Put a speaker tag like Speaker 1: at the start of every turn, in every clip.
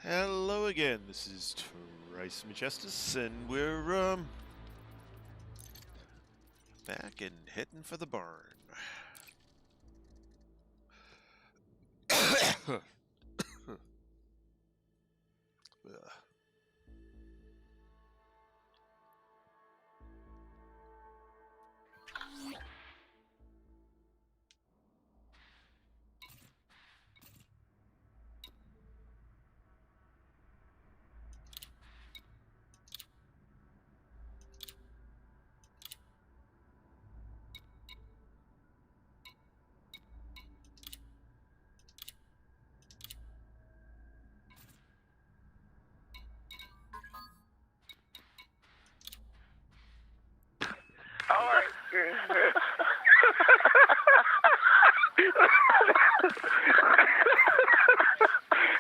Speaker 1: Hello again, this is Trice Majestus, and we're, back and heading for the barn.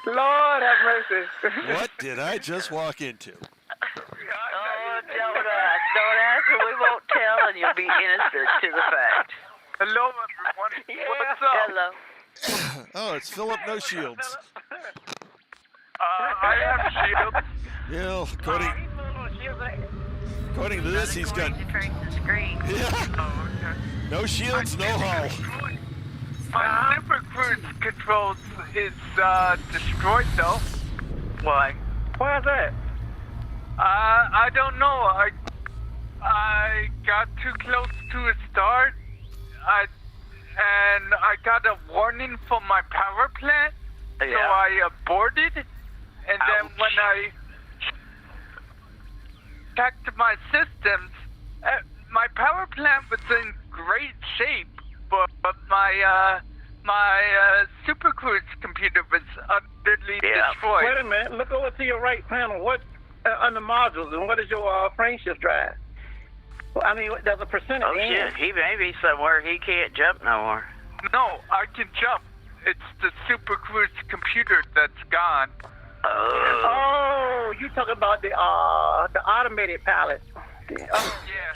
Speaker 2: Lord have mercy.
Speaker 1: What did I just walk into?
Speaker 3: Oh, don't ask, or we won't tell, and you'll be innocent to the fact.
Speaker 2: Hello, everyone. What's up?
Speaker 3: Hello.
Speaker 1: Oh, it's Philip No Shields.
Speaker 2: I have shields.
Speaker 1: Yeah, according to this, he's got no shields, no hull.
Speaker 2: My super cruise controls is destroyed though.
Speaker 3: Why?
Speaker 2: Why is that? I don't know. I got too close to a star. I got a warning from my power plant, so I aborted. And then when I checked my systems, my power plant was in great shape, but my Super Cruise computer was utterly destroyed.
Speaker 4: Wait a minute. Look over to your right panel. What under modules, and what is your frame shift drive? Well, I mean, there's a percentage.
Speaker 3: Oh, shit. He may be somewhere he can't jump no more.
Speaker 2: No, I can jump. It's the Super Cruise computer that's gone.
Speaker 4: Oh, you talking about the automated pilot?
Speaker 2: Yeah,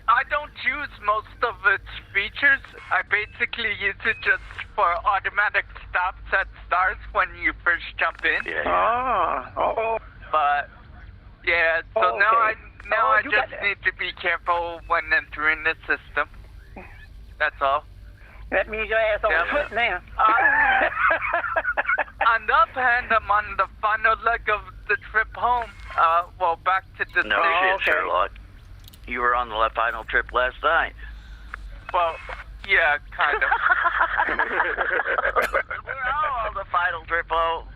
Speaker 2: I don't use most of its features. I basically use it just for automatic stops at stars when you first jump in.
Speaker 4: Oh.
Speaker 2: But yeah, so
Speaker 4: okay.
Speaker 2: now I
Speaker 4: you
Speaker 2: just
Speaker 4: got
Speaker 2: need to be careful when entering the system. That's all.
Speaker 4: That means your ass on foot now.
Speaker 2: On the other hand, I'm on the final leg of the trip home. Well, back to the
Speaker 3: No shit, Sherlock. You were on the final trip last night.
Speaker 2: Well, yeah, kind of.
Speaker 3: We're all on the final trip home.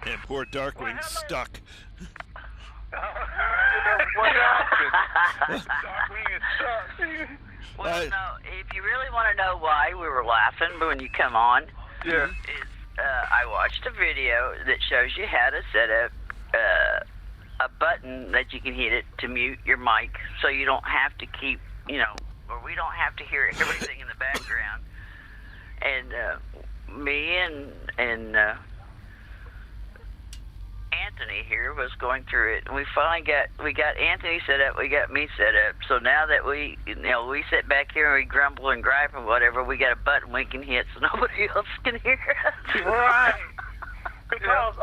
Speaker 1: And poor Darkwing's stuck.
Speaker 2: What happened?
Speaker 3: Darkwing is stuck. Well, no, if you really want to know why we were laughing when you come on,
Speaker 2: yeah.
Speaker 3: I watched a video that shows you how to set up a button that you can hit it to mute your mic, so you don't have to keep, or we don't have to hear everything in the background. And me and Anthony here was going through it, and we finally got Anthony set up, we got me set up. So now that we sit back here and we grumble and gripe and whatever, we got a button we can hit so nobody else can hear us.
Speaker 4: Right. Because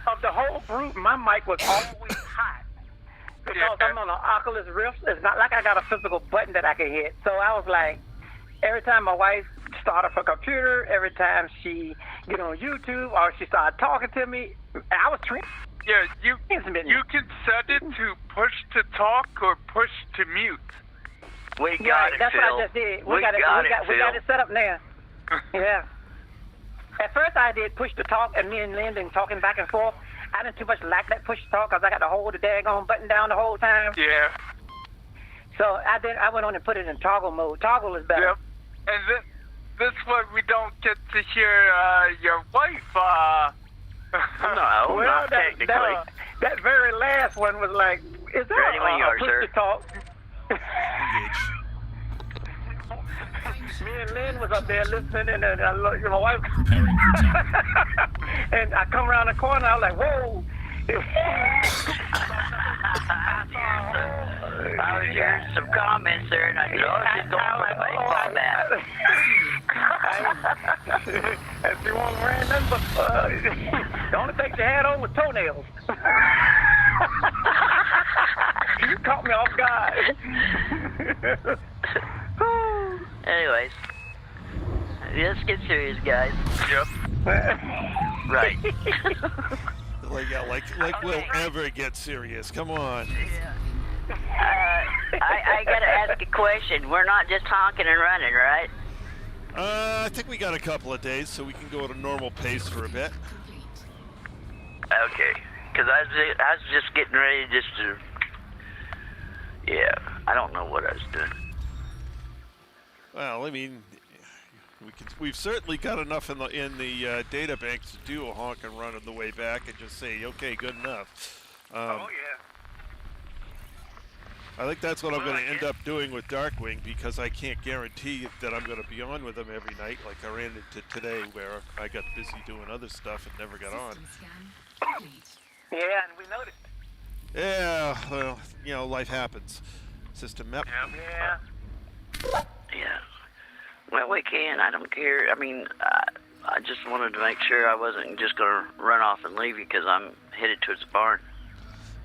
Speaker 4: of the whole group, my mic was always hot. Because I'm on an Oculus Rift, it's not like I got a physical button that I can hit. So I was like, every time my wife started her computer, every time she get on YouTube or she started talking to me, I was trained.
Speaker 2: Yeah, you can set it to push to talk or push to mute.
Speaker 3: We got it,
Speaker 4: that's
Speaker 3: Phil.
Speaker 4: what I just did. We got it set up now. Yeah. At first I did push to talk, and me and Lyndon talking back and forth. I didn't too much like that push to talk because I got to hold the daggone button down the whole time.
Speaker 2: Yeah.
Speaker 4: So I went on and put it in toggle mode. Toggle is better.
Speaker 2: Yep. And this way we don't get to hear your wife.
Speaker 3: No,
Speaker 4: well,
Speaker 3: not technically.
Speaker 4: That very last one was like, is that
Speaker 3: Ready when you are,
Speaker 4: push
Speaker 3: sir.
Speaker 4: to talk? Me and Lynn was up there listening, and my wife. And I come around the corner, I was like, whoa.
Speaker 3: I was hearing some comments there, and I thought she's going for a baseball bat.
Speaker 4: If you want to wear nothing but the only thing she had on was toenails. You caught me off guard.
Speaker 3: Anyways, let's get serious, guys.
Speaker 2: Yep.
Speaker 3: Right.
Speaker 1: Like we'll ever get serious. Come on.
Speaker 3: I gotta ask a question. We're not just honking and running, right?
Speaker 1: I think we got a couple of days, so we can go at a normal pace for a bit.
Speaker 3: Okay. Because I was just getting ready just to... Yeah, I don't know what I was doing.
Speaker 1: Well, I mean, we've certainly got enough in the data bank to do a honk and run on the way back and just say, okay, good enough.
Speaker 2: Oh, yeah.
Speaker 1: I think that's what I'm going to end up doing with Darkwing, because I can't guarantee that I'm going to be on with him every night like I ran into today, where I got busy doing other stuff and never got on.
Speaker 4: Yeah, and we noticed.
Speaker 1: Yeah, well, you know, life happens. System map.
Speaker 4: Yeah.
Speaker 3: Yeah. Well, we can. I don't care. I mean, I just wanted to make sure I wasn't just going to run off and leave you because I'm headed towards the barn.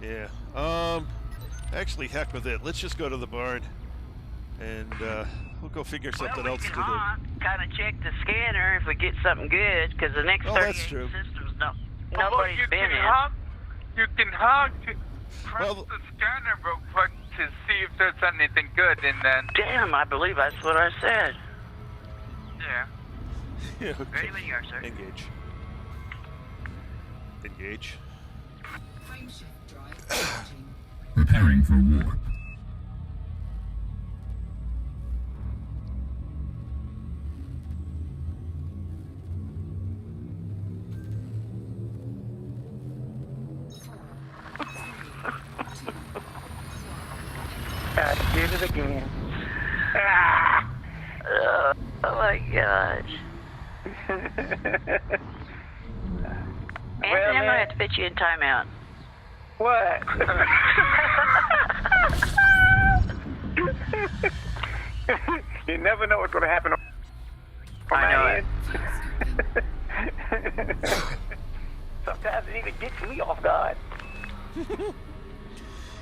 Speaker 1: Yeah. Actually, heck with it. Let's just go to the barn, and we'll go figure something else to do.
Speaker 3: Kind of check the scanner if we get something good, because the next 38 systems, nobody's been in.
Speaker 2: You can hug press
Speaker 1: Well,
Speaker 2: the scanner real quick to see if there's anything good, and then...
Speaker 3: Damn, I believe that's what I said.
Speaker 2: Yeah.
Speaker 1: Yeah, okay.
Speaker 3: Ready when you are, sir.
Speaker 1: Engage. Engage.
Speaker 5: Preparing for warp.
Speaker 4: I did it again.
Speaker 3: Oh my gosh. Anthony, I'm going to have to put you in timeout.
Speaker 4: What? You never know what's going to happen.
Speaker 3: I know it.
Speaker 4: Sometimes it even gets me off guard.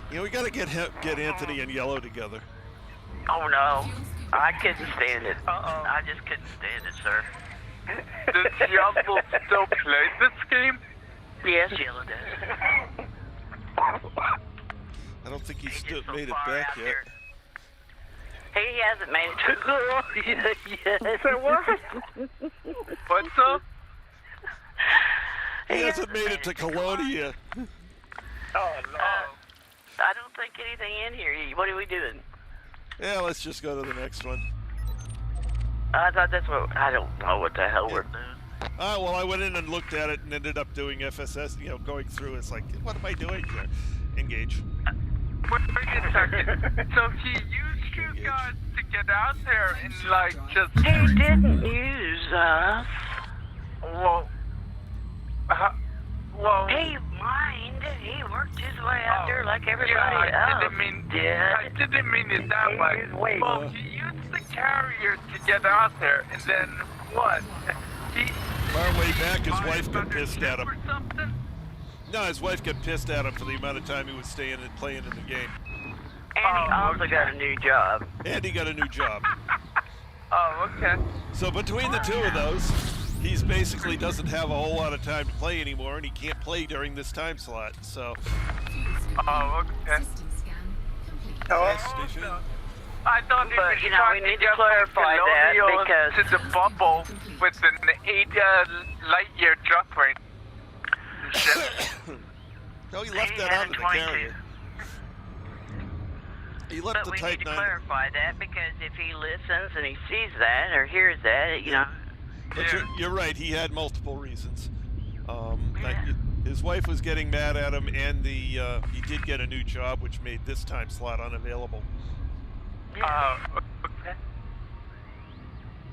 Speaker 1: You know, we got to get Anthony and Yellow together.
Speaker 3: Oh no. I couldn't stand it. I just couldn't stand it, sir.
Speaker 2: Does Yellow still play this game?
Speaker 3: Yes, Yellow does.
Speaker 1: I don't think he's still
Speaker 3: so
Speaker 1: made it
Speaker 3: far
Speaker 1: back
Speaker 3: out
Speaker 1: yet.
Speaker 3: there. He hasn't made it to Colombia yet.
Speaker 4: Say what?
Speaker 2: What's up?
Speaker 1: He hasn't made it to Colonia.
Speaker 4: Oh, Lord.
Speaker 3: I don't think anything in here. What are we doing?
Speaker 1: Yeah, let's just go to the next one.
Speaker 3: I thought that's what... I don't know what the hell we're doing.
Speaker 1: Well, I went in and looked at it and ended up doing FSS, you know, going through. It's like, what am I doing here? Engage.
Speaker 2: Wait a second. So he used you guys to get out there and, like, just...
Speaker 3: He didn't use us.
Speaker 2: Well...
Speaker 3: He mined. He worked his way out there like everybody
Speaker 2: yeah,
Speaker 3: else
Speaker 2: I didn't mean it that way. Well, he used the carrier to get out there, and then what?
Speaker 1: Our way back, his wife got pissed at him.
Speaker 2: Or something?
Speaker 1: No, his wife got pissed at him for the amount of time he was staying and playing in the game.
Speaker 3: And he also got a new job.
Speaker 1: And he got a new job.
Speaker 2: Oh, okay.
Speaker 1: So between the two of those, he's basically doesn't have a whole lot of time to play anymore, and he can't play during this time slot, so...
Speaker 2: Oh, okay.
Speaker 1: Yes,
Speaker 2: I thought he
Speaker 3: But,
Speaker 2: was
Speaker 3: you know,
Speaker 2: trying
Speaker 3: we need
Speaker 2: to
Speaker 3: to
Speaker 2: get
Speaker 3: clarify that
Speaker 2: Colonial
Speaker 3: because...
Speaker 2: to the bubble with an 8 light-year jump rate.
Speaker 1: No, he left that out of the carrier. He left
Speaker 3: But
Speaker 1: the
Speaker 3: we
Speaker 1: Type
Speaker 3: need to
Speaker 1: 9.
Speaker 3: clarify that because if he listens and he sees that or hears that, you know...
Speaker 1: But you're right, he had multiple reasons.
Speaker 3: Yeah.
Speaker 1: His wife was getting mad at him, and he did get a new job, which made this time slot unavailable.
Speaker 3: Yeah.
Speaker 2: Okay.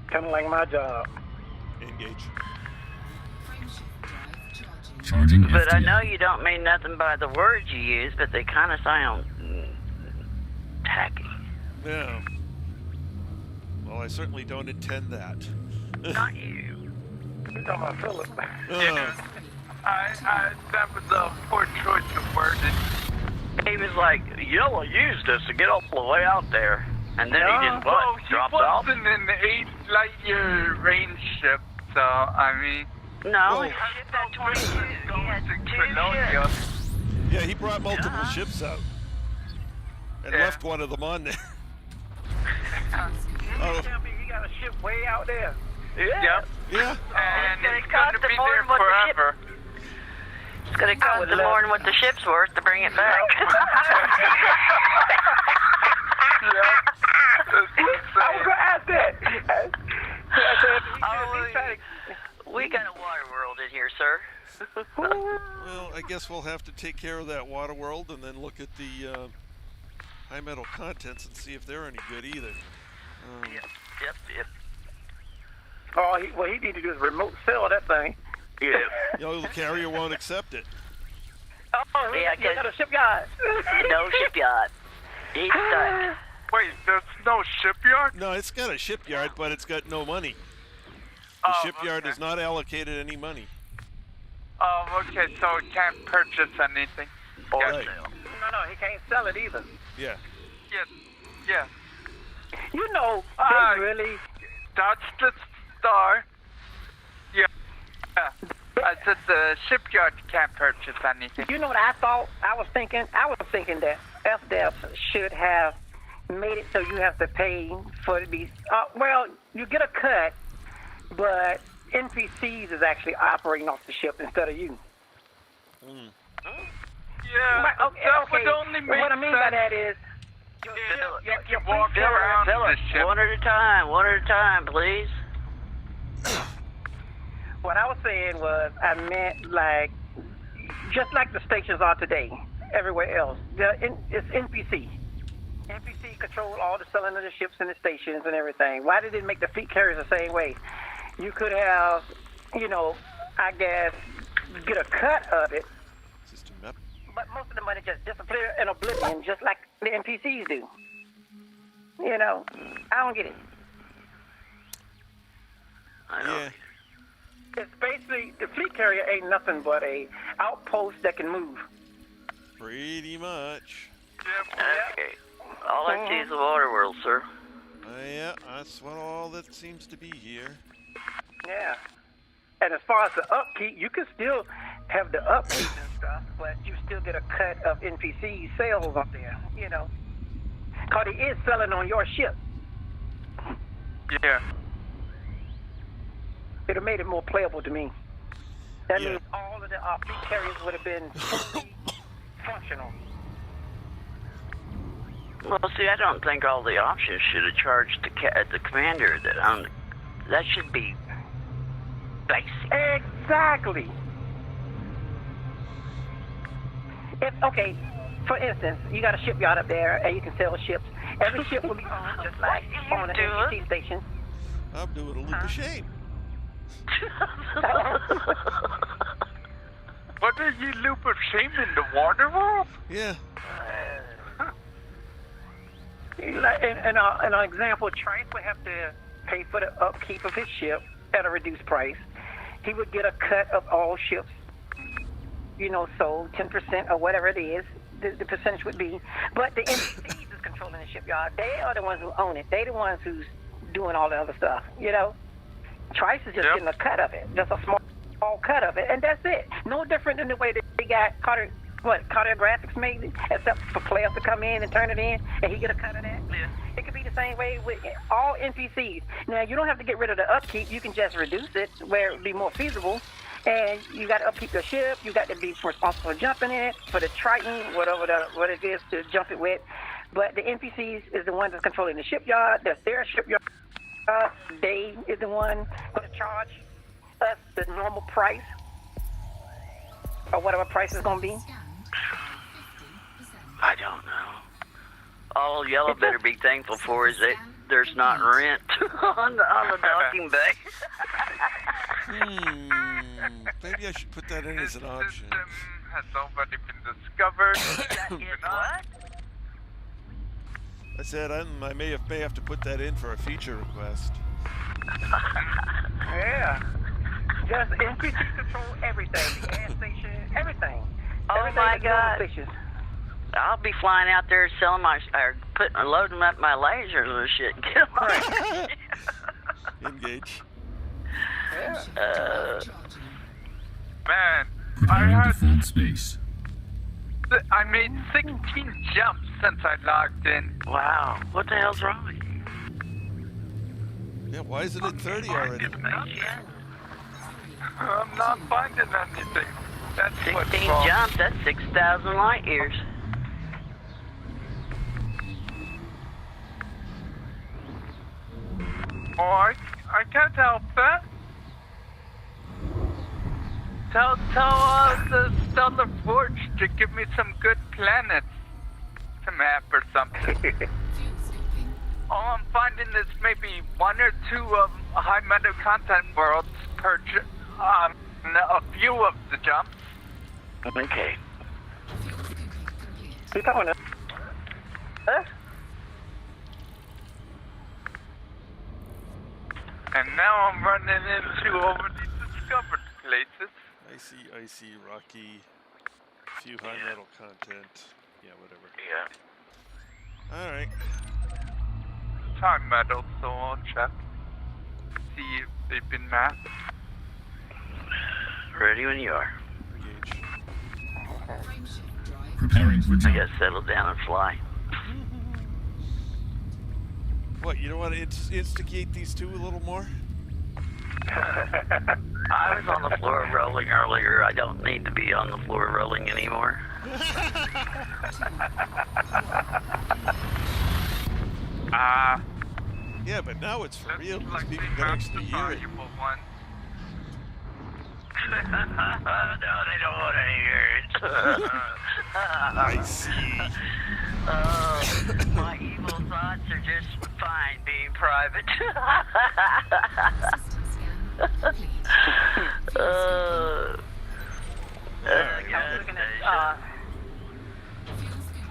Speaker 4: Kind of like my job.
Speaker 1: Engage.
Speaker 5: Charging
Speaker 3: But I
Speaker 5: FTL.
Speaker 3: know you don't mean nothing by the words you use, but they kind of sound tacky.
Speaker 1: Yeah. Well, I certainly don't intend that.
Speaker 3: Not you.
Speaker 4: You're talking about Philip.
Speaker 2: That was a poor choice of wording.
Speaker 3: He was like, Yellow used us to get all the way out there. And then he just
Speaker 2: Well, he
Speaker 3: dropped off?
Speaker 2: wasn't an 8 light-year range ship, so, I mean...
Speaker 3: No,
Speaker 1: Oh.
Speaker 3: he shipped that 22. He had
Speaker 2: to
Speaker 3: 2
Speaker 2: Colonia.
Speaker 3: ships.
Speaker 1: Yeah, he brought multiple ships out. And
Speaker 2: Yeah.
Speaker 1: left one of them on there. Oh,
Speaker 4: Tell me you got a ship way out there.
Speaker 3: Yeah.
Speaker 2: Yep.
Speaker 1: yeah.
Speaker 2: And
Speaker 3: It's
Speaker 2: it's
Speaker 3: gonna
Speaker 2: going to
Speaker 3: cost
Speaker 2: be
Speaker 3: more
Speaker 2: there
Speaker 3: than what the ship-
Speaker 2: forever.
Speaker 3: It's going to cost them more than what the ship's worth to bring it back.
Speaker 4: I was gonna ask that.
Speaker 3: We got a water world in here, sir.
Speaker 1: Well, I guess we'll have to take care of that water world and then look at the high metal contents and see if they're any good either.
Speaker 3: Yep.
Speaker 4: Oh, what he need to do is remote sell that thing.
Speaker 3: Yeah.
Speaker 1: The carrier won't accept it.
Speaker 4: Oh,
Speaker 3: Yeah,
Speaker 4: you got a shipyard.
Speaker 3: No shipyard. He's stuck.
Speaker 2: Wait, there's no shipyard?
Speaker 1: No, it's got a shipyard, but it's got no money. The
Speaker 2: Oh,
Speaker 1: shipyard
Speaker 2: okay.
Speaker 1: is not allocated any money.
Speaker 2: Oh, okay, so it can't purchase anything.
Speaker 3: Or
Speaker 1: Right.
Speaker 3: sell.
Speaker 4: No, he can't sell it either.
Speaker 1: Yeah.
Speaker 2: Yeah.
Speaker 4: You know,
Speaker 2: Uh,
Speaker 4: they really.
Speaker 2: That's the star. Yeah. I said the shipyard can't purchase anything.
Speaker 4: You know what I thought? I was thinking that FDEF should have made it so you have to pay for it to be. Well, you get a cut, but NPCs is actually operating off the ship instead of you.
Speaker 2: Yeah,
Speaker 4: But,
Speaker 2: that would only make
Speaker 4: what I mean by
Speaker 2: sense
Speaker 4: that is,
Speaker 2: if you walk around the ship.
Speaker 3: One at a time, please.
Speaker 4: what I was saying was, I meant like, just like the stations are today, everywhere else. It's NPC. NPC control all the selling of the ships and the stations and everything. Why did it make the fleet carriers the same way? You could have, I guess, get a cut of it,
Speaker 1: System map.
Speaker 4: but most of the money just disappear in oblivion, just like the NPCs do. I don't get it.
Speaker 3: I know.
Speaker 1: Yeah.
Speaker 4: It's basically, the fleet carrier ain't nothing but a outpost that can move.
Speaker 1: Pretty much.
Speaker 3: Okay. All I see is the water world, sir.
Speaker 1: Yeah, that's what all that seems to be here.
Speaker 4: Yeah. And as far as the upkeep, you can still have the upkeep and stuff, but you still get a cut of NPC sales up there, Because he is selling on your ship.
Speaker 2: Yeah.
Speaker 4: It would have made it more playable to me. That
Speaker 1: Yeah.
Speaker 4: means all of the fleet carriers would have been fully functional.
Speaker 3: Well, see, I don't think all the options should have charged the commander. That should be basic.
Speaker 4: Exactly. Okay, for instance, you got a shipyard up there, and you can sell ships. Every ship will be owned just like on an NPC station.
Speaker 1: I'm doing a loop of shame.
Speaker 2: What are you loop of shame in the water world?
Speaker 1: Yeah.
Speaker 4: And an example, Trice would have to pay for the upkeep of his ship at a reduced price. He would get a cut of all ships, sold 10% or whatever it is, the percentage would be. But the NPCs is controlling the shipyard. They are the ones who own it. They the ones who's doing all the other stuff, Trice is just getting a cut of it, just a small cut of it, and that's it. No different than the way that they got cartographics made, except for players to come in and turn it in, and he get a cut of that.
Speaker 3: Yeah.
Speaker 4: It could be the same way with all NPCs. Now, you don't have to get rid of the upkeep. You can just reduce it where it would be more feasible. And you got to upkeep your ship. You got to be responsible for jumping in it, for the Triton, what it is to jump it with. But the NPCs is the one that's controlling the shipyard. That's their shipyard. They is the one going to charge us the normal price, or whatever price is going to be.
Speaker 3: I don't know. All Yellow better be thankful for is that there's not rent on the docking bay.
Speaker 1: Maybe I should put that in as
Speaker 2: This
Speaker 1: an option.
Speaker 2: system has already been discovered.
Speaker 3: What?
Speaker 1: I said I may have to put that in for a feature request.
Speaker 4: Yeah. Just NPC control everything. The gas station, everything.
Speaker 3: Oh
Speaker 4: Everything
Speaker 3: my
Speaker 4: is
Speaker 3: God.
Speaker 4: suspicious.
Speaker 3: I'll be flying out there selling loading up my lasers and shit.
Speaker 1: Engage.
Speaker 2: Man,
Speaker 5: Preparing to fold space.
Speaker 2: I made 16 jumps since I logged in.
Speaker 3: Wow, what the hell's wrong with you?
Speaker 1: Yeah, why is it at 30 already?
Speaker 2: I'm not finding anything. That's what's
Speaker 3: 16
Speaker 2: wrong.
Speaker 3: jumps, that's 6,000 light years.
Speaker 2: Oh, I can't help that. Tell the Stellar Forge to give me some good planets to map or something. All I'm finding is maybe 1 or 2 of high meta content worlds per a few of the jumps.
Speaker 3: Okay.
Speaker 4: You talking to? Huh?
Speaker 2: And now I'm running into already discovered places.
Speaker 1: Icy, rocky, few high metal content. Yeah, whatever.
Speaker 3: Yeah.
Speaker 1: Alright.
Speaker 2: Time metal, so I'll check. See if they've been mapped.
Speaker 3: Ready when you are.
Speaker 1: Engage.
Speaker 5: Preparing for
Speaker 3: I
Speaker 5: jump.
Speaker 3: gotta settle down and fly.
Speaker 1: What, you don't want to instigate these two a little more?
Speaker 3: I was on the floor rolling earlier. I don't need to be on the floor rolling anymore.
Speaker 1: Yeah, but now it's for real. Because
Speaker 2: Like
Speaker 1: people
Speaker 2: they
Speaker 1: can
Speaker 2: mapped
Speaker 1: actually
Speaker 2: the
Speaker 1: hear it.
Speaker 2: valuable one.
Speaker 3: No, they don't want to hear it.
Speaker 1: I see.
Speaker 3: Oh, my evil thoughts are just fine being private.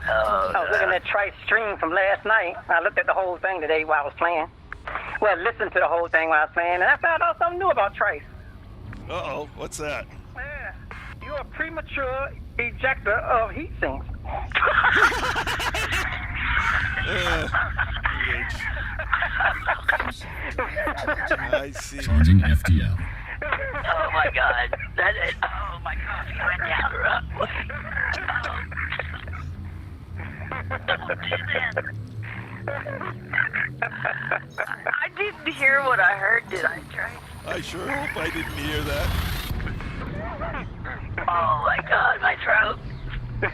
Speaker 4: I was looking at Trice's stream from last night. I looked at the whole thing today while I was playing. Well, listened to the whole thing while I was playing, and I found out something new about Trice.
Speaker 1: Uh-oh, what's that?
Speaker 4: Yeah, you're a premature ejector of heat sinks.
Speaker 1: Engage. I see.
Speaker 5: Charging FTL.
Speaker 3: Oh my God! Oh my coffee went down. Don't do that. I didn't hear what I heard, did I, Trace?
Speaker 1: I sure hope I didn't hear that.
Speaker 3: Oh my God, my throat. Oh,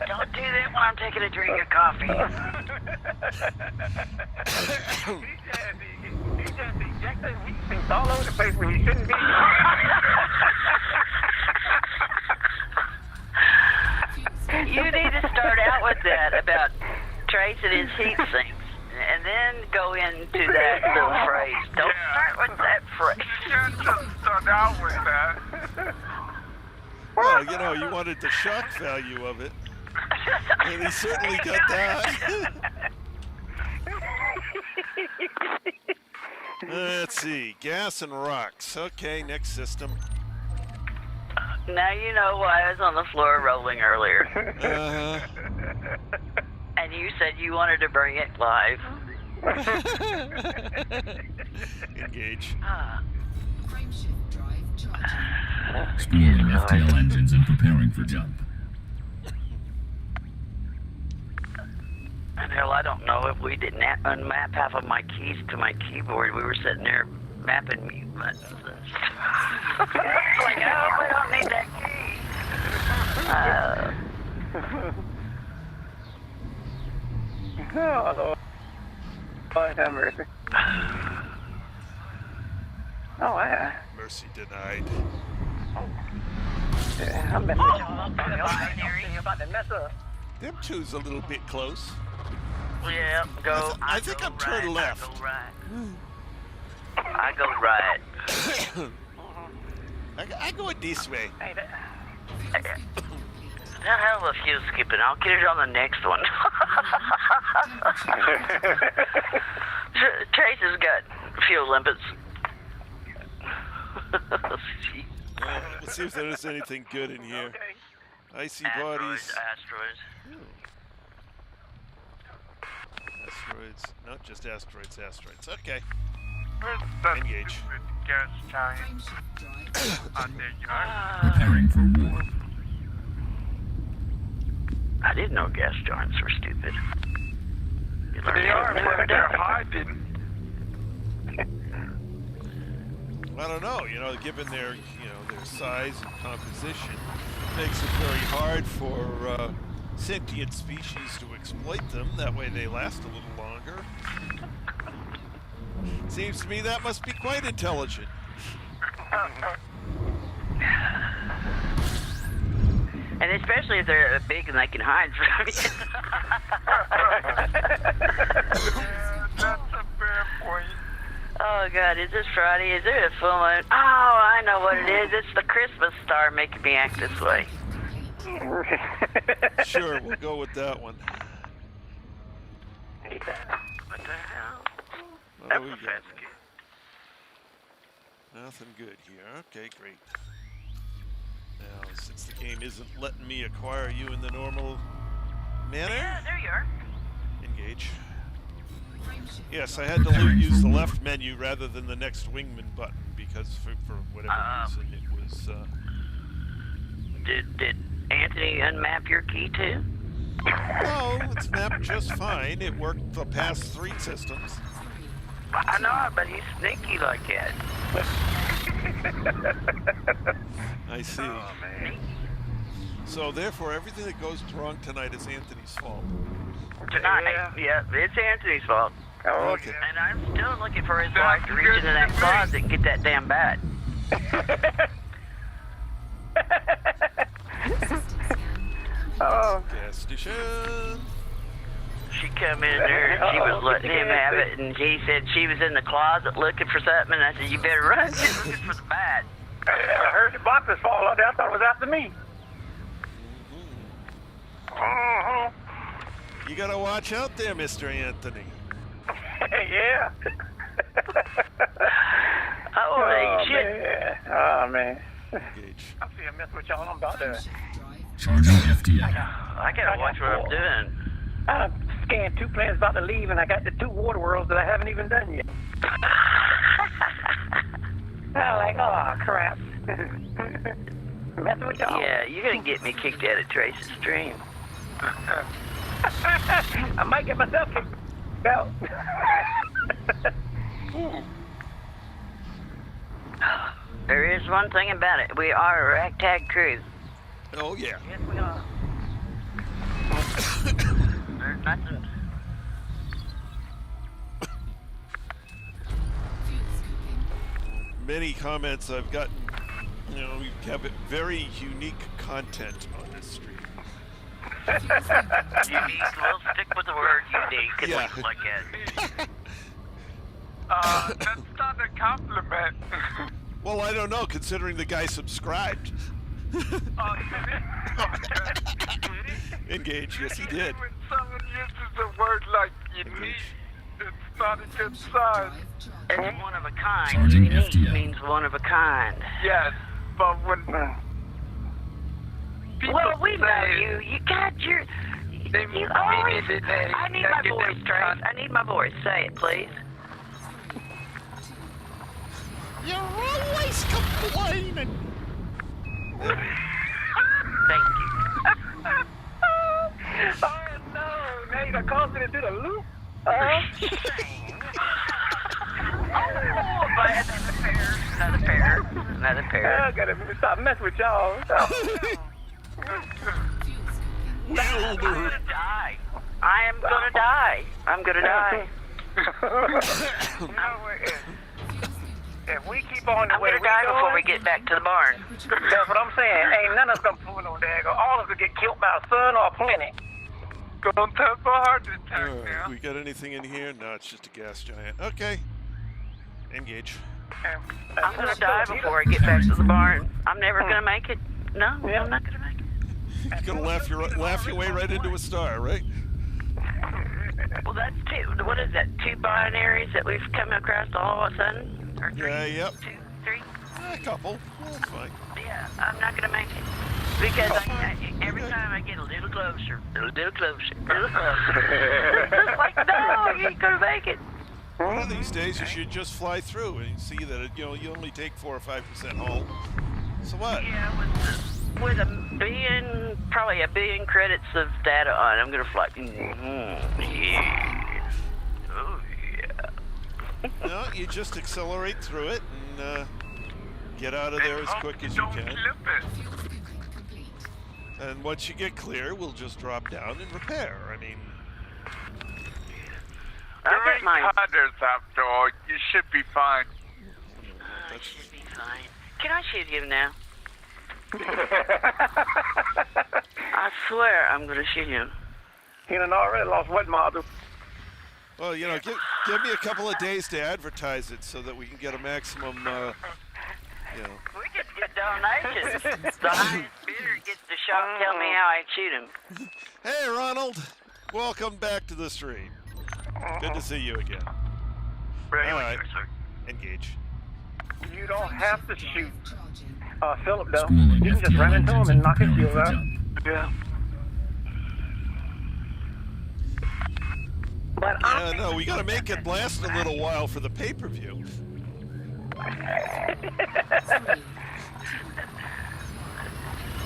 Speaker 3: don't do that when I'm taking a drink of coffee.
Speaker 4: He just ejected heat sinks all over the place when he shouldn't be.
Speaker 3: You need to start out with that about Trace and his heat sinks, and then go into that little phrase. Don't start with that phrase.
Speaker 2: You can't just start out with that.
Speaker 1: Well, you know, you wanted the shock value of it. And he certainly got that. Let's see. Gas and rocks. Okay, next system.
Speaker 3: Now you know why I was on the floor rolling earlier.
Speaker 1: Uh-huh.
Speaker 3: And you said you wanted to bring it live.
Speaker 1: Engage.
Speaker 5: Spooling FTL engines and preparing for jump.
Speaker 3: And hell, I don't know if we didn't unmap half of my keys to my keyboard. We were sitting there mapping mute buttons and stuff. Like, oh, we don't need that key.
Speaker 4: Oh, Lord. Lord have mercy. Oh, yeah.
Speaker 1: Mercy denied.
Speaker 4: Yeah, I'm messing up. I'm about to mess up.
Speaker 1: Them two's a little bit close.
Speaker 3: Yeah, go.
Speaker 1: I think I'm turned
Speaker 3: right,
Speaker 1: left.
Speaker 3: I go right. I go right.
Speaker 1: I go it this way.
Speaker 4: Hey,
Speaker 3: The hell of a fuel skipping. I'll get it on the next one. Trace has got fuel limpets.
Speaker 1: Well, let's see if there's anything good in here.
Speaker 4: okay.
Speaker 1: Icy bodies.
Speaker 3: Asteroids.
Speaker 1: Asteroids. Not just asteroids, asteroids. Okay.
Speaker 2: Where's that
Speaker 1: Engage.
Speaker 2: stupid gas giant? There you are.
Speaker 5: Preparing for war.
Speaker 3: I didn't know gas giants were stupid. You learn
Speaker 2: They are
Speaker 3: something
Speaker 2: where
Speaker 3: every
Speaker 2: they're
Speaker 3: day.
Speaker 2: hiding.
Speaker 1: I don't know, given their, their size and composition, makes it very hard for sentient species to exploit them. That way they last a little longer. Seems to me that must be quite intelligent.
Speaker 3: And especially if they're big and they can hide from you.
Speaker 2: That's a fair point.
Speaker 3: Oh, God, is this Friday? Is there a full moon? Oh, I know what it is. It's the Christmas star making me act this way.
Speaker 1: Sure, we'll go with that one.
Speaker 3: What the hell?
Speaker 1: What do we got?
Speaker 3: Fescue.
Speaker 1: Nothing good here. Okay, great. Now, since the game isn't letting me acquire you in the normal manner,
Speaker 3: Yeah, there you are.
Speaker 1: engage. Yes, I had to use the left menu rather than the next wingman button because for whatever reason it was.
Speaker 3: Did Anthony unmap your key too?
Speaker 1: No, it's mapped just fine. It worked the past 3 systems.
Speaker 3: I know, but he's sneaky like that.
Speaker 1: I see.
Speaker 2: Oh, man.
Speaker 1: So therefore, everything that goes wrong tonight is Anthony's fault.
Speaker 3: Tonight, yeah, it's Anthony's fault.
Speaker 4: Oh,
Speaker 1: Okay.
Speaker 3: And I'm still looking for his wife to reach into that closet and get that damn bat.
Speaker 4: oh.
Speaker 1: Gas station.
Speaker 3: She come in there and she was letting him have it, and he said she was in the closet looking for something, and I said, you better run, she's looking for the bat.
Speaker 4: I heard the boxes fall out there. I thought it was after me.
Speaker 1: You gotta watch out there, Mr. Anthony.
Speaker 4: Yeah.
Speaker 3: Holy shit.
Speaker 4: Man. Oh, man.
Speaker 1: Engage.
Speaker 4: I see a mess with y'all. I'm about to...
Speaker 5: Charging FTL.
Speaker 3: I gotta watch what I'm doing.
Speaker 4: I scanned 2 planes about to leave, and I got the 2 water worlds that I haven't even done yet. I'm like, oh, crap. Messing with y'all.
Speaker 3: Yeah, you're gonna get me kicked out of Trace's stream.
Speaker 4: I might get myself kicked out.
Speaker 3: There is one thing about it. We are a ragtag crew.
Speaker 1: Oh yeah.
Speaker 4: Yes, we are.
Speaker 3: There's nothing.
Speaker 1: Many comments I've gotten. We have very unique content on this stream.
Speaker 3: Unique. We'll stick with the word unique and
Speaker 1: Yeah.
Speaker 3: leave it like that.
Speaker 2: That's not a compliment.
Speaker 1: Well, I don't know, considering the guy subscribed. Engage. Yes, he did.
Speaker 2: When someone uses a word like unique, it's not a good sign.
Speaker 3: It's one of a kind.
Speaker 5: Charging
Speaker 3: Unique
Speaker 5: FTL.
Speaker 3: means one of a kind.
Speaker 2: Yes, but when people
Speaker 3: Well, we know
Speaker 2: say
Speaker 3: you. You got your...
Speaker 2: they
Speaker 3: You always...
Speaker 2: mean it,
Speaker 3: I need my voice, Trace. I need my voice. Say it, please.
Speaker 1: You're always complaining.
Speaker 3: Thank you.
Speaker 4: Oh, no. Now you done caused me to do the loop.
Speaker 3: Oh, but another pair. Another pair.
Speaker 4: I gotta stop messing with y'all.
Speaker 3: I'm gonna die. I am gonna die. I'm gonna die.
Speaker 4: If we keep on the
Speaker 3: I'm
Speaker 4: way
Speaker 3: gonna
Speaker 4: we
Speaker 3: die
Speaker 4: going,
Speaker 3: before we get back to the barn.
Speaker 4: that's what I'm saying. Ain't none of us gonna pull no daggone. All of us will get killed by a sun or a planet.
Speaker 2: don't have a heart attack
Speaker 1: Alright,
Speaker 2: now.
Speaker 1: we got anything in here? No, it's just a gas giant. Okay. Engage.
Speaker 3: I'm gonna die before I get back to the barn. I'm never gonna make it. No, I'm not gonna make it.
Speaker 1: You're gonna laugh your way right into a star, right?
Speaker 3: Well, that's two. What is that? Two binaries that we've come across all of a sudden? Or three?
Speaker 1: Yeah, yep.
Speaker 3: 2, 3?
Speaker 1: A couple. Well, that's fine.
Speaker 3: Yeah, I'm not gonna make it. Because every time I get a little closer, a little closer, a little closer. It's like, no, you ain't gonna make it.
Speaker 1: One of these days, you should just fly through and see that you only take 4 or 5% home. So what?
Speaker 3: Yeah, with probably a billion credits of data on, I'm gonna fly. Yeah. Oh yeah.
Speaker 1: No, you just accelerate through it and get out of there as quick as you
Speaker 2: Don't
Speaker 1: can.
Speaker 2: clip it.
Speaker 1: And once you get clear, we'll just drop down and repair. I mean,
Speaker 2: There ain't cutters after all. You should be fine.
Speaker 3: I should be fine. Can I shoot him now? I swear I'm gonna shoot him.
Speaker 4: He done already lost what model?
Speaker 1: well, give me a couple of days to advertise it so that we can get a maximum,
Speaker 3: We could get donations. The highest bidder gets to tell me how I shoot him.
Speaker 1: Hey, Ronald. Welcome back to the stream. Good to see you again. All right. Engage.
Speaker 4: You don't have to shoot Philip, though. You can just run into him and knock his shield out.
Speaker 2: Yeah.
Speaker 4: But
Speaker 1: No, we gotta make it last a little while for the pay-per-view.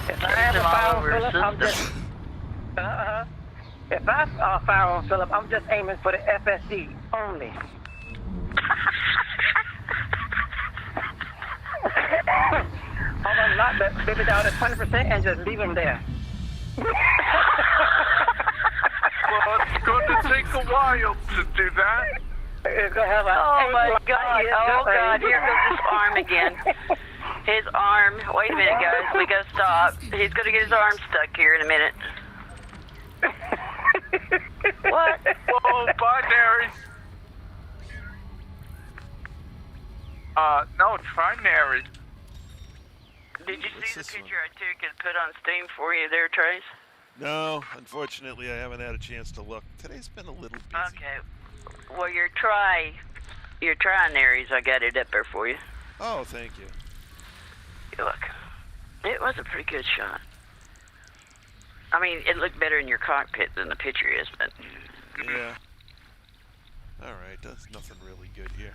Speaker 4: If I have a fire on Philip, I'm just... If I fire on Philip, I'm just aiming for the FSD only. I'm gonna knock that baby down at 20% and just leave him there.
Speaker 2: Well, it's going to take a while to do that.
Speaker 4: It's gonna have a
Speaker 3: Oh my God! Oh God! Here goes his arm again. His arm. Wait a minute, guys. We gotta stop. He's gonna get his arm stuck here in a minute. What?
Speaker 2: Whoa, binary. No, trinary.
Speaker 3: Did you
Speaker 1: What's
Speaker 3: see the
Speaker 1: this
Speaker 3: picture I took and put on Steam for you there, Trace?
Speaker 1: No, unfortunately, I haven't had a chance to look. Today's been a little busy.
Speaker 3: Okay. Well, your trinaries, I got it up there for you.
Speaker 1: Oh, thank you.
Speaker 3: You're welcome. It was a pretty good shot. I mean, it looked better in your cockpit than the picture is, but...
Speaker 1: Yeah. All right, that's nothing really good here.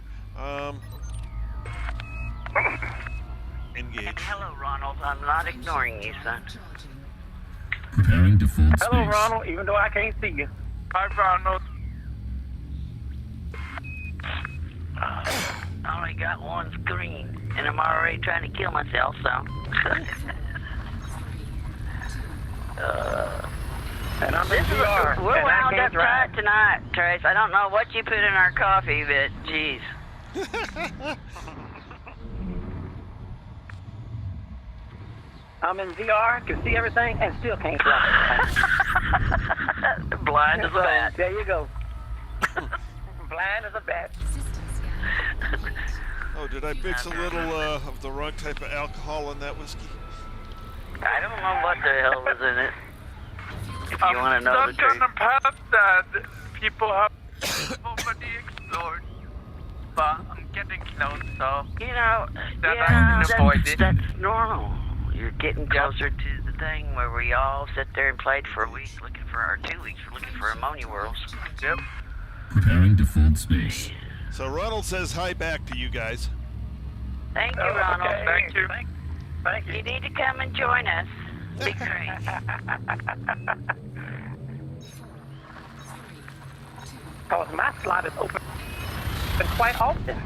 Speaker 1: Engage.
Speaker 3: And hello, Ronald. I'm not ignoring you, son.
Speaker 5: Preparing to fold space.
Speaker 4: Hello, Ronald, even though I can't see you.
Speaker 2: Hi, Ronald.
Speaker 3: I only got one screen, and I'm already trying to kill myself, so...
Speaker 4: And I'm in VR,
Speaker 3: We're
Speaker 4: and I
Speaker 3: wound
Speaker 4: can't
Speaker 3: up tight tonight, Trace. I don't know what you put in our coffee, but jeez.
Speaker 4: I'm in VR, can see everything, and still can't fly.
Speaker 3: Blind as a bat.
Speaker 4: There you go. Blind as a bat.
Speaker 1: Oh, did I mix a little of the wrong type of alcohol in that whiskey?
Speaker 3: I don't know what the hell was in it. If you want to know the
Speaker 2: stuck
Speaker 3: truth.
Speaker 2: on a path that people have already explored. But I'm getting close, so...
Speaker 3: You know,
Speaker 2: That I can avoid it.
Speaker 3: that's normal. You're getting closer to the thing where we all sat there and played for a week looking for, or 2 weeks looking for ammonia worlds.
Speaker 2: Yep.
Speaker 5: Preparing to fold space.
Speaker 1: So Ronald says hi back to you guys.
Speaker 3: Thank you, Ronald.
Speaker 4: Okay.
Speaker 2: Thank you.
Speaker 4: Thank
Speaker 3: You
Speaker 4: you.
Speaker 3: need to come and join us. Be great.
Speaker 4: Because my slot is open quite often.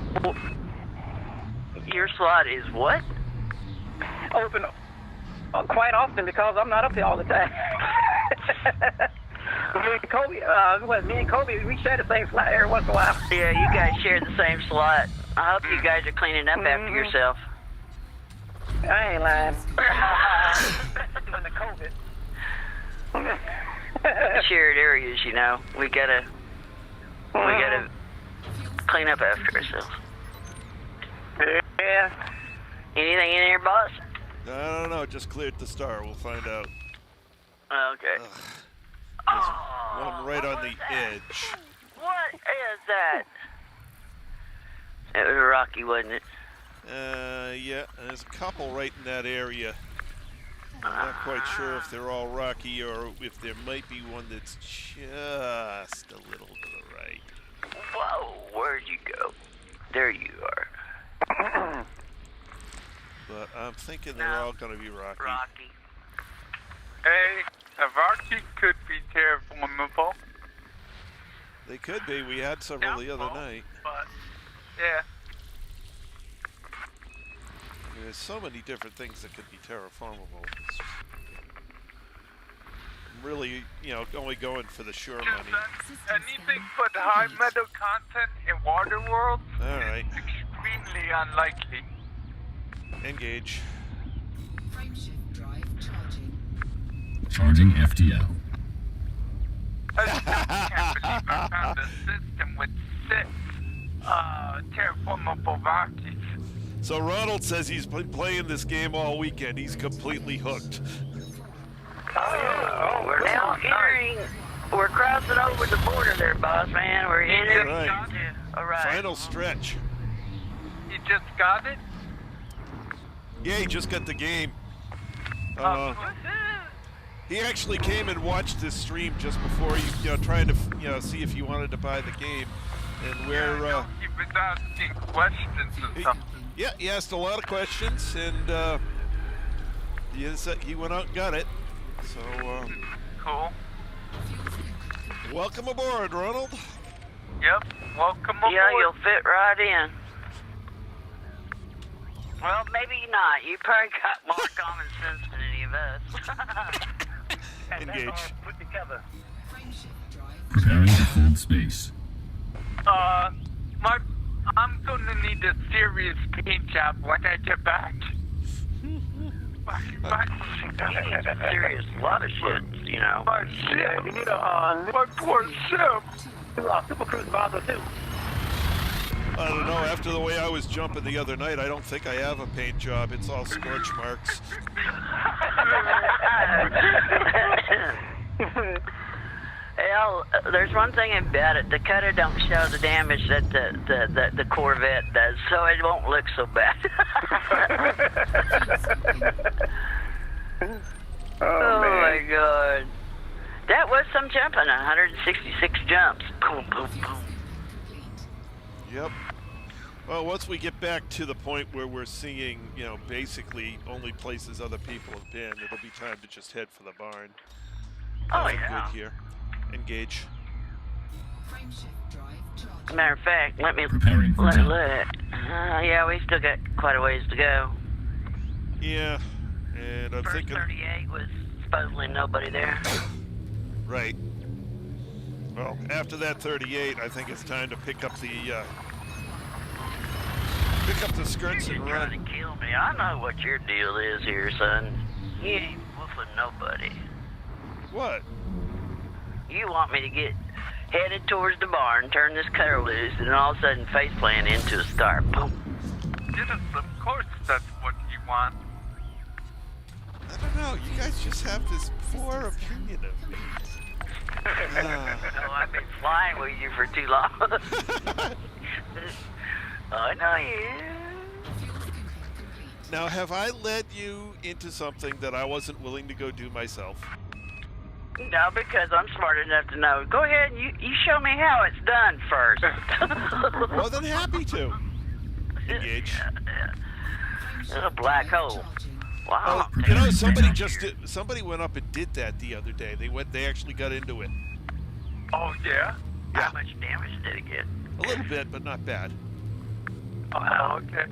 Speaker 3: Your slot is what?
Speaker 4: Open quite often because I'm not up here all the time. me and Kobe, we share the same slot every once in a while.
Speaker 3: Yeah, you guys share the same slot. I hope you guys are cleaning up after yourself.
Speaker 4: I ain't lying. Doing the COVID.
Speaker 3: Shared areas, you know. We gotta clean up after ourselves.
Speaker 4: Yeah.
Speaker 3: Anything in there, boss?
Speaker 1: I don't know. Just cleared the star. We'll find out.
Speaker 3: Okay.
Speaker 1: Ugh.
Speaker 3: Oh,
Speaker 1: One right
Speaker 3: what
Speaker 1: on
Speaker 3: was
Speaker 1: the
Speaker 3: that?
Speaker 1: edge.
Speaker 3: What is that? It was rocky, wasn't it?
Speaker 1: Yeah, there's a couple right in that area. I'm not quite sure if they're all rocky or if there might be one that's just a little to the right.
Speaker 3: Whoa, where'd you go? There you are.
Speaker 1: But I'm thinking they're all going to be rocky.
Speaker 3: Rocky.
Speaker 2: Hey, a rocky could be terraformable.
Speaker 1: They could be. We had several the other
Speaker 2: Doubtful,
Speaker 1: night.
Speaker 2: But, yeah.
Speaker 1: There's so many different things that could be terraformable. It's just really, only going for the sure
Speaker 2: Just
Speaker 1: money.
Speaker 2: anything but high metal content in water worlds
Speaker 1: All right.
Speaker 2: is extremely unlikely.
Speaker 1: Engage.
Speaker 6: Frameshift drive charging.
Speaker 5: Charging FTL.
Speaker 2: I still can't believe I found a system with 6 terraformable Rockies.
Speaker 1: So Ronald says he's been playing this game all weekend. He's completely hooked.
Speaker 3: We're now entering. We're crossing over the border there, boss man. We're entering.
Speaker 1: Right.
Speaker 3: All right.
Speaker 1: Final stretch.
Speaker 2: You just got it?
Speaker 1: Yeah, he just got the game.
Speaker 2: Oh,
Speaker 1: He actually came and watched this stream just before trying to see if you wanted to buy the game, and
Speaker 2: he
Speaker 1: we're
Speaker 2: was asking questions and stuff.
Speaker 1: yeah, he asked a lot of questions, and he went out and got it. So
Speaker 2: Cool.
Speaker 1: welcome aboard, Ronald.
Speaker 2: Yep. Welcome aboard.
Speaker 3: Yeah, you'll fit right in. Well, maybe not. You probably got more common sense than any of us.
Speaker 1: Engage.
Speaker 4: Put together.
Speaker 6: Frameshift drive.
Speaker 5: Preparing to hold space.
Speaker 2: I'm gonna need a serious paint job when I get back.
Speaker 3: Serious, a lot of shit,
Speaker 2: My ship.
Speaker 4: You need
Speaker 2: My poor ship.
Speaker 4: Super Cruise Bother too.
Speaker 1: I don't know. After the way I was jumping the other night, I don't think I have a paint job. It's all scorch marks.
Speaker 3: Hell, there's one thing about it. The cutter don't show the damage that the Corvette does, so it won't look so bad. Oh my God. That was some jumping, 166 jumps. Boom, boom, boom.
Speaker 1: Yep. Well, once we get back to the point where we're seeing, basically only places other people have been, it'll be time to just head for the barn.
Speaker 3: Oh,
Speaker 1: Nothing
Speaker 3: yeah.
Speaker 1: good here. Engage.
Speaker 6: Frameshift drive charging.
Speaker 3: Matter of fact, let me
Speaker 5: Preparing for jump.
Speaker 3: yeah, we still got quite a ways to go.
Speaker 1: Yeah, and I'm
Speaker 3: First
Speaker 1: thinking,
Speaker 3: 38 was supposedly nobody there.
Speaker 1: right. Well, after that 38, I think it's time to pick up the skirts and
Speaker 3: You're
Speaker 1: run.
Speaker 3: trying to kill me. I know what your deal is here, son. You ain't woofing nobody.
Speaker 1: What?
Speaker 3: You want me to get headed towards the barn, turn this cutter loose, and all of a sudden face plant into a star. Boom.
Speaker 2: Yes, of course that's what you want.
Speaker 1: I don't know. You guys just have this poor opinion of me.
Speaker 3: No, I've been flying with you for too long. I know you.
Speaker 1: Now, have I led you into something that I wasn't willing to go do myself?
Speaker 3: No, because I'm smart enough to know. Go ahead and you show me how it's done first.
Speaker 1: More than happy to. Engage.
Speaker 3: It's a black hole. Wow.
Speaker 1: Oh, somebody went up and did that the other day. They actually got into it.
Speaker 2: Oh, yeah?
Speaker 3: How much damage did it get?
Speaker 1: A little bit, but not bad.
Speaker 2: Oh, okay.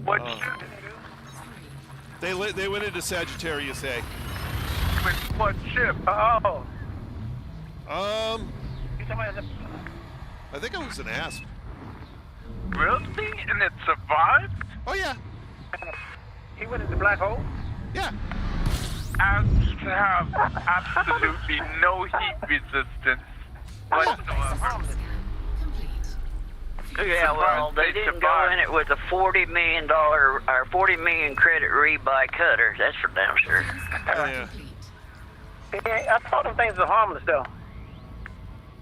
Speaker 2: What ship?
Speaker 1: They went into Sagittarius A.
Speaker 2: With what ship?
Speaker 4: Oh. You talking about
Speaker 1: I think it was an Asp.
Speaker 2: Really? And it survived?
Speaker 1: Oh yeah,
Speaker 4: he went in the black hole?
Speaker 1: yeah.
Speaker 2: Asps have absolutely no heat resistance whatsoever.
Speaker 3: Yeah, well, they didn't go in it with a $40 million or 40 million credit rebuy cutter. That's for damn sure.
Speaker 1: Yeah.
Speaker 4: Yeah, I thought them things were harmless, though.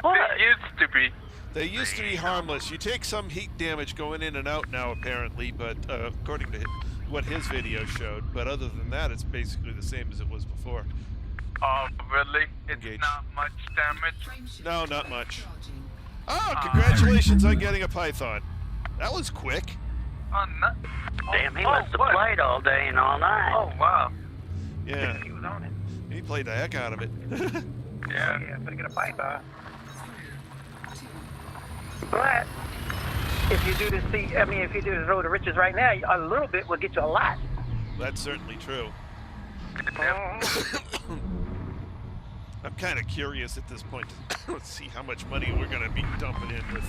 Speaker 3: What?
Speaker 2: They used to be.
Speaker 1: They used to be harmless. You take some heat damage going in and out now, apparently, but according to what his video showed. But other than that, it's basically the same as it was before.
Speaker 2: Oh, really? It's
Speaker 1: Engage.
Speaker 2: not much damage?
Speaker 6: Frameshift
Speaker 1: No, not
Speaker 6: drive
Speaker 1: much.
Speaker 6: charging.
Speaker 1: Oh, congratulations on getting a Python. That was quick.
Speaker 2: Oh, no.
Speaker 3: Damn, he
Speaker 2: Oh,
Speaker 3: must have
Speaker 2: what?
Speaker 3: played all day and all night.
Speaker 2: Oh, wow.
Speaker 1: Yeah,
Speaker 4: He was on it.
Speaker 1: he played the heck out of it.
Speaker 2: Yeah.
Speaker 4: Yeah, better get a Python. But if you do this, if you do this Road to Riches right now, a little bit will get you a lot.
Speaker 1: That's certainly true. I'm kind of curious at this point to see how much money we're going to be dumping in with.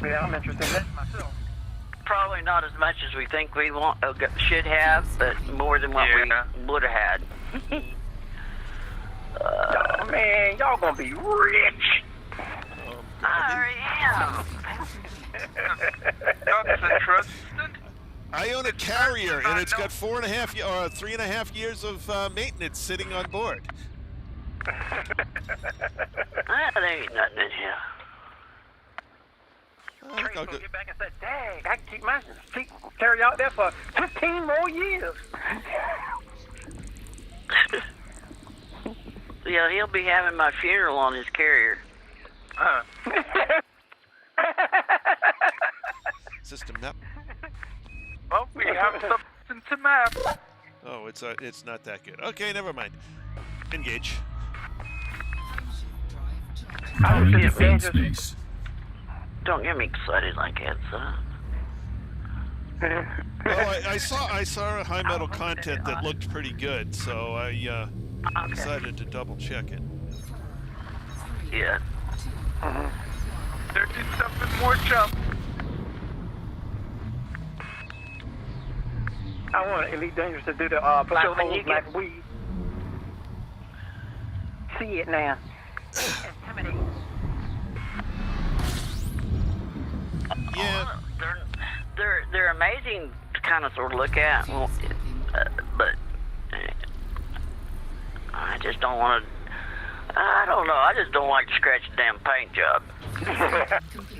Speaker 4: Yeah, I'm interested in that myself.
Speaker 3: Probably not as much as we think we should have, but more than what
Speaker 2: Yeah.
Speaker 3: we would have had.
Speaker 4: Oh, man, y'all gonna be rich.
Speaker 3: I already am.
Speaker 2: That's interesting.
Speaker 1: I own a carrier, and it's got 3.5 years of maintenance sitting on board.
Speaker 3: There ain't nothing in here.
Speaker 1: I think
Speaker 4: Trace
Speaker 1: I'll
Speaker 4: gonna
Speaker 1: go.
Speaker 4: get back and say, dang, I can carry out there for 15 more years.
Speaker 3: Yeah, he'll be having my funeral on his carrier.
Speaker 1: System nap.
Speaker 2: Well, we have something to map.
Speaker 1: Oh, it's not that good. Okay, never mind. Engage.
Speaker 6: Frameshift drive charging.
Speaker 5: Preparing
Speaker 4: see
Speaker 5: defense
Speaker 4: dangerous.
Speaker 5: space.
Speaker 3: Don't get me excited like that, son.
Speaker 1: Well, I saw a high metal content that looked pretty good, so I decided to double check it.
Speaker 3: Yeah.
Speaker 2: 37 more jumps.
Speaker 4: I want Elite Dangerous to do the black
Speaker 3: So when
Speaker 4: holes
Speaker 3: you get-
Speaker 4: like we see it now.
Speaker 1: Yeah,
Speaker 3: They're amazing to kind of sort of look at, but I just don't want to. I don't know. I just don't like to scratch the damn paint job.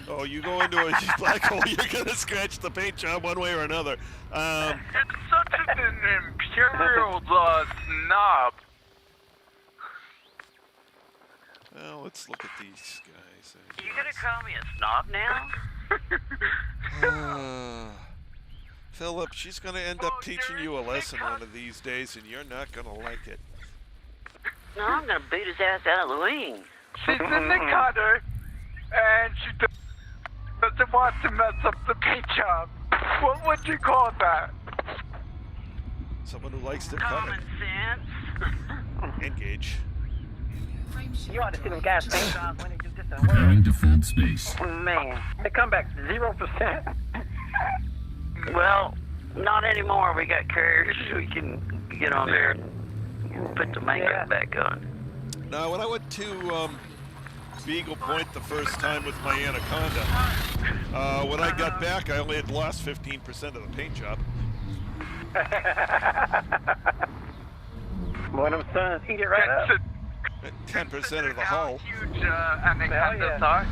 Speaker 1: oh, you go into a black hole, you're gonna scratch the paint job one way or another.
Speaker 2: It's such an imperial snob.
Speaker 1: Well, let's look at these guys.
Speaker 3: You gonna call me a snob now?
Speaker 1: Philip, she's gonna end up teaching you a lesson one of these days, and you're not gonna like it.
Speaker 3: No, I'm gonna beat his ass out of the wing.
Speaker 2: She's in the cutter, and she doesn't want to mess up the paint job. What would you call that?
Speaker 1: Someone who likes to cut
Speaker 3: Common sense.
Speaker 1: it. Engage.
Speaker 6: Frameshift
Speaker 4: You ought to see them guys paint jobs when they do this and
Speaker 5: Preparing defense space.
Speaker 4: Man, they come back 0%.
Speaker 3: Well, not anymore. We got carriers. We can get on there and put the makeup
Speaker 4: Yeah.
Speaker 3: back on.
Speaker 1: Now, when I went to Beagle Point the first time with my Anaconda, when I got back, I only had lost 15% of the paint job.
Speaker 4: One of them sons eat it right up.
Speaker 1: 10% of the hull.
Speaker 2: How huge anacondas are.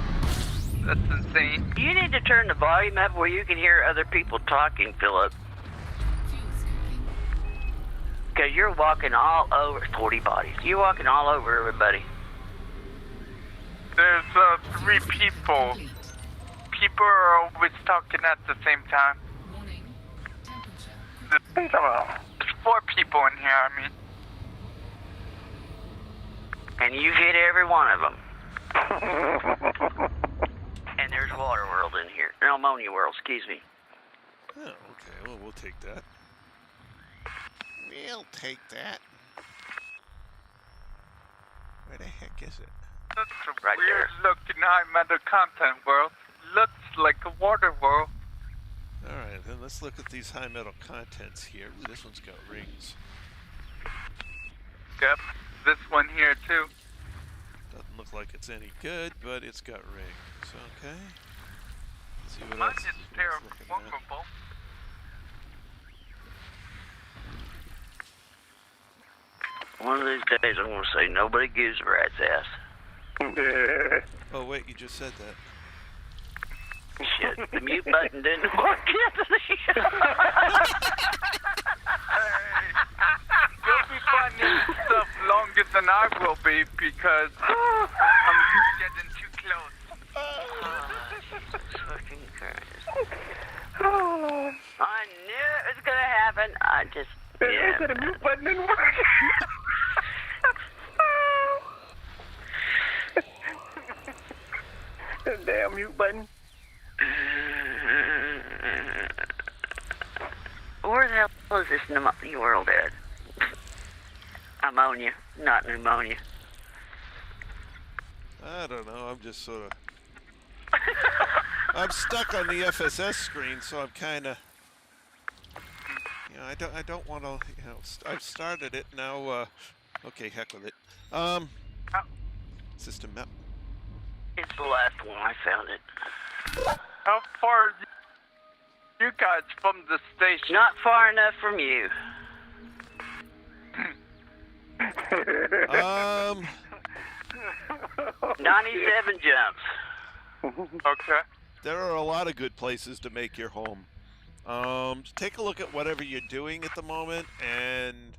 Speaker 2: That's insane.
Speaker 3: You need to turn the volume up where you can hear other people talking, Philip.
Speaker 6: fuel scoping.
Speaker 3: Because you're walking all over 40 bodies. You're walking all over everybody.
Speaker 2: There's 3 people.
Speaker 6: Complete.
Speaker 2: People are always talking at the same time.
Speaker 6: Warning. Temperature.
Speaker 2: There's 4 people in here, I mean.
Speaker 3: And you hit every one of them. And there's Water World in here. No, Ammonia World, excuse me.
Speaker 1: Oh, okay. Well, we'll take that. We'll take that. Where the heck is it?
Speaker 2: That's a
Speaker 3: Right
Speaker 2: weird looking high meta content world. Looks like a water world.
Speaker 1: All right, then let's look at these high metal contents here. Ooh, this one's got rings.
Speaker 2: Yep, this one here too.
Speaker 1: Doesn't look like it's any good, but it's got rings. Okay. See what
Speaker 2: Mine
Speaker 1: else
Speaker 2: is
Speaker 1: looking at.
Speaker 2: terrible.
Speaker 3: One of these days, I'm gonna say nobody gives a rat's ass.
Speaker 1: Oh wait, you just said that.
Speaker 3: Shit, the mute button didn't work, Anthony.
Speaker 2: You'll be finding stuff longer than I will be because I'm getting too close.
Speaker 3: Jesus fucking Christ. I knew it was gonna happen. I just, yeah.
Speaker 4: The mute button didn't work. The damn mute button.
Speaker 3: Where the hell is this world at? Ammonia, not pneumonia.
Speaker 1: I don't know. I'm just sort of. I'm stuck on the FSS screen, so I'm kind of. You know, I don't want to. You know, I've started it now. Okay, heck with it. System map.
Speaker 3: It's the last one. I found it.
Speaker 2: How far are you guys from the station?
Speaker 3: Not far enough from you. 97 jumps.
Speaker 2: Okay.
Speaker 1: There are a lot of good places to make your home. Take a look at whatever you're doing at the moment, and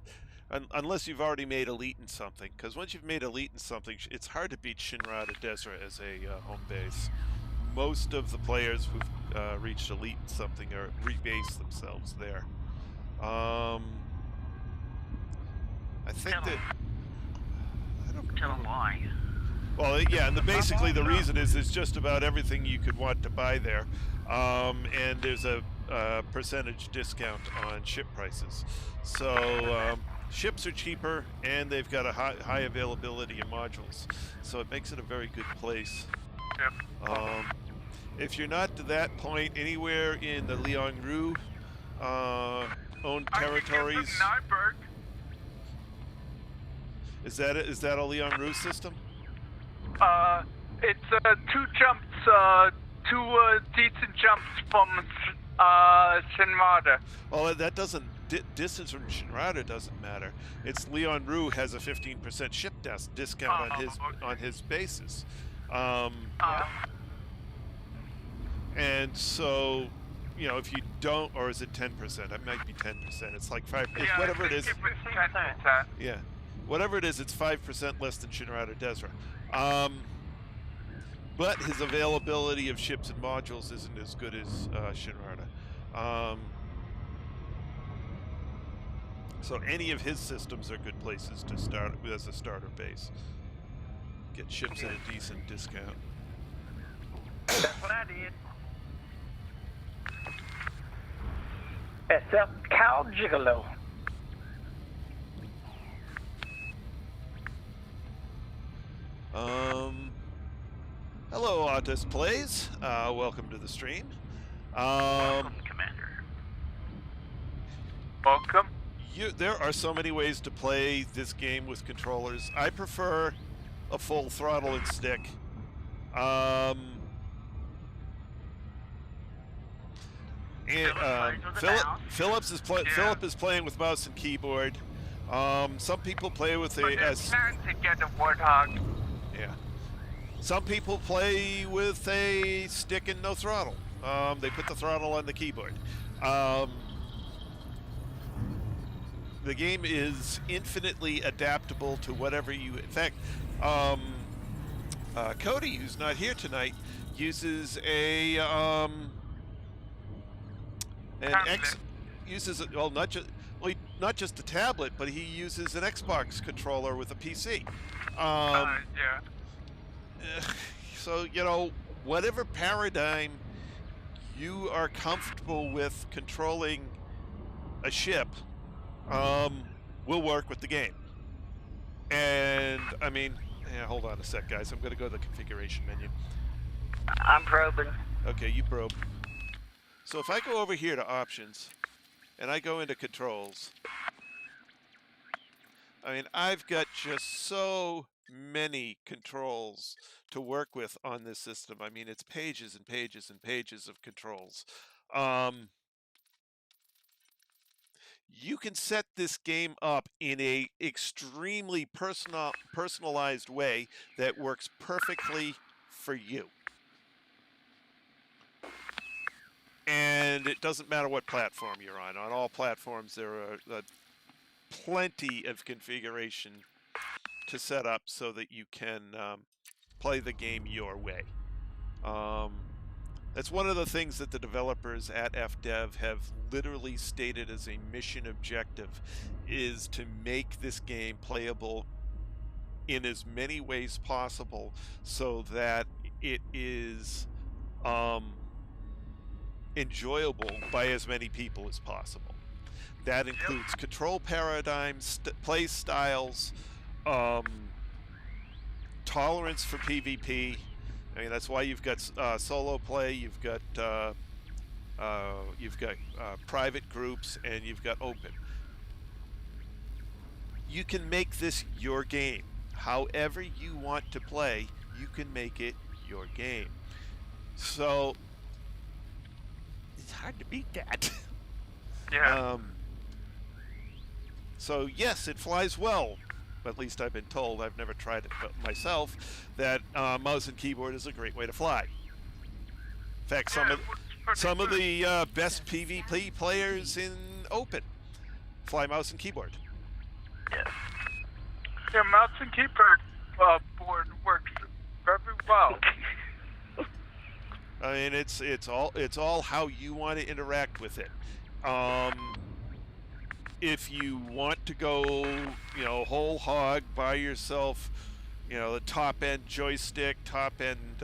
Speaker 1: unless you've already made elite in something, because once you've made elite in something, it's hard to beat Shinrada Desert as a home base. Most of the players who've reached elite in something are rebase themselves there. I think that I don't
Speaker 3: Tell them why.
Speaker 1: Well, yeah, and basically the reason is it's just about everything you could want to buy there, and there's a percentage discount on ship prices. So ships are cheaper, and they've got a high availability of modules. So it makes it a very good place.
Speaker 2: Yep.
Speaker 1: If you're not to that point anywhere in the Liangru owned territories, is that a Liangru system?
Speaker 2: It's two jumps, two decent jumps from Shinrada.
Speaker 1: Well, that doesn't distance from Shinrada doesn't matter. It's Leon Rue has a 15% ship discount on his bases, and so you know if you don't, or is it 10%? It might be 10%. It's like 5%.
Speaker 2: Yeah,
Speaker 1: Whatever it is.
Speaker 2: 10%.
Speaker 1: Yeah, whatever it is, it's 5% less than Shinrada Desra. But his availability of ships and modules isn't as good as Shinrada. So any of his systems are good places to start as a starter base. Get ships at a decent discount.
Speaker 4: That's what I did. Except Cow Gigolo.
Speaker 1: Hello, Artist Plays. Welcome to the stream.
Speaker 3: Welcome, Commander.
Speaker 2: Welcome.
Speaker 1: There are so many ways to play this game with controllers. I prefer a full throttle and stick. Philip is playing with mouse and keyboard. Some people play with
Speaker 2: But it's time to get a Warthog.
Speaker 1: Yeah. Some people play with a stick and no throttle. They put the throttle on the keyboard. The game is infinitely adaptable to whatever you... In fact, Cody, who's not here tonight, uses a... not just a tablet, but he uses an Xbox controller with a PC.
Speaker 2: Yeah.
Speaker 1: So, you know, whatever paradigm you are comfortable with controlling a ship will work with the game. And, I mean, hold on a sec, guys. I'm going to go to the configuration menu.
Speaker 3: I'm probing.
Speaker 1: Okay, you probe. So if I go over here to options, and I go into controls, I mean, I've got just so many controls to work with on this system. I mean, it's pages and pages and pages of controls. You can set this game up in a extremely personalized way that works perfectly for you. And it doesn't matter what platform you're on. On all platforms, there are plenty of configuration to set up so that you can play the game your way. That's one of the things that the developers at FDev have literally stated as a mission objective, is to make this game playable in as many ways possible so that it is enjoyable by as many people as possible. That includes control paradigms, play styles, tolerance for PvP. I mean, that's why you've got solo play, you've got private groups, and you've got open. You can make this your game. However you want to play, you can make it your game. So it's hard to beat that.
Speaker 2: Yeah.
Speaker 1: So yes, it flies well. At least I've been told. I've never tried it myself. That mouse and keyboard is a great way to fly. In fact, some of the best PvP players in Open fly mouse and keyboard.
Speaker 2: Yeah. Yeah, mouse and keyboard board works very well.
Speaker 1: I mean, it's all how you want to interact with it. If you want to go, whole hog, buy yourself, the top-end joystick, top-end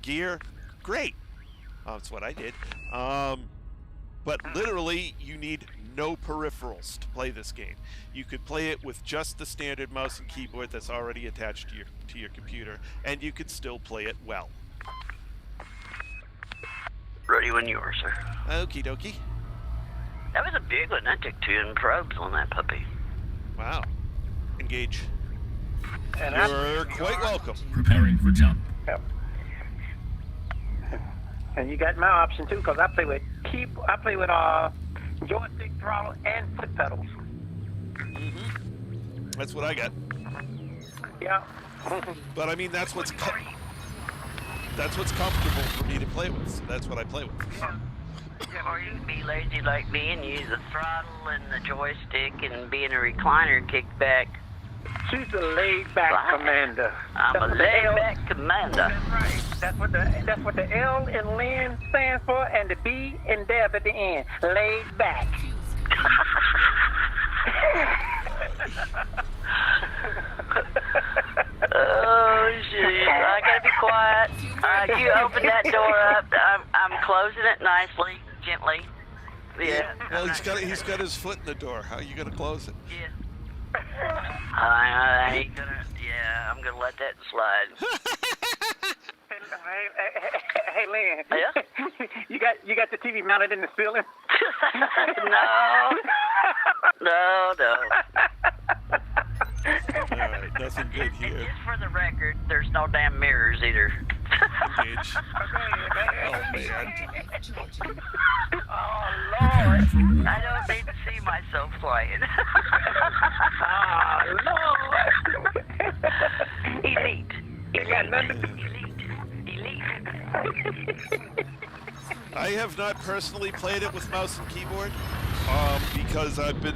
Speaker 1: gear, great. That's what I did. But literally, you need no peripherals to play this game. You could play it with just the standard mouse and keyboard that's already attached to your computer, and you could still play it well.
Speaker 3: Ready when you are, sir.
Speaker 1: Okie dokie.
Speaker 3: That was a big one. I took 2 probes on that puppy.
Speaker 1: Wow. Engage.
Speaker 4: And
Speaker 1: You're quite welcome.
Speaker 5: Preparing for jump.
Speaker 4: Yep. And you got my option too, because I play with joystick, throttle, and foot pedals.
Speaker 1: That's what I got.
Speaker 4: Yeah.
Speaker 1: But I mean, that's what's comfortable for me to play with. So that's what I play with.
Speaker 3: Or you can be lazy like me and use the throttle and the joystick and be in a recliner kicked back.
Speaker 4: She's a laid-back commander.
Speaker 3: I'm a laid-back commander.
Speaker 4: That's right. That's what the L in Lynn stands for, and the B in Deb at the end. Laid back.
Speaker 3: Oh shit! I gotta be quiet. You open that door up. I'm closing it nicely, gently. Yeah.
Speaker 1: Well, he's got his foot in the door. How are you gonna close it?
Speaker 3: Yeah. I ain't gonna. Yeah, I'm gonna let that slide.
Speaker 4: Hey, Lynn.
Speaker 3: Yeah?
Speaker 4: You got the TV mounted in the ceiling?
Speaker 3: No.
Speaker 1: All right, nothing good here.
Speaker 3: Just for the record, there's no damn mirrors either.
Speaker 1: Engage. Oh man.
Speaker 4: Oh,
Speaker 5: Preparing
Speaker 4: Lord.
Speaker 5: for war.
Speaker 3: I don't need to see myself flying.
Speaker 4: Oh, Lord.
Speaker 3: Elite.
Speaker 4: You got nothing.
Speaker 3: Elite.
Speaker 1: I have not personally played it with mouse and keyboard, because I've been,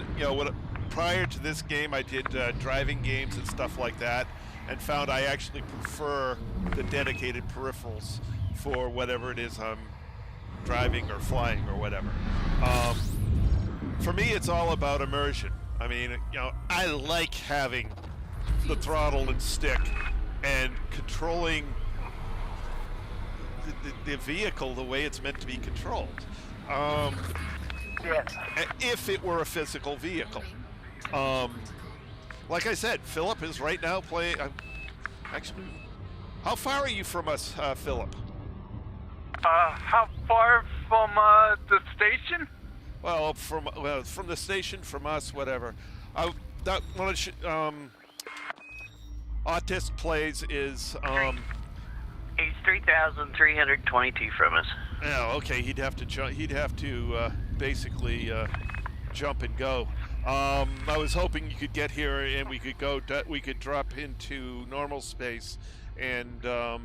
Speaker 1: prior to this game, I did driving games and stuff like that, and found I actually prefer the dedicated peripherals for whatever it is I'm driving or flying or whatever. For me, it's all about immersion. I mean, I like having the throttle and stick and controlling the vehicle the way it's meant to be controlled.
Speaker 4: Yes.
Speaker 1: If it were a physical vehicle. Like I said, Philip is right now playing. Actually, how far are you from us, Philip?
Speaker 2: How far from the station?
Speaker 1: Well, from the station, from us, whatever. Autist plays is
Speaker 3: He's 3,322 from us.
Speaker 1: oh, okay. He'd have to basically jump and go. I was hoping you could get here and we could drop into normal space, and I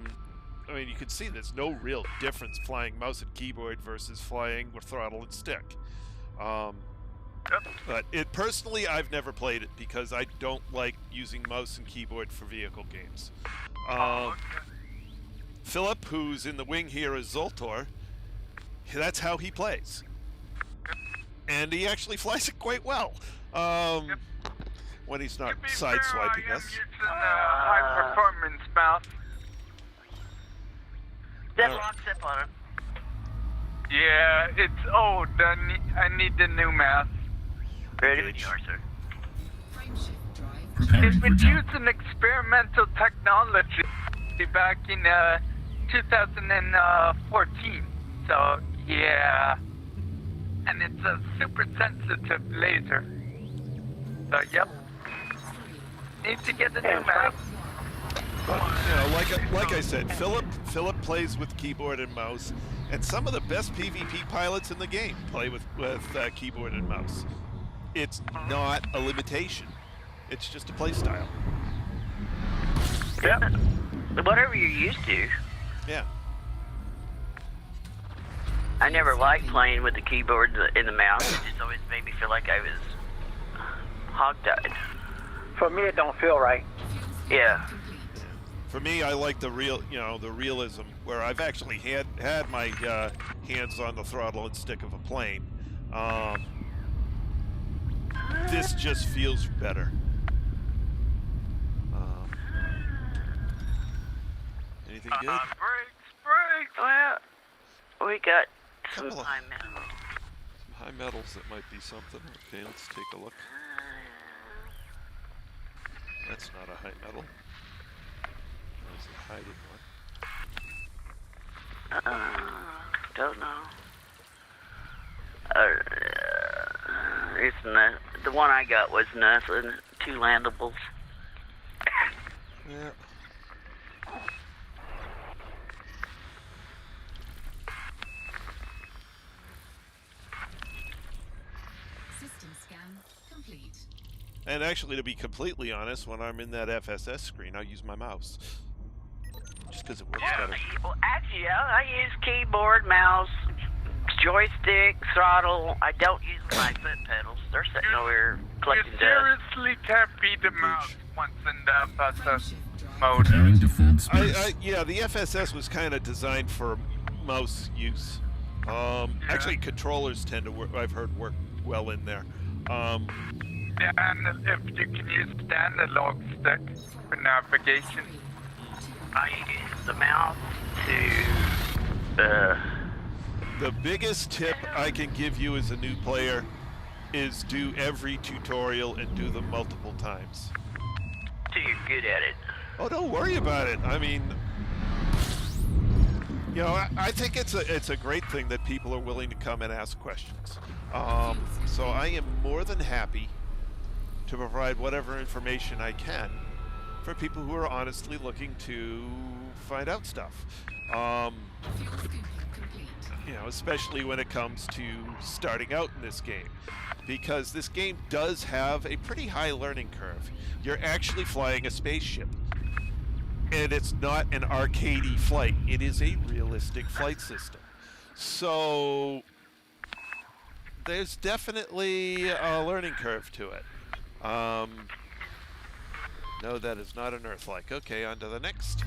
Speaker 1: mean, you can see there's no real difference flying mouse and keyboard versus flying with throttle and stick. But personally, I've never played it because I don't like using mouse and keyboard for vehicle games. Philip, who's in the wing here as Zoltor, that's how he plays. And he actually flies it quite well. When he's not sideswiping us.
Speaker 2: I'm using a high performance mouse.
Speaker 3: That locks up on him.
Speaker 2: Yeah, it's old. I need the new mouse.
Speaker 3: Ready when you are, sir.
Speaker 6: Frameshift drive.
Speaker 5: Preparing
Speaker 2: It
Speaker 5: for
Speaker 2: was
Speaker 5: jump.
Speaker 2: using experimental technology back in 2014. So, yeah. And it's a super sensitive laser. So, yep. Need to get the new mouse.
Speaker 1: But, you know, like I said, Philip plays with keyboard and mouse, and some of the best PvP pilots in the game play with keyboard and mouse. It's not a limitation. It's just a play style.
Speaker 3: Yep. Whatever you're used to.
Speaker 1: Yeah.
Speaker 3: I never liked playing with the keyboard and the mouse. It just always made me feel like I was hog-tied.
Speaker 4: For me, it don't feel right.
Speaker 3: Yeah.
Speaker 1: For me, I like the realism where I've actually had my hands on the throttle and stick of a plane. This just feels better. Anything good?
Speaker 2: Brakes.
Speaker 3: Well, we got some
Speaker 1: Couple of-
Speaker 3: high metal.
Speaker 1: Some high metals that might be something. Okay, let's take a look. That's not a high metal. That's a hiding one.
Speaker 3: Don't know. It's not, the one I got was nothing. 2 landables.
Speaker 1: Yeah.
Speaker 6: System scan complete.
Speaker 1: And actually, to be completely honest, when I'm in that FSS screen, I use my mouse. Just because it works better.
Speaker 3: Well, actually, I use keyboard, mouse, joystick, throttle. I don't use my foot pedals. They're sitting over here
Speaker 2: You
Speaker 3: collecting dust.
Speaker 2: seriously can't beat the mouse once in the FSS mode.
Speaker 5: Preparing to fold space.
Speaker 1: Yeah, the FSS was kind of designed for mouse use. Actually, controllers tend to work. I've heard work well in there.
Speaker 2: And if you can use the analog stick for navigation.
Speaker 3: I use the mouse to,
Speaker 1: The biggest tip I can give you as a new player is do every tutorial and do them multiple times.
Speaker 3: till you're good at it.
Speaker 1: Oh, don't worry about it. I mean, you know, I think it's a great thing that people are willing to come and ask questions. So I am more than happy to provide whatever information I can for people who are honestly looking to find out stuff.
Speaker 6: Fuel scooping complete.
Speaker 1: You know, especially when it comes to starting out in this game, because this game does have a pretty high learning curve. You're actually flying a spaceship, and it's not an arcadey flight. It is a realistic flight system. So there's definitely a learning curve to it. No, that is not an Earth-like. Okay, on to the next.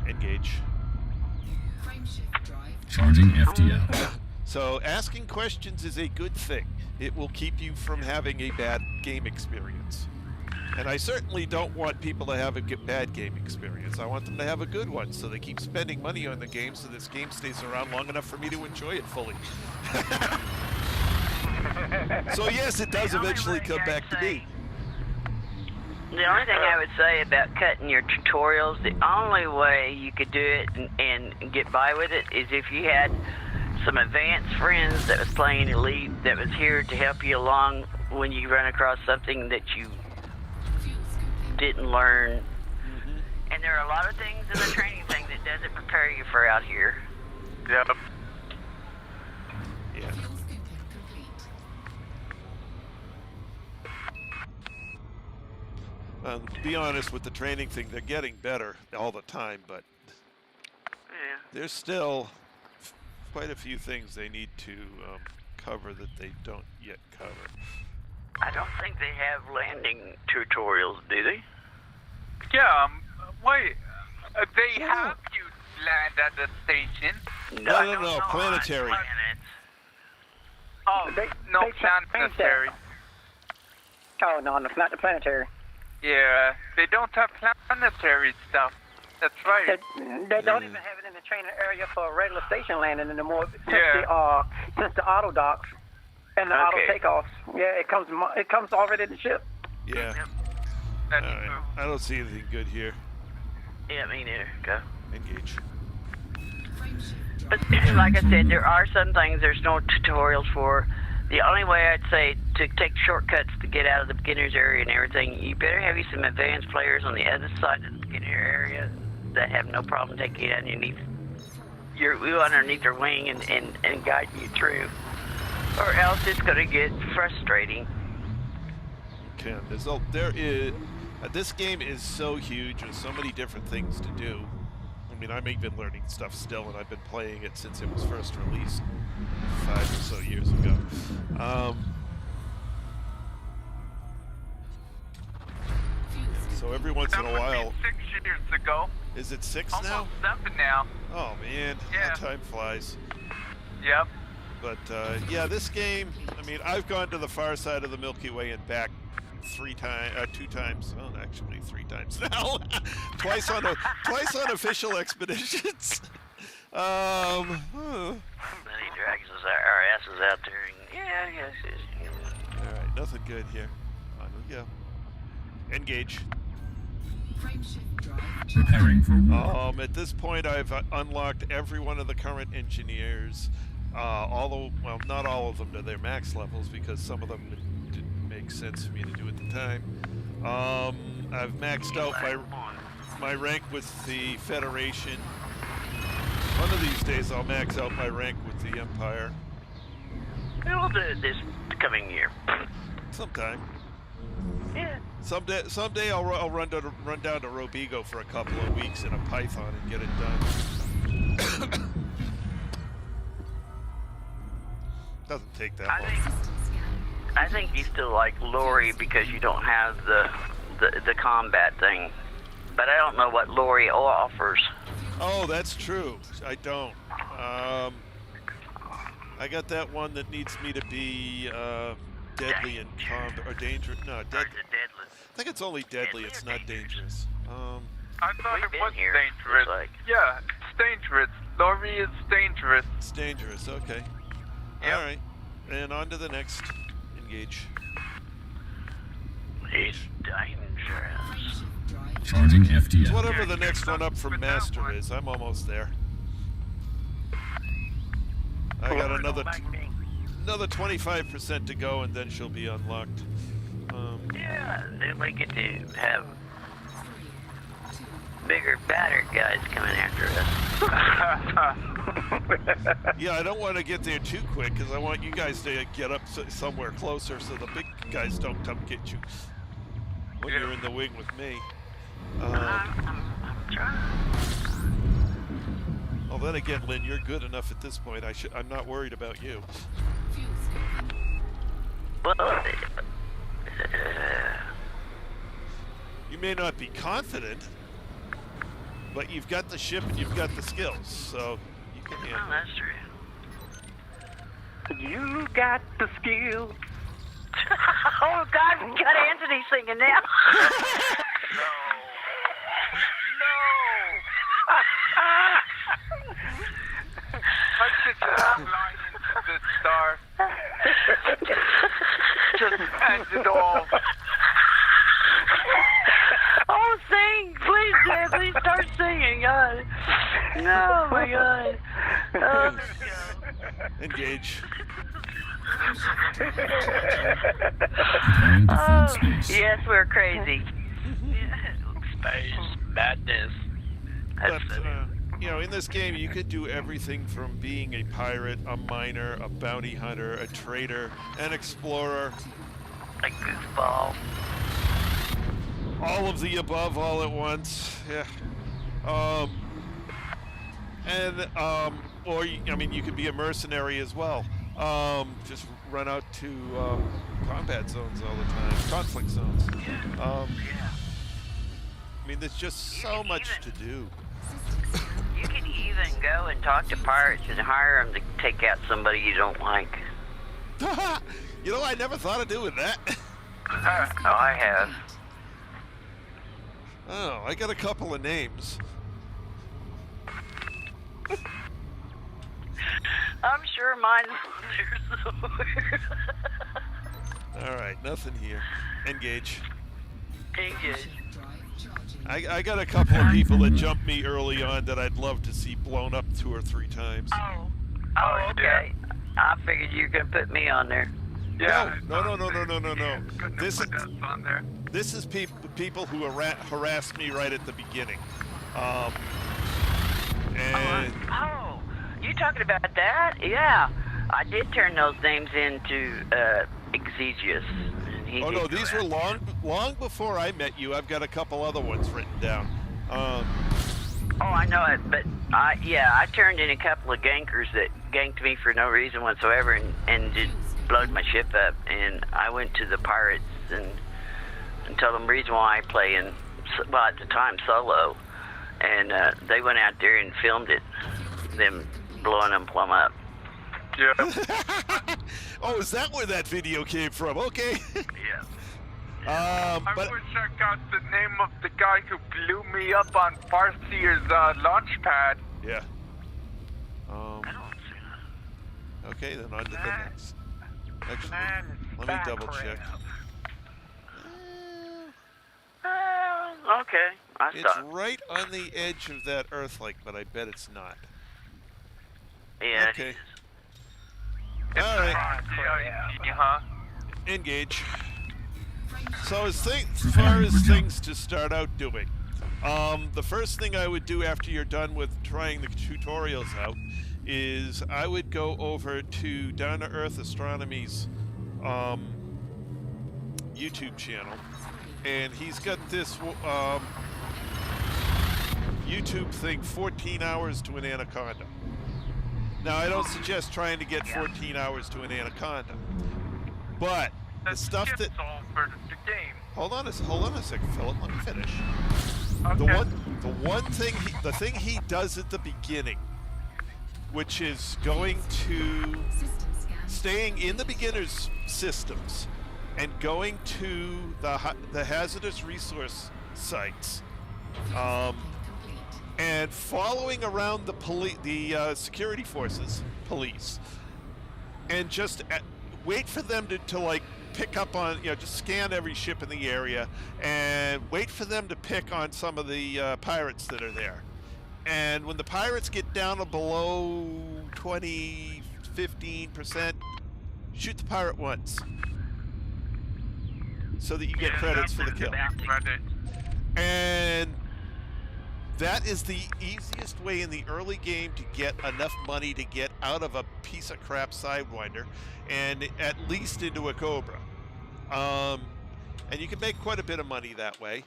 Speaker 1: Engage.
Speaker 6: Frameshift drive.
Speaker 5: Charging FTL.
Speaker 1: So asking questions is a good thing. It will keep you from having a bad game experience. And I certainly don't want people to have a bad game experience. I want them to have a good one, so they keep spending money on the game so this game stays around long enough for me to enjoy it fully. So yes, it does eventually come back to me.
Speaker 3: The only thing I would say about cutting your tutorials, the only way you could do it and get by with it is if you had some advanced friends that was playing Elite that was here to help you along when you run across something that you
Speaker 6: Fuel scooping
Speaker 3: didn't learn. And there are a lot of things in the training thing that doesn't prepare you for out here.
Speaker 2: Yep.
Speaker 1: Yeah.
Speaker 6: Fuel scooping complete.
Speaker 1: To be honest, with the training thing, they're getting better all the time, but
Speaker 3: Yeah.
Speaker 1: there's still quite a few things they need to cover that they don't yet cover.
Speaker 3: I don't think they have landing tutorials, do they?
Speaker 2: Yeah, wait. They have you land at the station.
Speaker 1: No,
Speaker 3: I
Speaker 1: no,
Speaker 3: don't
Speaker 1: no,
Speaker 3: know
Speaker 1: planetary.
Speaker 3: on planets.
Speaker 2: Oh,
Speaker 4: They
Speaker 2: no
Speaker 4: changed that.
Speaker 2: planetary.
Speaker 4: Oh, no, it's not the planetary.
Speaker 2: Yeah, they don't have planetary stuff. That's right.
Speaker 4: They don't even have it in the training area for regular station landing anymore since
Speaker 2: Yeah.
Speaker 4: since the auto docks and the auto
Speaker 3: Okay.
Speaker 4: takeoffs. Yeah, it comes already in the ship.
Speaker 1: Yeah.
Speaker 2: That's
Speaker 1: All right.
Speaker 2: true.
Speaker 1: I don't see anything good here.
Speaker 3: Yeah, me neither. Go.
Speaker 1: Engage.
Speaker 6: Frameshift
Speaker 3: But
Speaker 6: drive.
Speaker 3: like I said, there are some things there's no tutorials for. The only way I'd say to take shortcuts to get out of the beginner's area and everything, you better have you some advanced players on the other side of the beginner area that have no problem taking it underneath you underneath their wing and guiding you through. Or else it's gonna get frustrating.
Speaker 1: Ken, this game is so huge. There's so many different things to do. I mean, I'm even learning stuff still, and I've been playing it since it was first released 5 or so years ago. So every once in
Speaker 2: That
Speaker 1: a
Speaker 2: would
Speaker 1: while,
Speaker 2: be 6 years ago.
Speaker 1: is it 6 now?
Speaker 2: Almost 7 now.
Speaker 1: Oh man,
Speaker 2: Yeah.
Speaker 1: how time flies.
Speaker 2: Yep.
Speaker 1: But yeah, this game. I mean, I've gone to the far side of the Milky Way and back 2 times. Oh, actually 3 times now. twice on official expeditions.
Speaker 3: Then he drags our asses out there and yeah.
Speaker 1: All right, nothing good here. On we go. Engage.
Speaker 6: Frameshift drive.
Speaker 5: Preparing for war.
Speaker 1: At this point, I've unlocked every one of the current engineers. Well, not all of them to their max levels because some of them didn't make sense for me to do at the time. I've maxed out my rank with the Federation. One of these days, I'll max out my rank with the Empire.
Speaker 3: We'll do it this coming year.
Speaker 1: Sometime.
Speaker 3: Yeah.
Speaker 1: Someday I'll run down to Robigo for a couple of weeks in a Python and get it done. Doesn't take that long.
Speaker 3: I think you still like Lori because you don't have the combat thing. But I don't know what Lori offers.
Speaker 1: Oh, that's true. I don't. I got that one that needs me to be deadly and combat or dangerous. No,
Speaker 3: Or
Speaker 1: deadly.
Speaker 3: is it deadly?
Speaker 1: I think it's only deadly.
Speaker 3: Deadly
Speaker 1: It's
Speaker 3: or
Speaker 1: not dangerous.
Speaker 2: I thought
Speaker 3: We've
Speaker 2: it
Speaker 3: been
Speaker 2: was
Speaker 3: here,
Speaker 2: dangerous.
Speaker 3: looks like.
Speaker 2: Yeah, it's dangerous. Lori is dangerous.
Speaker 1: It's dangerous. Okay.
Speaker 2: Yep.
Speaker 1: All right. And on to the next. Engage.
Speaker 3: It's dangerous.
Speaker 6: Frameshift drive.
Speaker 5: Charging FTL.
Speaker 1: Whatever the next one up from
Speaker 2: With that
Speaker 1: Master
Speaker 2: one.
Speaker 1: is, I'm almost there. I got another 25% to go, and then she'll be unlocked.
Speaker 3: Yeah, then we get to have bigger, badder guys coming after us.
Speaker 1: Yeah, I don't want to get there too quick because I want you guys to get up somewhere closer so the big guys don't come get you when you're in the wing with me.
Speaker 3: I'm trying.
Speaker 1: Well, then again, Lynn, you're good enough at this point. I'm not worried about you.
Speaker 6: Fuel scooping.
Speaker 3: Well,
Speaker 1: You may not be confident, but you've got the ship and you've got the skills, so you can
Speaker 3: well,
Speaker 1: handle it.
Speaker 3: that's true.
Speaker 4: You got the skill.
Speaker 3: Oh God, we got Anthony singing now.
Speaker 2: I should just fly into the star. Just end it all.
Speaker 3: Oh, sing, please, Dad, please start singing, God. No, my God. Oh,
Speaker 1: Engage.
Speaker 5: Preparing to fill space.
Speaker 3: yes, we're crazy.
Speaker 2: Space madness.
Speaker 1: But, you know, in this game, you could do everything from being a pirate, a miner, a bounty hunter, a trader, an explorer.
Speaker 2: A goofball.
Speaker 1: All of the above all at once. Yeah. Or, I mean, you could be a mercenary as well. Just run out to combat zones all the time, conflict zones. I mean, there's just so much to do.
Speaker 3: You can even go and talk to pirates and hire them to take out somebody you don't like.
Speaker 1: You know, I never thought of doing that.
Speaker 2: Oh, I have.
Speaker 1: Oh, I got a couple of names.
Speaker 3: I'm sure mine's there somewhere.
Speaker 1: All right, nothing here. Engage.
Speaker 3: Engage.
Speaker 1: I got a couple of people that jumped me early on that I'd love to see blown up 2 or 3 times.
Speaker 3: Oh, okay. I figured you were gonna put me on there.
Speaker 2: Yeah.
Speaker 1: No.
Speaker 2: This is on there.
Speaker 1: This is people who harassed me right at the beginning.
Speaker 3: Oh, you talking about that? Yeah, I did turn those names into Exegius.
Speaker 1: Oh no, these were long before I met you. I've got a couple other ones written down.
Speaker 3: Oh, I know it, but I turned in a couple of gankers that ganked me for no reason whatsoever and just blowed my ship up. And I went to the pirates and told them the reason why I play at the time solo, and they went out there and filmed it, them blowing them plumb up.
Speaker 2: Yeah.
Speaker 1: Oh, is that where that video came from? Okay.
Speaker 3: Yeah.
Speaker 2: I
Speaker 1: But
Speaker 2: wish I got the name of the guy who blew me up on Farseer's launch pad.
Speaker 1: yeah.
Speaker 3: I don't see that.
Speaker 1: Okay, then on to the next. Actually,
Speaker 2: Man,
Speaker 1: let me double check.
Speaker 3: Okay, I
Speaker 1: It's
Speaker 3: stopped.
Speaker 1: right on the edge of that Earth-like, but I bet it's not.
Speaker 3: Yeah.
Speaker 1: Okay. All right.
Speaker 2: Yeah.
Speaker 1: Engage. So as far as things to start out doing, the first thing I would do after you're done with trying the tutorials out is I would go over to Down to Earth Astronomy's YouTube channel, and he's got this YouTube thing, 14 hours to an anaconda. Now, I don't suggest trying to get 14 hours to an anaconda, but the stuff that...
Speaker 2: all for the game.
Speaker 1: Hold on a second, Philip. Let me finish.
Speaker 2: Okay.
Speaker 1: The thing he does at the beginning, which is going to staying in the beginner's systems and going to the hazardous resource sites, and following around the security forces, police, and just wait for them to like pick up on, just scan every ship in the area and wait for them to pick on some of the pirates that are there. And when the pirates get down to below 20, 15%, shoot the pirate once so that you get credits for the kill. And that is the easiest way in the early game to get enough money to get out of a piece of crap Sidewinder and at least into a Cobra. And you can make quite a bit of money that way.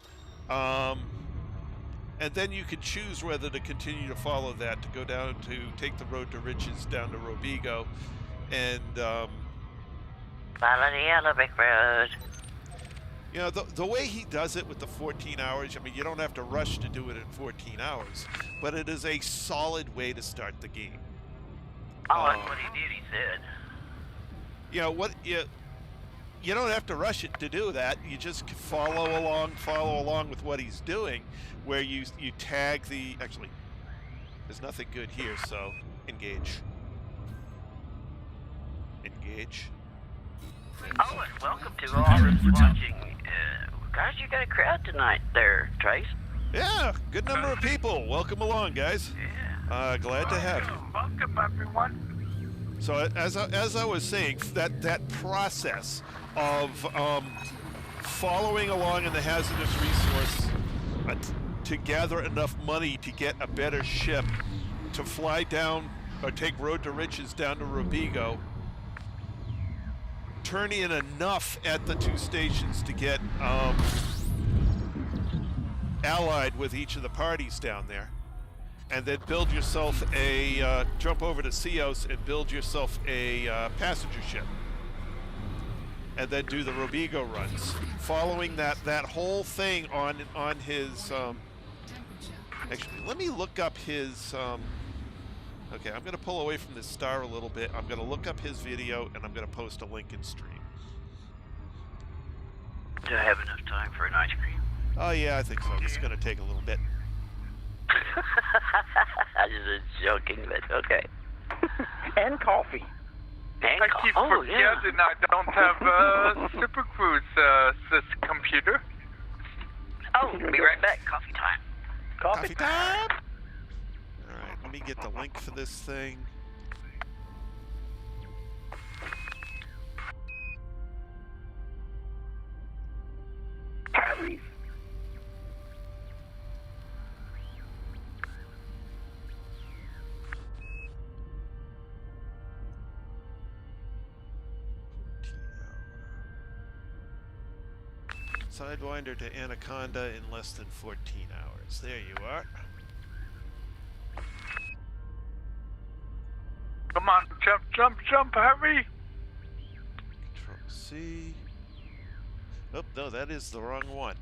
Speaker 1: And then you can choose whether to continue to follow that, to go down to take the road to riches down to Robigo and
Speaker 3: Follow the yellow brick road.
Speaker 1: The way he does it with the 14 hours, I mean, you don't have to rush to do it in 14 hours, but it is a solid way to start the game.
Speaker 3: Oh, that's what he did, he said.
Speaker 1: You don't have to rush it to do that. You just follow along with what he's doing, where you tag the... Actually, there's nothing good here, so engage. Engage.
Speaker 3: Oh, and welcome to all those watching. Gosh, you got a crowd tonight there, Trace.
Speaker 1: Yeah, good number of people. Welcome along, guys.
Speaker 3: Yeah.
Speaker 1: Glad to have you.
Speaker 2: Welcome, everyone.
Speaker 1: So as I was saying, that process of following along in the hazardous resource to gather enough money to get a better ship to fly down or take Road to Riches down to Robigo, turn in enough at the 2 stations to get allied with each of the parties down there, and then build yourself a jump over to Cios and build yourself a passenger ship, and then do the Robigo runs, following that whole thing on his. Actually, let me look up his. Okay, I'm going to pull away from this star a little bit. I'm going to look up his video, and I'm going to post a link in stream.
Speaker 3: Do I have enough time for an ice cream?
Speaker 1: Oh yeah, I think so. This is going to take a little bit.
Speaker 3: I just was joking, but okay.
Speaker 4: And coffee.
Speaker 3: And
Speaker 2: I keep forgetting I don't have a Super Cruise computer.
Speaker 3: Oh, be right back. Coffee time.
Speaker 1: Coffee time! Alright, let me get the link for this thing.
Speaker 4: Tyrese.
Speaker 1: Sidewinder to Anaconda in less than 14 hours. There you are.
Speaker 2: Come on, jump, jump, jump, hurry!
Speaker 1: Control C. Oh, no, that is the wrong one.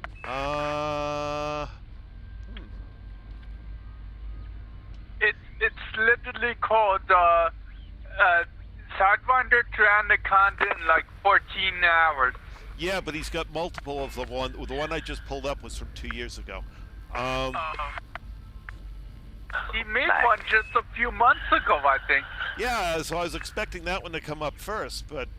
Speaker 2: It's literally called Sidewinder to Anaconda in like 14 hours.
Speaker 1: Yeah, but he's got multiple of the one. The one I just pulled up was from 2 years ago.
Speaker 2: He made one just a few months ago, I think.
Speaker 1: Yeah, so I was expecting that one to come up first, but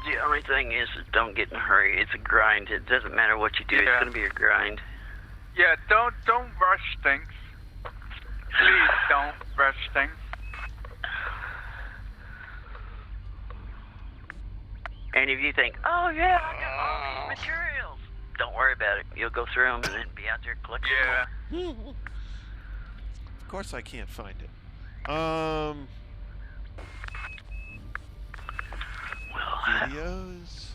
Speaker 3: The only thing is, don't get in a hurry. It's a grind. It doesn't matter what you do.
Speaker 2: Yeah.
Speaker 3: It's going to be a grind.
Speaker 2: Yeah, don't rush things. Please don't rush things.
Speaker 3: And if you think, oh yeah, I got all these materials, don't worry about it. You'll go through them and then be out there collecting
Speaker 2: Yeah.
Speaker 3: more.
Speaker 1: of course I can't find it. Videos.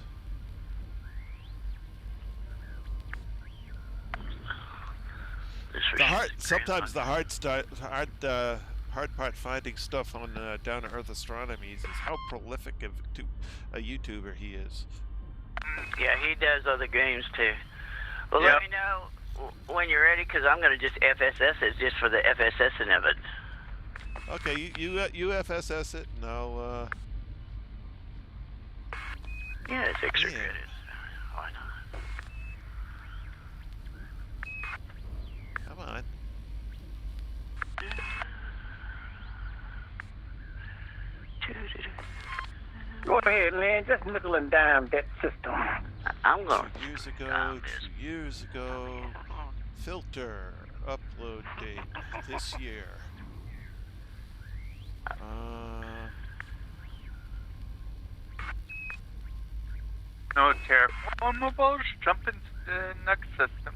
Speaker 1: Sometimes the hard part finding stuff on Down to Earth Astronomies is how prolific of a YouTuber he is.
Speaker 3: Yeah, he does other games too. Well,
Speaker 2: Yep.
Speaker 3: let me know when you're ready, because I'm going to just FSS it just for the FSSing of it.
Speaker 1: Okay, you FSS it, and I'll
Speaker 3: Yeah, it's extra
Speaker 1: Yeah.
Speaker 3: credits. Why not?
Speaker 1: come on.
Speaker 4: Go ahead, Lynn. Just nickel and dime that system.
Speaker 3: I'm going
Speaker 1: 2 years ago,
Speaker 3: calm
Speaker 1: 2 years ago. Filter upload date this year.
Speaker 2: No terraformables. Jump into the next system.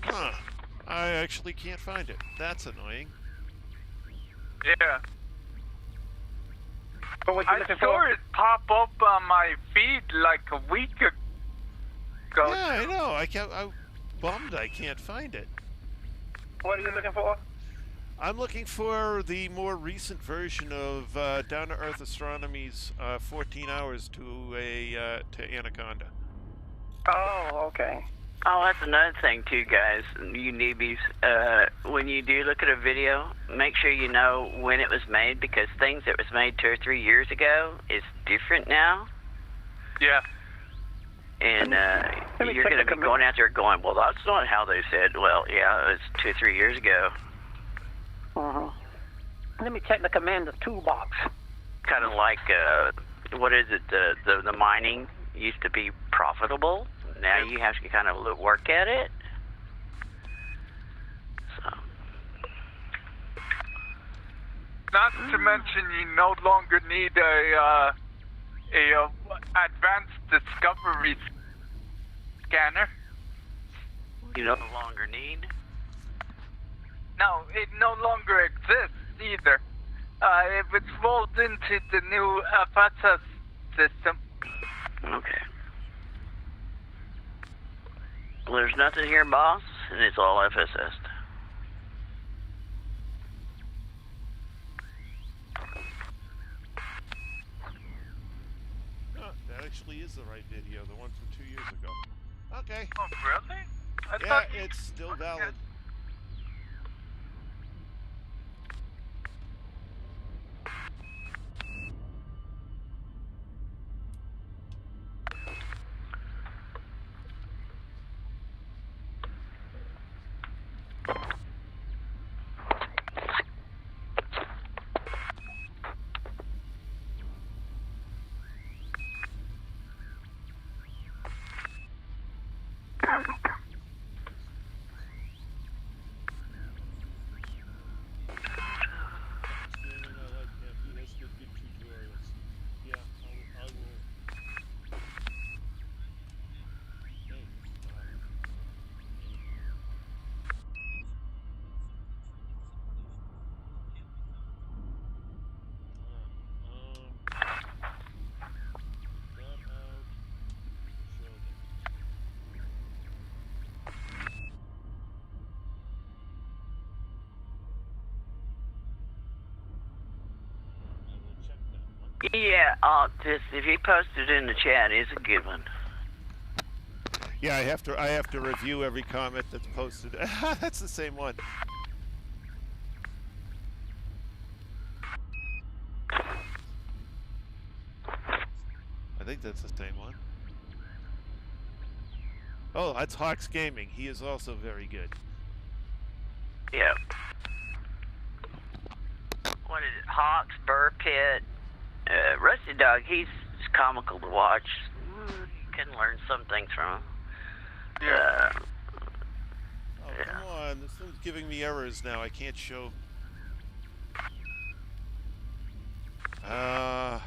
Speaker 1: Huh. I actually can't find it. That's annoying.
Speaker 2: Yeah.
Speaker 4: What were you
Speaker 2: I
Speaker 4: looking
Speaker 2: saw
Speaker 4: for?
Speaker 2: it pop up on my feed like a week ago.
Speaker 1: Yeah, I know. I'm bummed I can't find it.
Speaker 4: What are you looking for?
Speaker 1: I'm looking for the more recent version of Down to Earth Astronomy's 14 hours to Anaconda.
Speaker 4: Oh, okay.
Speaker 3: Oh, that's another thing too, guys. You newbies, when you do look at a video, make sure you know when it was made, because things that was made 2 or 3 years ago is different now.
Speaker 2: Yeah.
Speaker 3: And
Speaker 4: Let me
Speaker 3: you're
Speaker 4: check
Speaker 3: going to
Speaker 4: the
Speaker 3: be going out there going, well, that's not how they said. Well, yeah, it was 2 or 3 years ago.
Speaker 4: Uh-huh. Let me check the commander's toolbox.
Speaker 3: kind of like what is it? The mining used to be profitable. Now you have to kind of work at it. So.
Speaker 2: Not to mention, you no longer need a advanced discovery scanner.
Speaker 3: You no longer need.
Speaker 2: No, it no longer exists either. It was rolled into the new FSS system.
Speaker 3: Okay. Well, there's nothing here, boss, and it's all FSS.
Speaker 1: Huh, that actually is the right video, the one from 2 years ago. Okay.
Speaker 2: Oh, really? I
Speaker 1: Yeah,
Speaker 2: thought you...
Speaker 1: it's still valid.
Speaker 3: Yeah, just if you posted in the chat, it's a good one.
Speaker 1: Yeah, I have to review every comment that's posted. That's the same one. I think that's the same one. Oh, that's Hawks Gaming. He is also very good.
Speaker 3: Yeah. What is it? Hawks, Burr Pit, Rusty Dog. He's comical to watch. You can learn some things from him.
Speaker 2: Yeah.
Speaker 1: Oh, come on. This thing's giving me errors now. I can't show... No,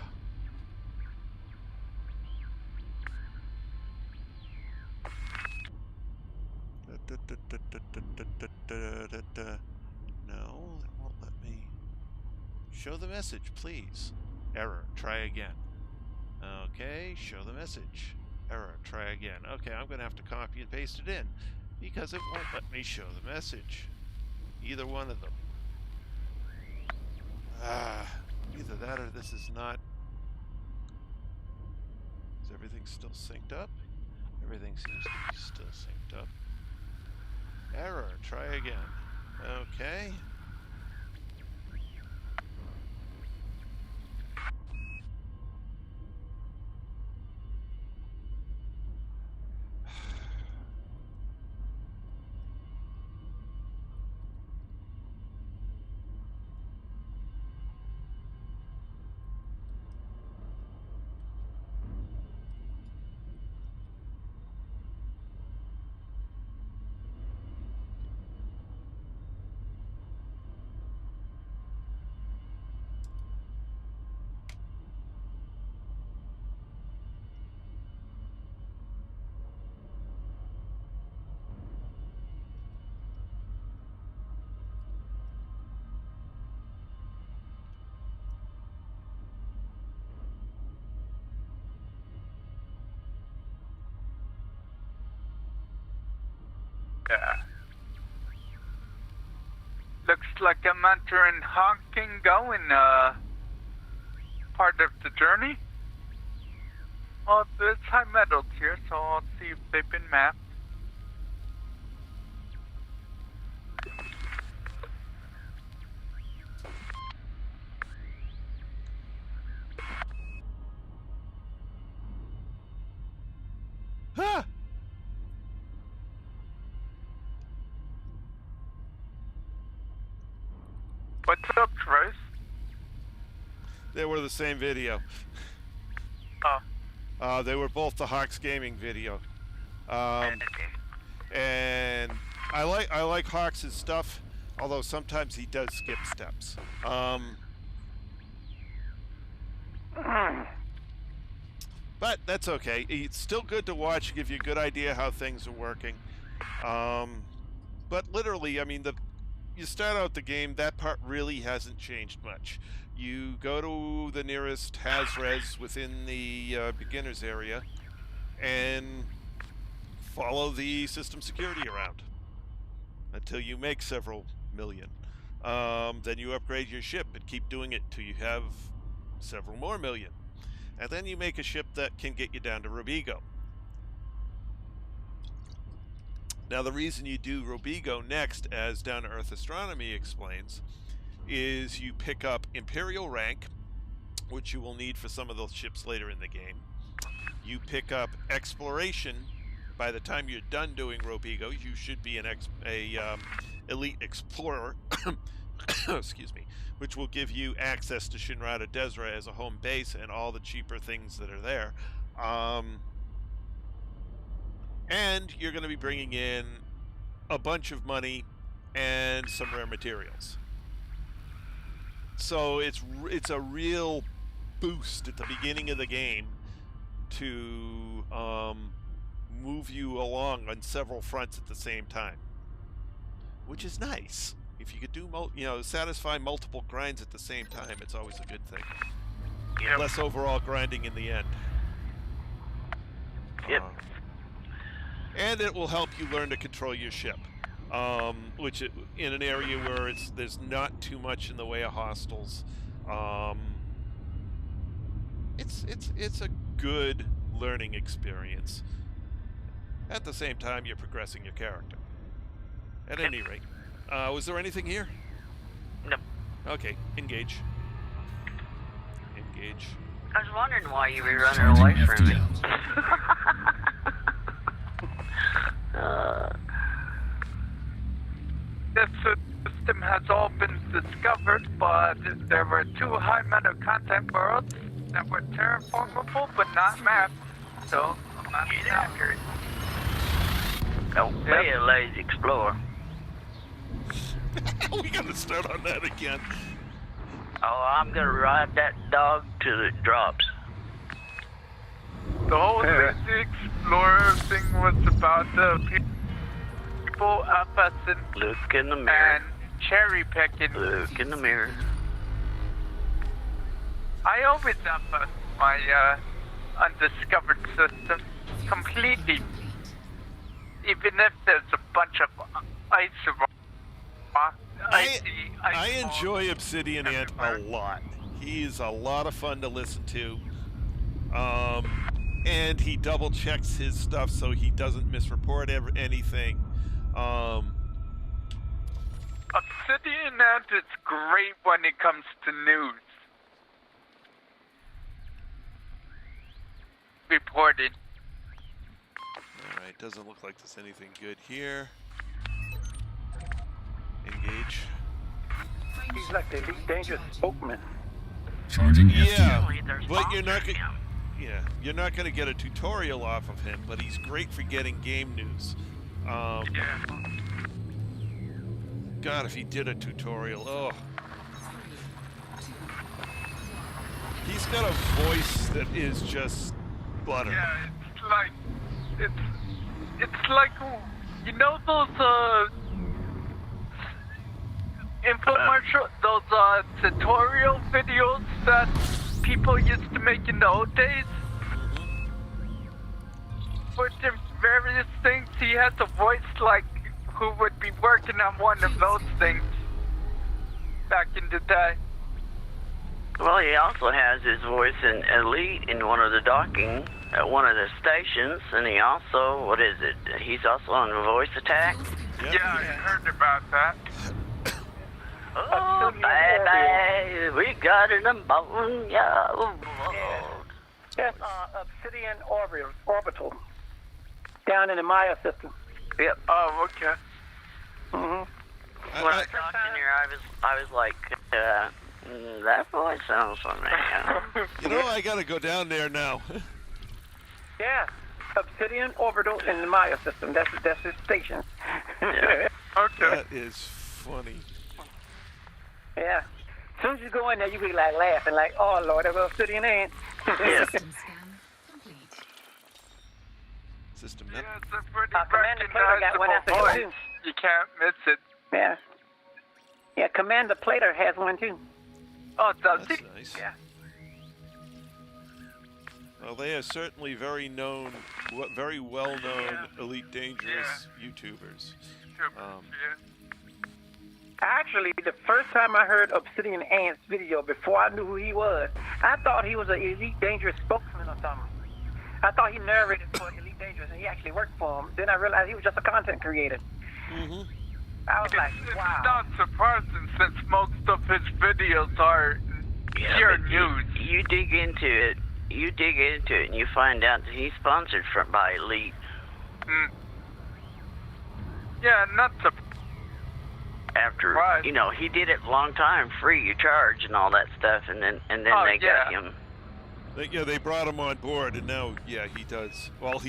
Speaker 1: it won't let me... Show the message, please. Error. Try again. Okay, show the message. Error. Try again. Okay, I'm going to have to copy and paste it in because it won't let me show the message. Either one of them. Either that or this is not... Is everything still synced up? Everything seems to be still synced up. Error. Try again. Okay.
Speaker 2: Yeah. Looks like I'm entering honking going part of the journey. Well, there's high metals here, so I'll see if they've been mapped.
Speaker 1: Ah!
Speaker 2: What's up, Trace?
Speaker 1: They were the same video.
Speaker 2: Oh.
Speaker 1: They were both the Hawks Gaming video.
Speaker 3: Okay.
Speaker 1: And I like Hawks' stuff, although sometimes he does skip steps. But that's okay. It's still good to watch, give you a good idea how things are working. But literally, I mean, you start out the game, that part really hasn't changed much. You go to the nearest Haz-Res within the beginner's area and follow the system security around until you make several million. Then you upgrade your ship and keep doing it till you have several more million. And then you make a ship that can get you down to Robigo. Now, the reason you do Robigo next, as Down to Earth Astronomy explains, is you pick up Imperial rank, which you will need for some of those ships later in the game. You pick up Exploration. By the time you're done doing Robigo, you should be an elite explorer, excuse me, which will give you access to Shinrada Desra as a home base and all the cheaper things that are there. And you're going to be bringing in a bunch of money and some rare materials. So it's a real boost at the beginning of the game to move you along on several fronts at the same time, which is nice. If you could do satisfy multiple grinds at the same time, it's always a good thing.
Speaker 3: Yep.
Speaker 1: Less overall grinding in the end.
Speaker 3: Yep.
Speaker 1: And it will help you learn to control your ship, which in an area where there's not too much in the way of hostiles. It's a good learning experience. At the same time, you're progressing your character. At any rate, was there anything here?
Speaker 3: No.
Speaker 1: Okay, engage. Engage.
Speaker 3: I was wondering why you were running away from me.
Speaker 2: This system has all been discovered, but there were 2 high meta content worlds that were terraformable but not mapped, so I'm not accurate.
Speaker 3: Don't be a lazy explorer.
Speaker 1: We gotta start on that again.
Speaker 3: Oh, I'm gonna ride that dog till it drops.
Speaker 2: The whole lazy explorer thing was about the people FSing
Speaker 3: Look in the mirror.
Speaker 2: and cherry picking.
Speaker 3: Look in the mirror.
Speaker 2: I always FS my undiscovered system completely, even if there's a bunch of icy
Speaker 1: I enjoy Obsidian Ant a lot. He's a lot of fun to listen to. And he double checks his stuff so he doesn't misreport anything.
Speaker 2: Obsidian Ant is great when it comes to news reporting.
Speaker 1: Alright, doesn't look like there's anything good here. Engage.
Speaker 4: He's like the elite dangerous spokesman.
Speaker 5: Charging
Speaker 1: Yeah,
Speaker 5: FTL.
Speaker 1: but you're not gonna get a tutorial off of him, but he's great for getting game news. God, if he did a tutorial, oh. He's got a voice that is just butter.
Speaker 2: Yeah, it's like you know those infomercial, those tutorial videos that people used to make in the old days? For various things, he has a voice like who would be working on one of those things back in the day.
Speaker 3: Well, he also has his voice in Elite in one of the docking at one of the stations, and he also, what is it? He's also on Voice Attack.
Speaker 1: Yep.
Speaker 2: Yeah, I heard about that.
Speaker 3: Oh, baby, we got an ammonia.
Speaker 4: That's Obsidian Orbital. Down in the Maya system.
Speaker 3: Yep.
Speaker 2: Oh, okay.
Speaker 4: Mm-hmm.
Speaker 3: When I talked in here, I was like, That voice sounds familiar.
Speaker 1: You know, I gotta go down there now.
Speaker 4: Yeah. Obsidian, Orbital, and the Maya system. That's his station.
Speaker 3: Yeah.
Speaker 2: Okay.
Speaker 1: That is funny.
Speaker 4: Yeah. As soon as you go in there, you be like laughing, like, oh Lord, there goes Obsidian ants.
Speaker 3: Yeah.
Speaker 6: System scan complete.
Speaker 1: System
Speaker 2: Yeah,
Speaker 1: net.
Speaker 2: it's a pretty
Speaker 4: Commander Plater got one after
Speaker 2: recognizable
Speaker 4: him,
Speaker 2: voice. You can't miss it.
Speaker 4: Yeah. Yeah, Commander Plater has one too.
Speaker 2: Oh, does
Speaker 1: That's
Speaker 2: he?
Speaker 1: nice.
Speaker 4: Yeah.
Speaker 1: Well, they are certainly very well-known Elite Dangerous YouTubers.
Speaker 2: Yeah.
Speaker 4: Actually, the first time I heard Obsidian Ant's video before I knew who he was, I thought he was an Elite Dangerous spokesman or something. I thought he narrated for Elite Dangerous and he actually worked for him. Then I realized he was just a content creator.
Speaker 1: Mm-hmm.
Speaker 4: I was like,
Speaker 2: It's
Speaker 4: wow.
Speaker 2: not surprising since most of his videos are pure
Speaker 3: but
Speaker 2: news.
Speaker 3: You dig into it. You dig into it, and you find out that he's sponsored by Elite.
Speaker 2: Mm. Yeah, not surprising.
Speaker 3: After
Speaker 2: Right.
Speaker 3: he did it a long time, free of charge and all that stuff, and then
Speaker 2: Oh,
Speaker 3: they got
Speaker 2: yeah.
Speaker 3: him.
Speaker 1: They brought him on board, and now, yeah, he does. Well,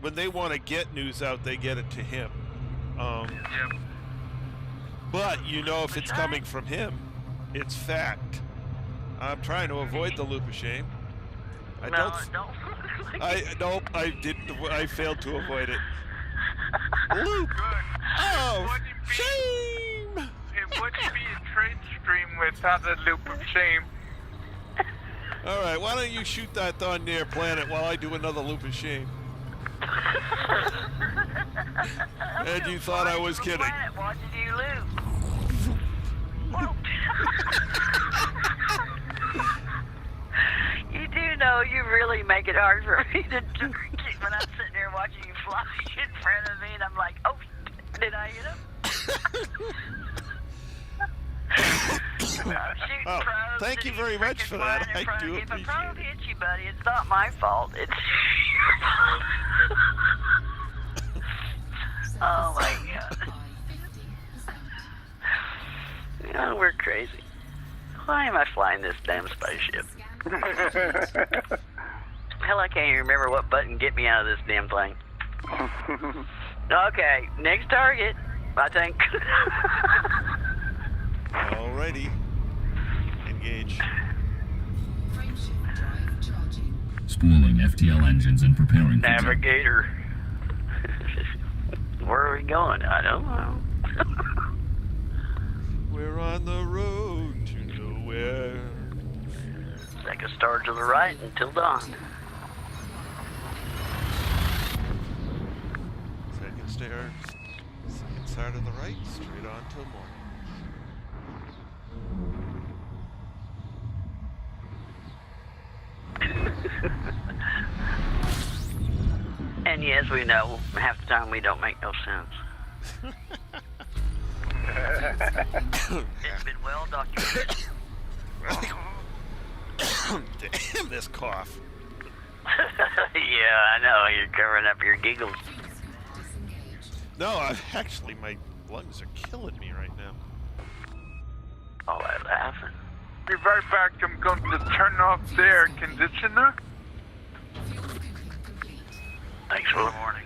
Speaker 1: when they want to get news out, they get it to him.
Speaker 2: Yep.
Speaker 1: But if it's coming from him, it's fact. I'm trying to avoid the loop of shame.
Speaker 3: Don't.
Speaker 1: Nope, I didn't. I failed to avoid it. Loop of
Speaker 2: Wouldn't be-
Speaker 1: shame.
Speaker 2: It wouldn't be a trade stream without a loop of shame.
Speaker 1: All right, why don't you shoot that on near planet while I do another loop of shame? And you thought I was kidding.
Speaker 3: Watching you lose. You do know you really make it hard for me to when I'm sitting there watching you fly in front of me, and I'm like, oh, did I hit him?
Speaker 1: Oh, thank you very much for that. I do
Speaker 3: If a
Speaker 1: appreciate
Speaker 3: probe
Speaker 1: it.
Speaker 3: hits you, buddy, it's not my fault. It's your fault. Oh my God. We're crazy. Why am I flying this damn spaceship? Hell, I can't even remember what button get me out of this damn thing. Okay, next target, I think.
Speaker 1: Alrighty. Engage.
Speaker 6: Frameshift drive charging.
Speaker 5: Spooling FTL engines and preparing for jump.
Speaker 3: Navigator. Where are we going? I don't know.
Speaker 1: We're on the road to nowhere.
Speaker 3: Take a star to the right until dawn.
Speaker 1: Second star to the right, straight on till morning.
Speaker 3: And yes, we know half the time we don't make no sense. It's been well documented.
Speaker 1: Damn this cough.
Speaker 3: Yeah, I know. You're covering up your giggles.
Speaker 6: Disengaged.
Speaker 1: No, actually, my lungs are killing me right now.
Speaker 3: All that laughing.
Speaker 2: Be right back. I'm going to turn off the air conditioner.
Speaker 6: Fuel tank complete.
Speaker 3: Thanks for the warning.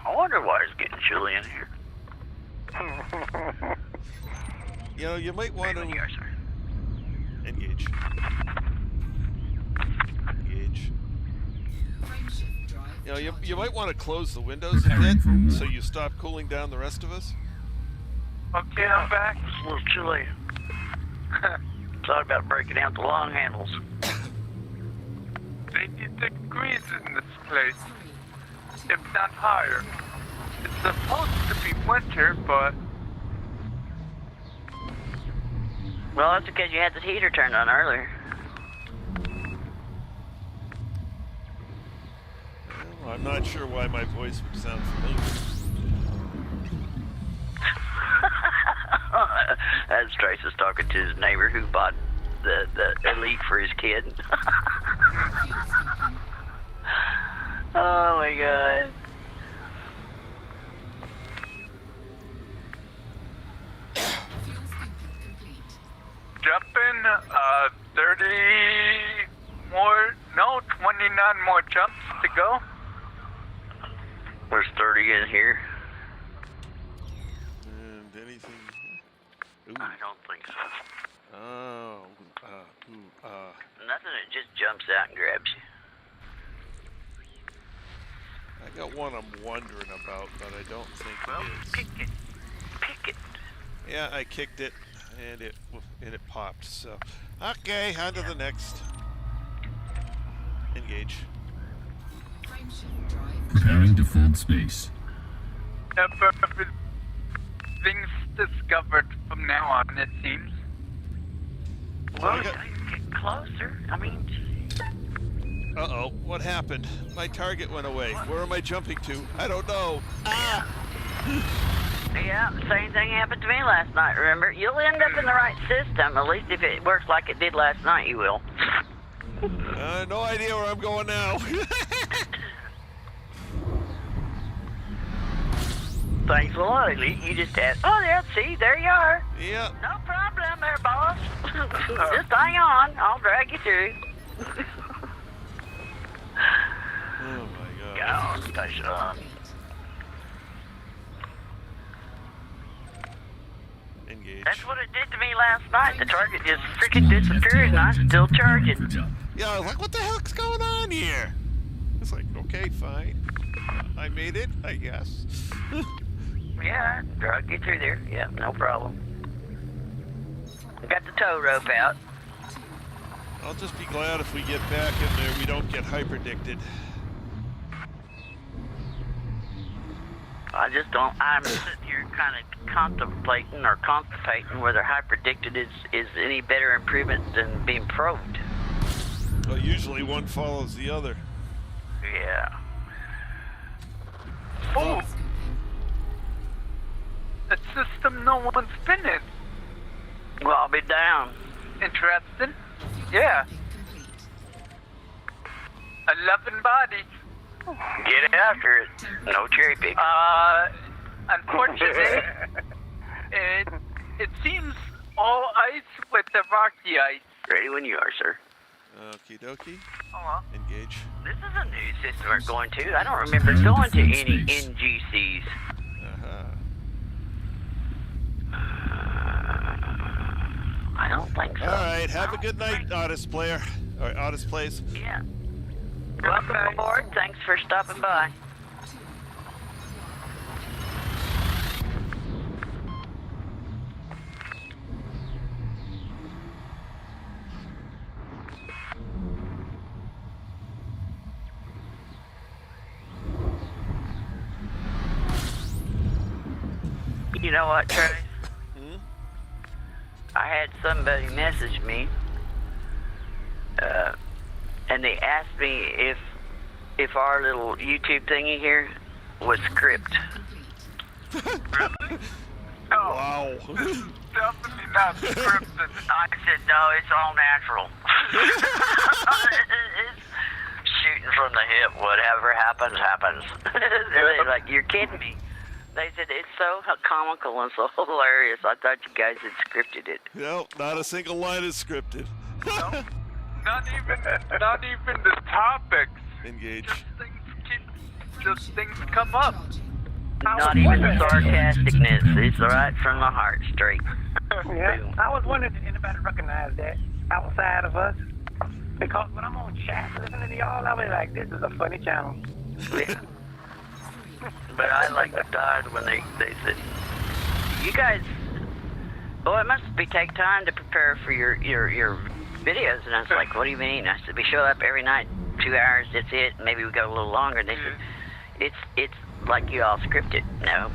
Speaker 3: I wonder why it's getting chilly in here.
Speaker 1: You might want to
Speaker 3: Yes, sir.
Speaker 1: engage. Engage.
Speaker 6: Frameshift drive
Speaker 1: You might want to close the windows a bit so you stop cooling down the rest of us.
Speaker 2: Okay, I'm back.
Speaker 3: It's a little chilly. Talk about breaking out the long handles.
Speaker 2: 80 degrees in this place, if not higher. It's supposed to be winter, but
Speaker 3: Well, that's because you had the heater turned on earlier.
Speaker 1: Well, I'm not sure why my voice would sound familiar.
Speaker 3: As Trace is talking to his neighbor who bought the Elite for his kid. Oh my God.
Speaker 6: fuel
Speaker 2: 30 more, no, 29 more jumps to go.
Speaker 3: There's 30 in here.
Speaker 1: And anything? Ooh.
Speaker 3: I don't think so.
Speaker 1: Oh.
Speaker 3: Nothing that just jumps out and grabs you.
Speaker 1: I got one I'm wondering about, but I don't think
Speaker 3: Well,
Speaker 1: it is.
Speaker 3: pick it. Pick it.
Speaker 1: Yeah, I kicked it, and it popped. So, okay, on to the next. Engage.
Speaker 6: Frameshift drive
Speaker 5: Preparing to fold space.
Speaker 2: Things discovered from now on, it seems.
Speaker 3: Well,
Speaker 1: I
Speaker 3: you
Speaker 1: got-
Speaker 3: get closer. I mean,
Speaker 1: Uh-oh, what happened? My target went away. Where am I jumping to? I don't know. Ah!
Speaker 3: yeah, same thing happened to me last night, remember? You'll end up in the right system. At least if it works like it did last night, you will.
Speaker 1: No idea where I'm going now.
Speaker 3: Thanks a lot, Elite. You just asked. Oh, yeah, see, there you are.
Speaker 1: Yeah.
Speaker 3: No problem there, boss. Just hang on. I'll drag you through.
Speaker 1: Oh my god.
Speaker 3: Go, station.
Speaker 6: complete.
Speaker 1: Engage.
Speaker 3: That's what it did to me last night. The target just freaking disappeared and I'm still charging.
Speaker 1: Yeah, I was like, what the heck's going on here? It's like, okay, fine. I made it, I guess.
Speaker 3: Yeah, drug you through there. Yeah, no problem. Got the tow rope out.
Speaker 1: I'll just be glad if we get back in there, we don't get hyperdicted.
Speaker 3: I just don't. I'm sitting here kind of contemplating whether hyperdicted is any better improvement than being probed.
Speaker 1: Well, usually one follows the other.
Speaker 3: Yeah.
Speaker 2: Oh, a system no one's been in.
Speaker 3: Well, I'll be down.
Speaker 2: Interesting. Yeah,
Speaker 6: Complete.
Speaker 2: 11 bodies.
Speaker 3: Get after it. No cherry picking.
Speaker 2: Unfortunately, it seems all ice with the rocky ice.
Speaker 3: Ready when you are, sir.
Speaker 1: Okie dokie.
Speaker 2: Oh,
Speaker 1: Engage.
Speaker 3: This is a new system we're going to. I don't remember going to any NGCs.
Speaker 1: Uh-huh.
Speaker 3: I don't think so.
Speaker 1: Alright, have a good night, Otis player. Or Otis plays.
Speaker 3: Yeah. Welcome aboard. Thanks for stopping by. You know what, Trace? I had somebody message me, and they asked me if our little YouTube thingy here was script.
Speaker 2: really? No,
Speaker 1: Wow.
Speaker 2: definitely not scripted.
Speaker 3: I said, no, it's all natural. It's shooting from the hip. Whatever happens, happens. They're like, you're kidding me. They said, it's so comical and so hilarious. I thought you guys had scripted it.
Speaker 1: No, not a single line is scripted.
Speaker 2: No, not even the topics.
Speaker 1: Engage.
Speaker 2: Just things come up.
Speaker 3: Not even the sarcasticness. It's right from the heart, straight.
Speaker 4: Yeah, I was wondering if anybody recognized that outside of us. Because when I'm on chat listening to y'all, I was like, this is a funny channel.
Speaker 3: Yeah. But I like died when they said, you guys, well, it must take time to prepare for your videos. And I was like, what do you mean? I said, we show up every night, 2 hours, that's it. Maybe we go a little longer. And they said, it's like you all scripted. No.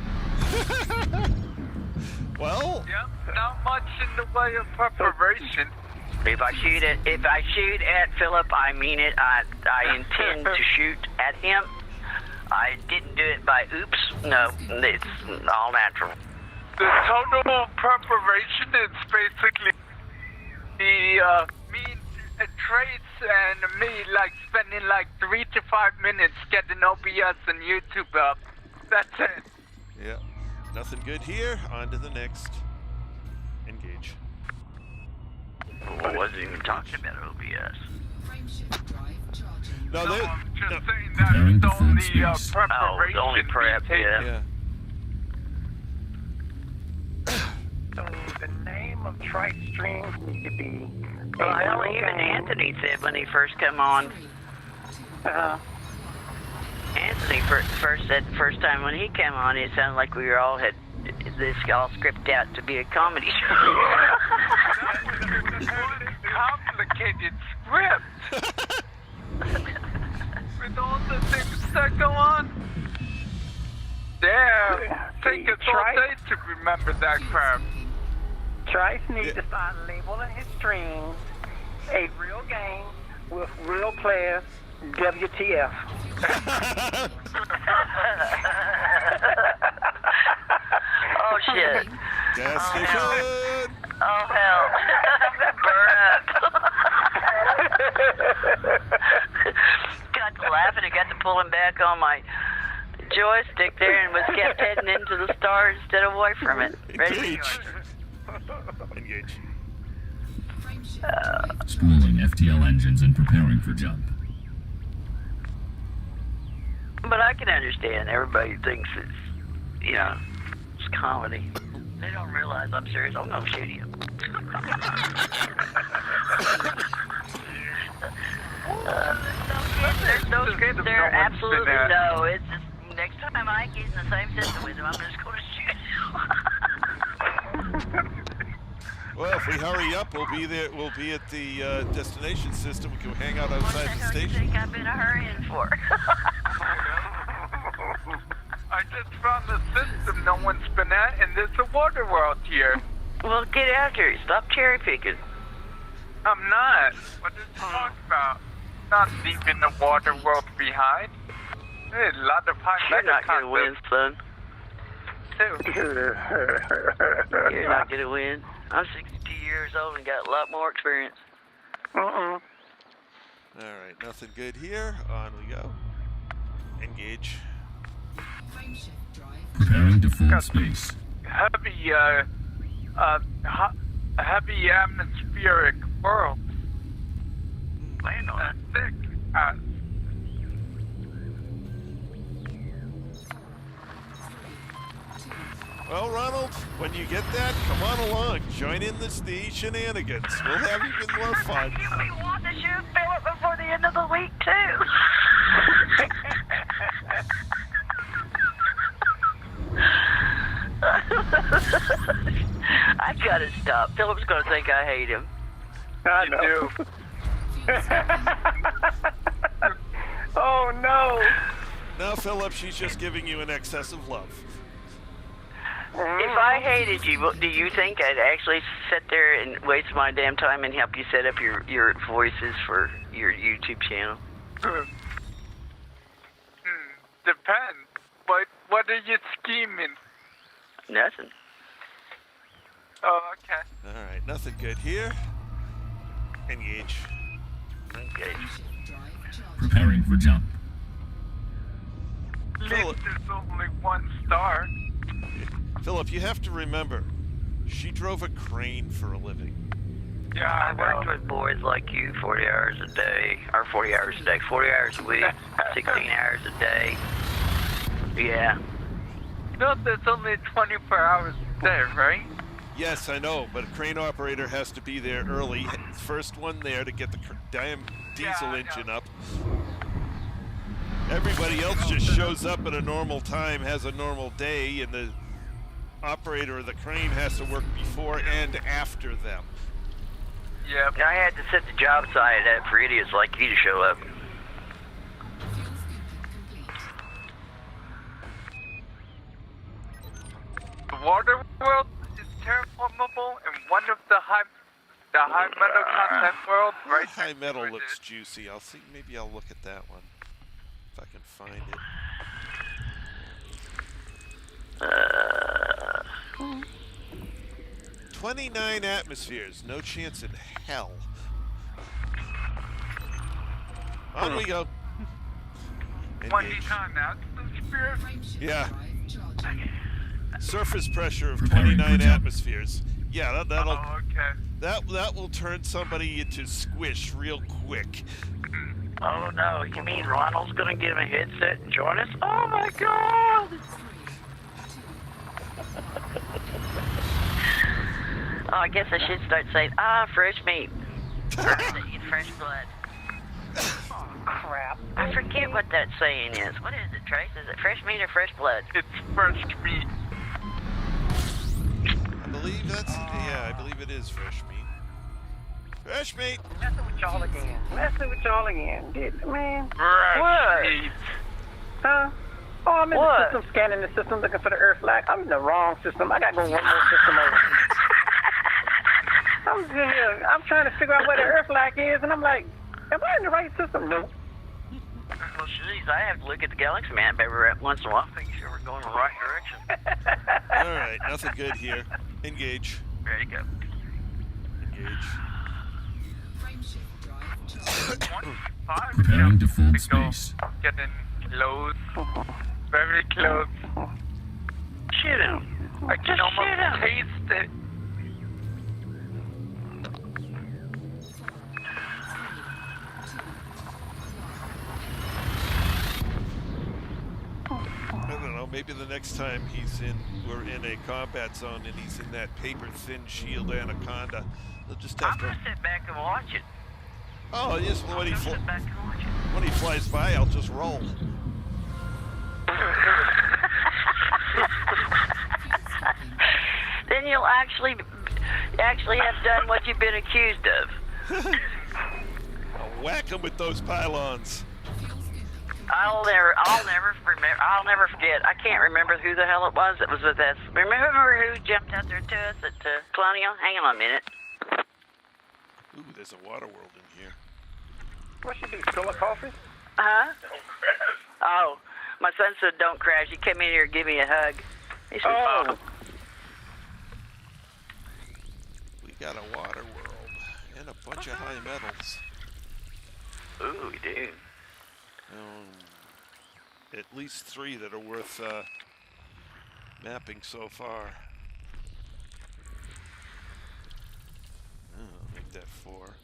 Speaker 1: Well,
Speaker 2: Yep, not much in the way of preparation.
Speaker 3: If I shoot at Philip, I mean it. I intend to shoot at him. I didn't do it by oops. No, it's all natural.
Speaker 2: The total preparation is basically the me and Trace and me like spending like 3 to 5 minutes getting OBS and YouTube up. That's it.
Speaker 1: yeah. Nothing good here. On to the next. Engage.
Speaker 3: I wasn't even talking about OBS.
Speaker 6: Frameshift drive charging.
Speaker 1: No,
Speaker 2: No,
Speaker 1: they.
Speaker 2: I'm just
Speaker 1: No,
Speaker 2: saying that
Speaker 5: Preparing
Speaker 2: it's
Speaker 5: to full
Speaker 2: only
Speaker 5: space.
Speaker 3: Oh, it's only
Speaker 2: preparation.
Speaker 3: prep, yeah.
Speaker 1: yeah.
Speaker 4: So the name of Trice Streams need to be.
Speaker 3: Well, hell, even Anthony said when he first come on. Anthony first said the first time when he came on, it sounded like we were all had this all scripted out to be a comedy show.
Speaker 2: Complicated script. With all the things that go on. Damn. Take us all day to remember that crap.
Speaker 4: Trice needs to start labeling his streams a real game with real players. WTF.
Speaker 3: Oh, shit.
Speaker 1: Gas
Speaker 3: Oh,
Speaker 1: station.
Speaker 3: Oh, hell. I'm gonna burn up. Got to laughing and got to pulling back on my joystick there and was kept heading into the stars instead of away from it. Ready?
Speaker 1: Engage. Engage.
Speaker 6: Frameshift drive
Speaker 5: Spooling FTL engines and preparing for jump.
Speaker 3: But I can understand everybody thinks it's, you know, it's comedy. They don't realize I'm serious. I'm gonna shoot you. There's no script there. Absolutely no. It's just next time I get in the same system with him, I'm just gonna shoot.
Speaker 1: Well, if we hurry up, we'll be there. We'll be at the destination system. We can hang out
Speaker 3: What the
Speaker 1: outside the
Speaker 3: hell do you
Speaker 1: station.
Speaker 3: think I've been hurrying for?
Speaker 2: I just found the system no one's been at, and there's a water world here.
Speaker 3: Well, get out here. Stop cherry picking.
Speaker 2: I'm not. What did you talk about? Not leaving the water world behind. There's a lot of high
Speaker 3: You're
Speaker 2: meta
Speaker 3: not gonna win, son.
Speaker 2: too.
Speaker 3: You're not gonna win. I'm 62 years old and got a lot more experience.
Speaker 1: All right, nothing good here. On we go. Engage.
Speaker 6: Frameshift drive
Speaker 5: Preparing to full space.
Speaker 2: Heavy, heavy atmospheric world.
Speaker 3: Land on it.
Speaker 2: Thick.
Speaker 1: Well, Ronald, when you get that, come on along. Join in the shenanigans. We'll have even more fun.
Speaker 3: We want to shoot Philip before the end of the week, too. I gotta stop. Philip's gonna think I hate him.
Speaker 4: I
Speaker 2: You
Speaker 4: know.
Speaker 2: do.
Speaker 4: Oh no.
Speaker 1: Now, Philip, she's just giving you an excess of love.
Speaker 3: If I hated you, do you think I'd actually sit there and waste my damn time and help you set up your voices for your YouTube channel?
Speaker 2: Depends. But what are you scheming?
Speaker 3: Nothing.
Speaker 2: Oh, okay.
Speaker 1: All right, nothing good here. Engage.
Speaker 3: Okay.
Speaker 6: frameshift drive charging.
Speaker 5: Preparing for jump.
Speaker 2: At least there's only one star.
Speaker 1: Philip, you have to remember, she drove a crane for a living.
Speaker 2: Yeah,
Speaker 3: I worked with boys like you 40 hours a day, or 40 hours a day, 40 hours a week, 16 hours a day. Yeah.
Speaker 2: No, there's only 24 hours a day, right?
Speaker 1: Yes, I know, but a crane operator has to be there early. First one there to get the damn diesel
Speaker 2: I know.
Speaker 1: engine up. Everybody else just shows up at a normal time, has a normal day, and the operator of the crane has to work before and after them.
Speaker 2: Yep.
Speaker 3: I had to set the job site up for idiots like you to show up.
Speaker 6: Fuel scooping complete.
Speaker 2: The water world is terraformable, and one of the high metal content world, right?
Speaker 1: High
Speaker 2: next
Speaker 1: metal
Speaker 2: to it
Speaker 1: looks
Speaker 2: is.
Speaker 1: juicy. I'll see. Maybe I'll look at that one if I can find it. 29 atmospheres. No chance in hell. On we go. Engage.
Speaker 2: 29 atmospheres.
Speaker 6: Frameshift
Speaker 1: Yeah.
Speaker 6: drive charging.
Speaker 1: Surface pressure of
Speaker 5: Preparing for
Speaker 1: 29
Speaker 5: jump.
Speaker 1: atmospheres. Yeah, that'll
Speaker 2: Oh, okay.
Speaker 1: that will turn somebody into squish real quick.
Speaker 3: Oh no, you mean Ronald's gonna get him a headset and join us? Oh my god! Oh, I guess I should start saying, fresh meat. Eat fresh blood.
Speaker 4: Oh, crap.
Speaker 3: I forget what that saying is. What is it, Trace? Is it fresh meat or fresh blood?
Speaker 2: It's fresh meat.
Speaker 1: I believe that's I believe it is fresh meat. Fresh meat.
Speaker 4: Messing with y'all again. Man.
Speaker 2: Fresh
Speaker 3: What?
Speaker 2: meat.
Speaker 4: Huh? Oh, I'm in
Speaker 3: What?
Speaker 4: the system, scanning the system, looking for the Earth flag. I'm in the wrong system. I gotta go one more system over. I'm trying to figure out where the Earth flag is, and I'm like, am I in the right system? No.
Speaker 3: Well, jeez, I have to look at the galaxy map every once in a while, making sure we're going in the right direction.
Speaker 1: All right, nothing good here. Engage.
Speaker 3: There you go.
Speaker 1: Engage.
Speaker 6: Frameshift drive charging.
Speaker 2: 5
Speaker 5: Preparing to
Speaker 2: jumps
Speaker 5: fold
Speaker 2: to go.
Speaker 5: space.
Speaker 2: Getting close. Very close.
Speaker 3: Shoot him.
Speaker 2: I can
Speaker 3: Just
Speaker 2: almost
Speaker 3: shoot him.
Speaker 2: taste it.
Speaker 1: I don't know. Maybe the next time we're in a combat zone and he's in that paper-thin shield anaconda, they'll just have
Speaker 3: I'm
Speaker 1: to.
Speaker 3: gonna sit back and watch it.
Speaker 1: Oh, yes. When he
Speaker 3: Sit back and watch it.
Speaker 1: when he flies by, I'll just roll.
Speaker 3: Then you'll actually have done what you've been accused of.
Speaker 1: I'll whack him with those pylons.
Speaker 3: I'll never forget. I can't remember who the hell it was that was with us. Remember who jumped out there to us at Colonial? Hang on a minute.
Speaker 1: Ooh, there's a water world in here.
Speaker 4: What should do? Spill a coffee?
Speaker 3: Huh? Oh, my son said don't crash. He came in here and gave me a hug. He said,
Speaker 4: Oh.
Speaker 1: We got a water world and a bunch of high metals.
Speaker 3: ooh, we do.
Speaker 1: At least 3 that are worth mapping so far. I'll make that 4.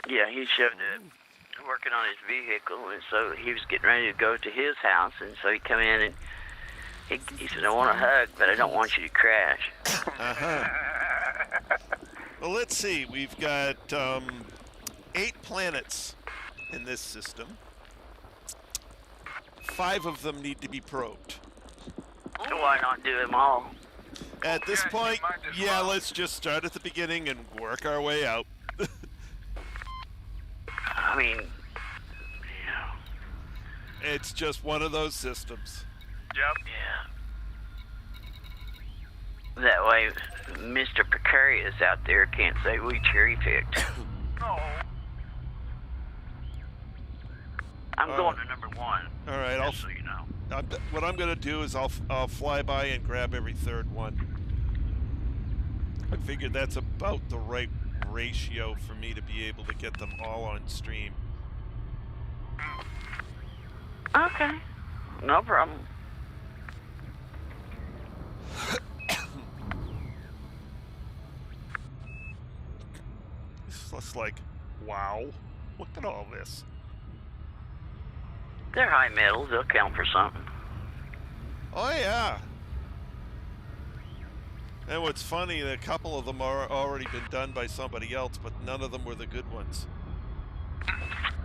Speaker 3: Yeah, he showed up working on his vehicle, and so he was getting ready to go to his house, and so he come in and he said, I want a hug, but I don't want you to crash.
Speaker 1: Uh-huh. Well, let's see. We've got 8 planets in this system. 5 of them need to be probed.
Speaker 3: So why not do them all?
Speaker 1: At this
Speaker 2: Yeah,
Speaker 1: point,
Speaker 2: might as
Speaker 1: yeah,
Speaker 2: well.
Speaker 1: let's just start at the beginning and work our way out.
Speaker 3: I mean,
Speaker 1: It's just one of those systems.
Speaker 2: Yep.
Speaker 3: yeah. That way, Mr. Precarious out there can't say we cherry picked.
Speaker 2: No.
Speaker 3: I'm going to number 1.
Speaker 1: All right,
Speaker 3: Just so you know.
Speaker 1: what I'm going to do is I'll fly by and grab every 3rd one. I figured that's about the right ratio for me to be able to get them all on stream.
Speaker 3: Okay. No problem.
Speaker 1: It's just like, wow, look at all this.
Speaker 3: They're high metals. They'll count for something.
Speaker 1: Oh yeah. And what's funny, a couple of them are already been done by somebody else, but none of them were the good ones.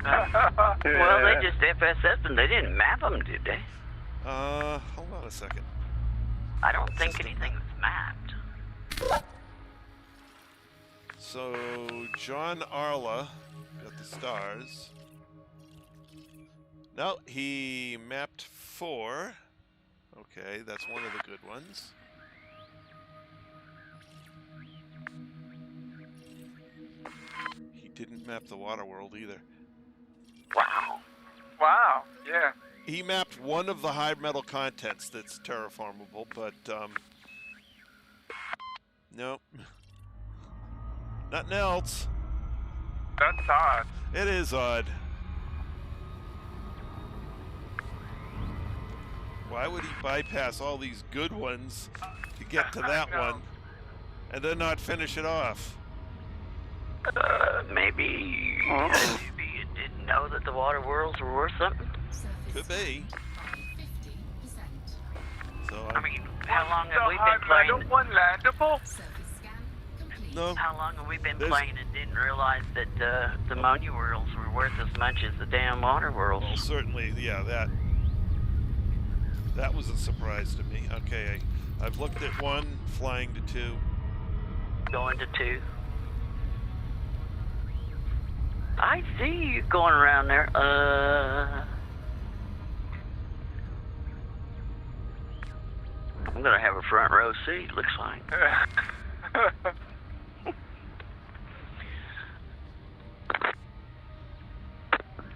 Speaker 3: Well, they just FSS them. They didn't map them, did they?
Speaker 1: Hold on a second.
Speaker 3: I don't think anything was mapped.
Speaker 1: So, John Arla got the stars. No, he mapped 4. Okay, that's one of the good ones. He didn't map the water world either.
Speaker 3: Wow.
Speaker 2: Wow. Yeah.
Speaker 1: He mapped one of the high metal contents that's terraformable, but, nope. Nothing else.
Speaker 2: That's odd.
Speaker 1: It is odd. Why would he bypass all these good ones to get to that
Speaker 2: No.
Speaker 1: one and then not finish it off?
Speaker 3: Maybe you didn't know that the water worlds were worth something.
Speaker 6: Surface
Speaker 1: Could be.
Speaker 6: by 50%.
Speaker 1: So
Speaker 3: I mean, how long
Speaker 2: The
Speaker 3: have we
Speaker 2: high
Speaker 3: been playing?
Speaker 2: metal one landable?
Speaker 6: Surface scan complete.
Speaker 1: no.
Speaker 3: How long have we been
Speaker 1: There's-
Speaker 3: playing and didn't realize that the ammonia worlds were worth as much as the damn water worlds?
Speaker 1: Well, certainly, yeah. That was a surprise to me. Okay, I've looked at 1, flying to 2.
Speaker 3: Going to 2. I see you going around there. I'm gonna have a front row seat. Looks like.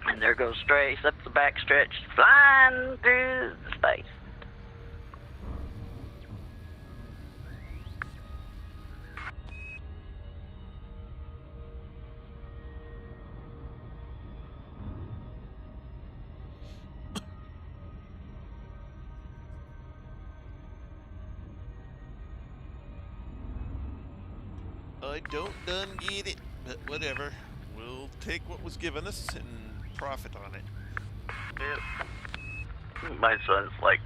Speaker 3: And there goes Strace up the back stretch, flying through space.
Speaker 1: I don't done get it, but whatever. We'll take what was given us and profit on it.
Speaker 3: Yep. My son's like,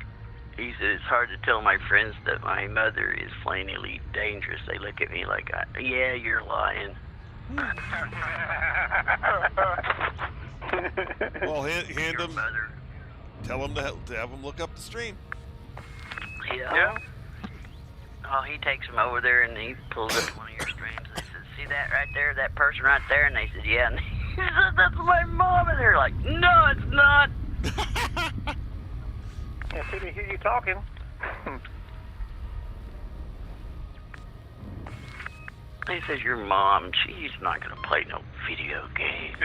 Speaker 3: he said it's hard to tell my friends that my mother is plain elite dangerous. They look at me like, yeah, you're lying.
Speaker 1: Well, hand
Speaker 3: Your
Speaker 1: them,
Speaker 3: mother.
Speaker 1: tell them to have them look up the stream.
Speaker 3: Yeah. Oh, he takes them over there and he pulls up one of your streams. They said, see that right there, that person right there? And they said, yeah. And he said, that's my mom. And they're like, no, it's not.
Speaker 4: Yeah, see, they hear you talking.
Speaker 3: He says, your mom, she's not going to play no video game.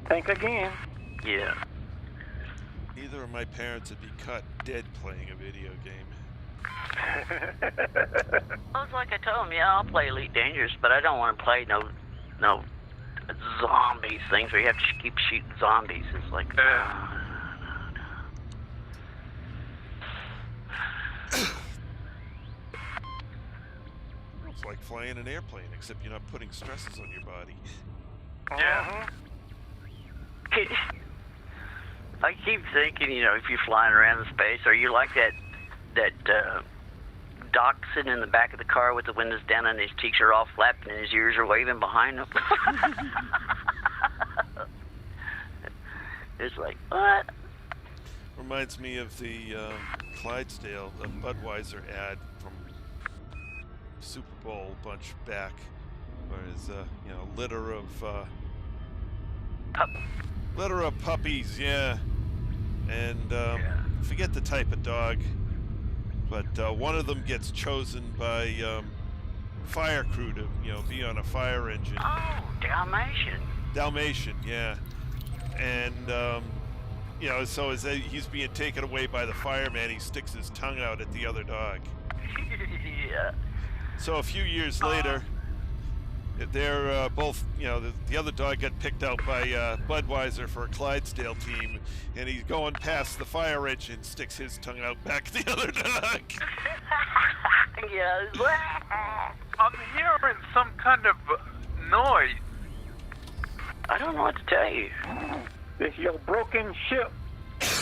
Speaker 4: Think again.
Speaker 3: Yeah.
Speaker 1: Neither of my parents would be caught dead playing a video game.
Speaker 3: I was like, I told him, yeah, I'll play Elite Dangerous, but I don't want to play no zombies things where you have to keep shooting zombies. It's like,
Speaker 1: It's like flying an airplane, except you're not putting stresses on your body.
Speaker 2: Yeah.
Speaker 3: I keep thinking, you know, if you're flying around in space, are you like that Doc sitting in the back of the car with the windows down and his cheeks are all flapping and his ears are waving behind him? It's like, what?
Speaker 1: Reminds me of the Clydesdale, the Budweiser ad from Super Bowl bunch back, where it's litter of puppies, yeah, and forget the type of dog, but one of them gets chosen by fire crew to be on a fire engine.
Speaker 3: Oh, Dalmatian.
Speaker 1: Dalmatian, yeah, and so as he's being taken away by the fireman, he sticks his tongue out at the other dog.
Speaker 3: Yeah.
Speaker 1: So a few years later, they're both, the other dog got picked out by Budweiser for a Clydesdale team, and he's going past the fire engine, sticks his tongue out back at the other dog.
Speaker 3: Yeah.
Speaker 2: I'm hearing some kind of noise.
Speaker 3: I don't know what to tell you.
Speaker 4: It's your broken ship.
Speaker 3: It's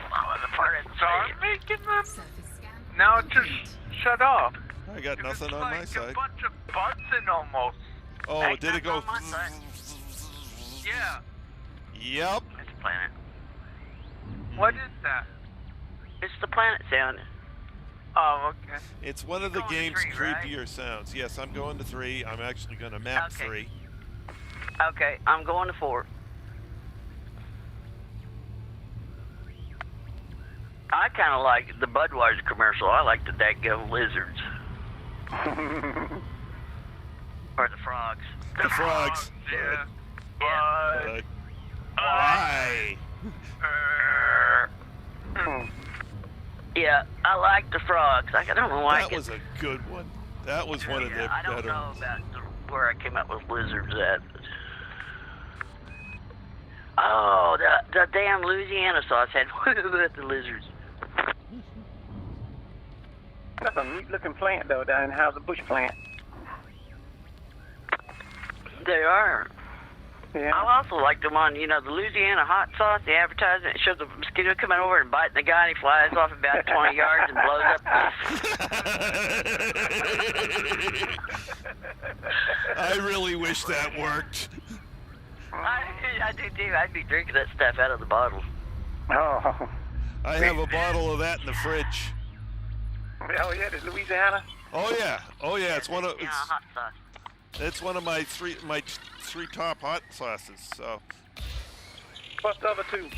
Speaker 3: falling apart
Speaker 2: Start
Speaker 3: inside.
Speaker 2: making them.
Speaker 6: Surface scan
Speaker 2: Now it just
Speaker 6: complete.
Speaker 2: shut off.
Speaker 1: I got nothing on my
Speaker 2: It's
Speaker 1: side.
Speaker 2: like a bunch of buzzing almost.
Speaker 1: Oh,
Speaker 3: Hey,
Speaker 1: did it go?
Speaker 3: nothing on my side.
Speaker 2: Yeah.
Speaker 1: Yep.
Speaker 3: It's a planet.
Speaker 2: What is that?
Speaker 3: It's the planet sound.
Speaker 2: Oh, okay.
Speaker 1: It's one of the
Speaker 3: Going to
Speaker 1: game's
Speaker 3: 3, right?
Speaker 1: creepier sounds. Yes, I'm going to 3. I'm actually going to map
Speaker 3: Okay.
Speaker 1: 3.
Speaker 3: Okay, I'm going to 4. I kind of like the Budweiser commercial. I like the daggum lizards. Or the frogs.
Speaker 1: The frogs.
Speaker 2: Yeah.
Speaker 1: But why?
Speaker 3: Yeah, I like the frogs. I don't know why.
Speaker 1: That was a good one. That was one of the
Speaker 3: I don't
Speaker 1: better
Speaker 3: know
Speaker 1: ones.
Speaker 3: about where I came up with lizards at. But Oh, the damn Louisiana sauce had with the lizards.
Speaker 4: That's a neat looking plant though, down in the house, a bush plant.
Speaker 3: They are.
Speaker 4: Yeah.
Speaker 3: I also like them on, the Louisiana hot sauce, the advertisement. It shows the mosquito coming over and biting the guy, and he flies off about 20 yards and blows up.
Speaker 1: I really wish that worked.
Speaker 3: I do too. I'd be drinking that stuff out of the bottle.
Speaker 4: Oh.
Speaker 1: I have a bottle of that in the fridge.
Speaker 4: Oh yeah, the Louisiana.
Speaker 1: Oh yeah, it's one of
Speaker 3: Hot sauce.
Speaker 1: it's one of my three top hot sauces. So
Speaker 4: What's the other two?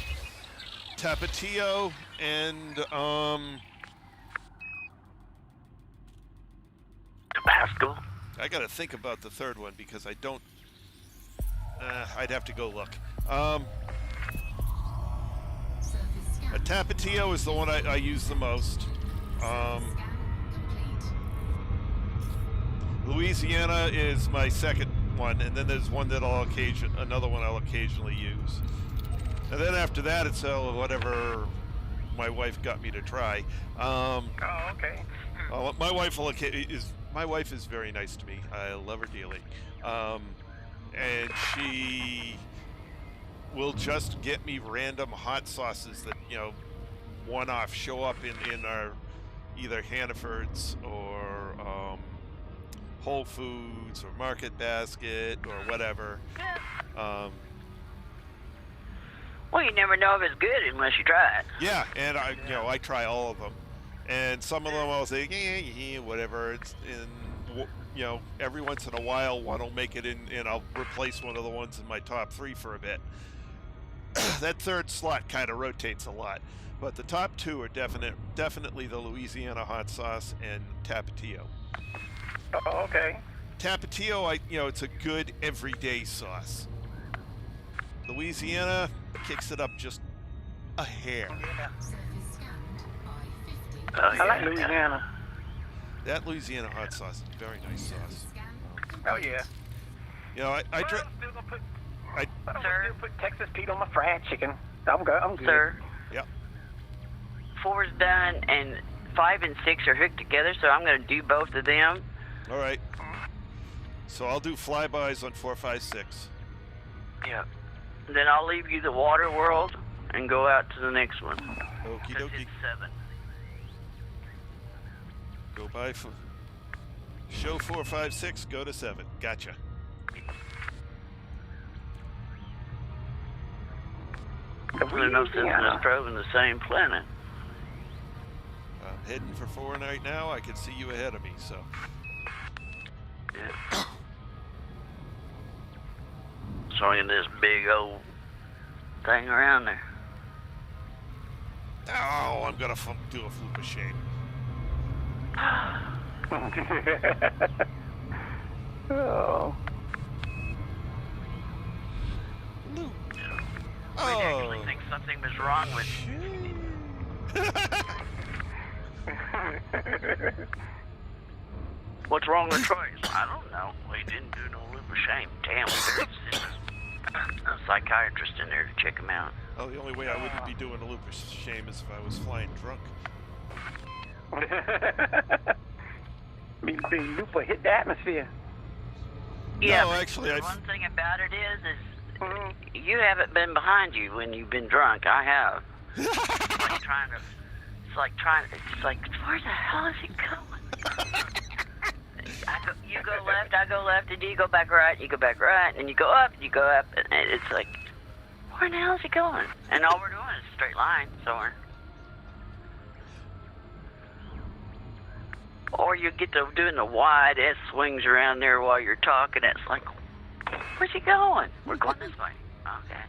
Speaker 1: Tapatio and
Speaker 3: Tabasco.
Speaker 1: I gotta think about the third one because I don't. I'd have to go look.
Speaker 6: Surface scan.
Speaker 1: A Tapatio is the one I use the most.
Speaker 6: Scan complete.
Speaker 1: Louisiana is my second one, and then there's one that another one I'll occasionally use. And then after that, it's whatever my wife got me to try.
Speaker 4: Oh, okay.
Speaker 1: My wife is very nice to me. I love her dearly, and she will just get me random hot sauces that one-off show up in our either Hannaford's or Whole Foods or Market Basket or whatever.
Speaker 3: Well, you never know if it's good unless you try it.
Speaker 1: Yeah, and I try all of them, and some of them I'll say yeah, whatever. It's every once in a while one will make it in, and I'll replace one of the ones in my top 3 for a bit. That third slot kind of rotates a lot, but the top 2 are definitely the Louisiana hot sauce and Tapatio.
Speaker 4: Oh, okay.
Speaker 1: Tapatio, it's a good everyday sauce. Louisiana kicks it up just a hair.
Speaker 6: Surface scanned by 50.
Speaker 3: Oh,
Speaker 4: I like Louisiana.
Speaker 1: That Louisiana hot sauce is a very nice sauce.
Speaker 6: Scan
Speaker 4: Oh
Speaker 6: complete.
Speaker 4: yeah.
Speaker 1: I
Speaker 4: I'm
Speaker 1: try.
Speaker 4: still gonna put.
Speaker 1: I-
Speaker 4: I'm
Speaker 3: Sir?
Speaker 4: still put Texas Pete on my fried chicken. I'm good. I'm good.
Speaker 3: Sir,
Speaker 1: Yep.
Speaker 3: 4's done, and 5 and 6 are hooked together, so I'm going to do both of them.
Speaker 1: All right. So I'll do flybys on 4, 5, 6.
Speaker 3: Yeah. Then I'll leave you the water world and go out to the next one.
Speaker 1: Okie
Speaker 3: Since
Speaker 1: dokie.
Speaker 3: it's 7.
Speaker 1: Go by for show 4, 5, 6. Go to 7. Gotcha.
Speaker 3: There's no sense in us probing the same planet.
Speaker 1: I'm heading for 4 right now. I can see you ahead of me, so.
Speaker 3: Yeah. Swinging this big old thing around there.
Speaker 1: Oh, I'm gonna do a fluke of shame.
Speaker 4: Oh.
Speaker 1: Luke.
Speaker 3: I actually think something was wrong with What's wrong with Troy? I don't know. We didn't do no loop of shame. Damn, there's a psychiatrist in there to check him out.
Speaker 1: Oh, the only way I wouldn't be doing a loop of shame is if I was flying drunk.
Speaker 4: Big Lupa hit the atmosphere.
Speaker 3: Yeah,
Speaker 1: No,
Speaker 3: but
Speaker 1: actually,
Speaker 3: the
Speaker 1: I've-
Speaker 3: one thing about it is you haven't been behind you when you've been drunk. I have. It's like, where the hell is he going? You go left, I go left, and you go back right, you go back right, and then you go up, and it's like, where the hell is he going? And all we're doing is a straight line somewhere. Or you get to doing the wide ass swings around there while you're talking. It's like, where's he going? We're going this way. Okay.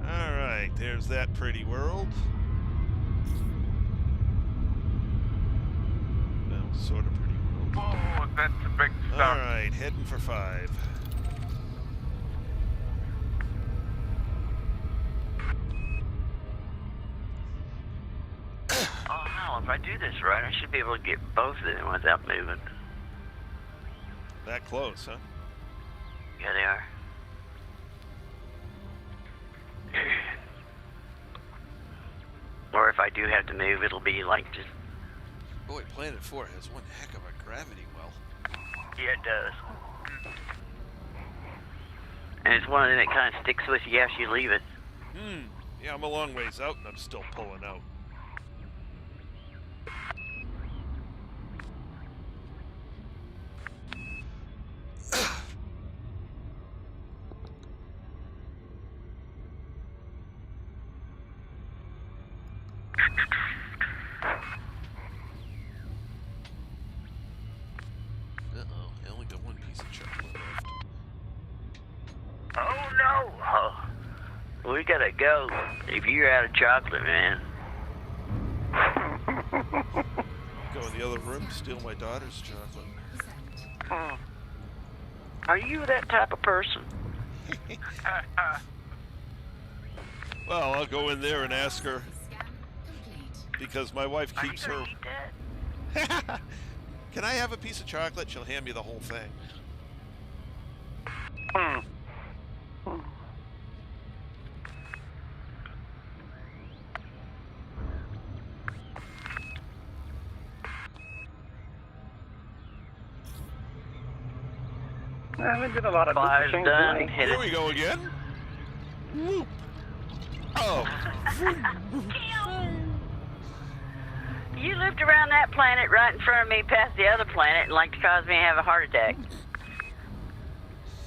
Speaker 1: All right, there's that pretty world. Well, sort of pretty world.
Speaker 2: Whoa, that's a big
Speaker 1: All
Speaker 2: start.
Speaker 1: right, heading for 5.
Speaker 3: I do this right, I should be able to get both of them without moving.
Speaker 1: That close, huh?
Speaker 3: Yeah, they are. Or if I do have to move, it'll be like just...
Speaker 1: Boy, Planet 4 has one heck of a gravity well.
Speaker 3: Yeah, it does. And it's one of them that kind of sticks with you after you leave it.
Speaker 1: Yeah, I'm a long ways out and I'm still pulling out. Uh-oh, I only got one piece of chocolate left.
Speaker 3: Oh, no! Oh, we gotta go. If you're out of chocolate, man.
Speaker 1: Go in the other room, steal my daughter's chocolate.
Speaker 3: Are you that type of person?
Speaker 1: Well, I'll go in there and ask her,
Speaker 6: Scan complete.
Speaker 1: because my wife
Speaker 3: Are you
Speaker 1: keeps
Speaker 3: gonna
Speaker 1: her...
Speaker 3: eat that?
Speaker 1: Can I have a piece of chocolate? She'll hand me the whole thing.
Speaker 4: I haven't did a lot of
Speaker 3: Fire's
Speaker 4: things
Speaker 3: done.
Speaker 4: tonight.
Speaker 3: Hit
Speaker 1: Here
Speaker 3: it.
Speaker 1: we go again. Whoop. Oh.
Speaker 3: You lived around that planet right in front of me past the other planet and like to cause me to have a heart attack.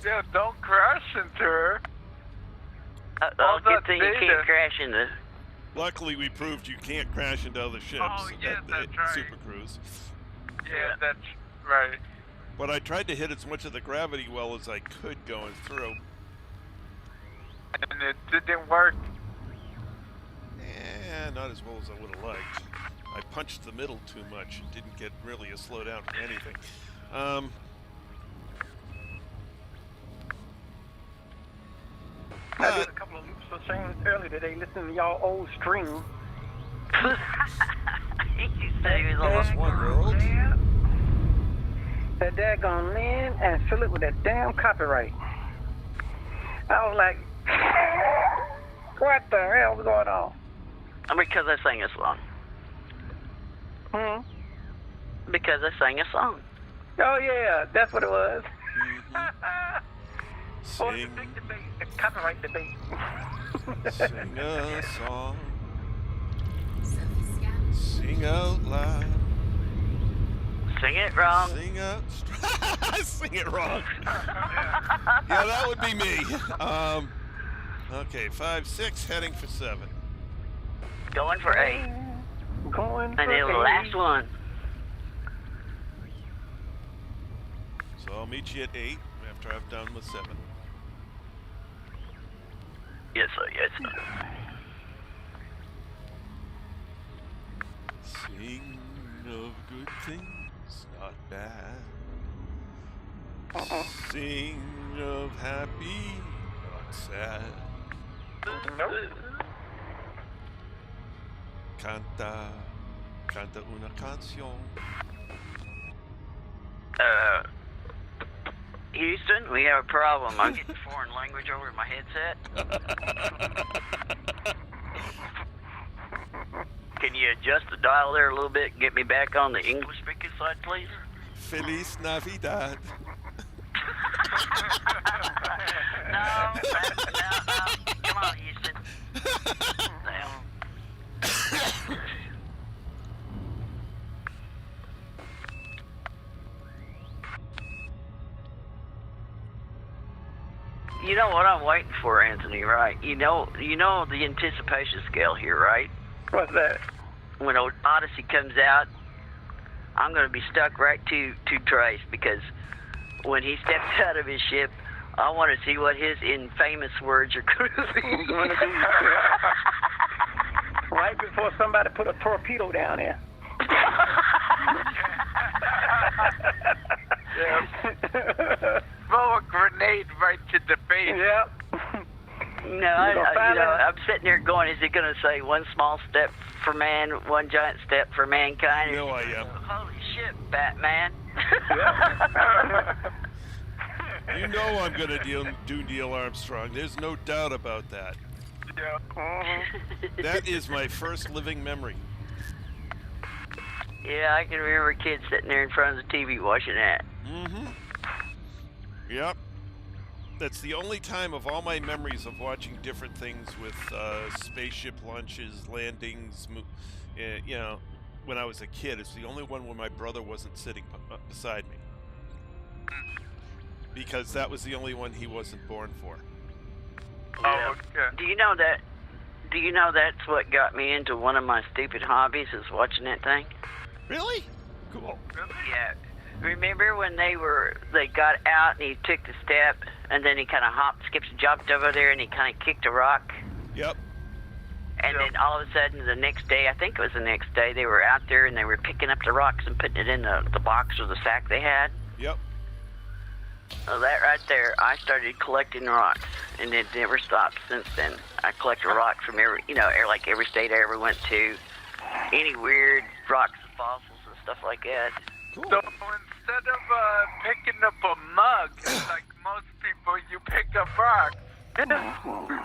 Speaker 2: Yeah, don't crash into her.
Speaker 3: Oh, good
Speaker 2: that
Speaker 3: thing you
Speaker 2: data.
Speaker 3: can't crash into...
Speaker 1: Luckily, we proved you can't crash into other ships
Speaker 2: Oh, yeah,
Speaker 1: at the
Speaker 2: that's right.
Speaker 1: Super Cruise.
Speaker 2: Yeah, that's right.
Speaker 1: But I tried to hit as much of the gravity well as I could going through.
Speaker 2: And it didn't work.
Speaker 1: Not as well as I would have liked. I punched the middle too much and didn't get really a slowdown from anything.
Speaker 4: I did a couple of loops of streams earlier today listening to y'all old stream.
Speaker 3: You said he was almost
Speaker 1: One world.
Speaker 4: Yeah. That daggone man and fill it with that damn copyright. I was like, what the hell's going on?
Speaker 3: Because I sang a song. Because I sang a song.
Speaker 4: Oh yeah, that's what it was. Oh, it's a
Speaker 1: Sing,
Speaker 4: big debate, the copyright debate.
Speaker 1: sing a song,
Speaker 6: Surface scan.
Speaker 1: sing out loud,
Speaker 3: Sing it wrong.
Speaker 1: sing out, sing it wrong. Yeah, that would be me. Okay, 5, 6, heading for 7.
Speaker 3: Going for 8.
Speaker 4: Going for
Speaker 3: And it was the last one.
Speaker 1: So I'll meet you at 8 after I've done with 7.
Speaker 3: Yes, sir. Yes, sir.
Speaker 1: Sing of good things, not bad. Sing of happy, not sad. Canta, canta una canción.
Speaker 3: Houston, we have a problem. I'm getting foreign language over my headset. Can you adjust the dial there a little bit and get me back on the English speaking side, please?
Speaker 1: Feliz Navidad.
Speaker 3: No. Come on, Houston. Damn. You know what I'm waiting for, Anthony, right? You know the anticipation scale here, right?
Speaker 4: What's that?
Speaker 3: When Odyssey comes out, I'm going to be stuck right to Trace, because when he steps out of his ship, I want to see what his infamous words are going to be.
Speaker 4: Right before somebody put a torpedo down there.
Speaker 2: Throw a grenade right to the face.
Speaker 4: Yep.
Speaker 3: No, I'm sitting there going, Is it going to say one small step for man, one giant step for mankind?
Speaker 1: No, I am.
Speaker 3: Holy shit, Batman.
Speaker 1: You know I'm going to do Neil Armstrong. There's no doubt about that.
Speaker 2: Yeah.
Speaker 1: That is my first living memory.
Speaker 3: Yeah, I can remember kids sitting there in front of the TV watching that.
Speaker 1: Mm-hmm. Yep. That's the only time of all my memories of watching different things with spaceship launches, landings, you know, when I was a kid. It's the only one where my brother wasn't sitting beside me. Because that was the only one he wasn't born for.
Speaker 3: Yeah.
Speaker 2: Oh, okay.
Speaker 3: Do you know that's what got me into one of my stupid hobbies is watching that thing?
Speaker 1: Really? Cool.
Speaker 3: Yeah. Remember when they got out and he took the step and then he kind of skipped, jumped over there and he kind of kicked a rock?
Speaker 1: Yep.
Speaker 3: And then all of a sudden the next day, I think it was the next day, they were out there and they were picking up the rocks and putting it in the box or the sack they had.
Speaker 1: Yep.
Speaker 3: So that right there, I started collecting rocks, and it never stopped since then. I collected rocks from every state I ever went to, any weird rocks and fossils and stuff like that.
Speaker 1: Cool.
Speaker 2: So instead of picking up a mug, like most people, you pick up rocks.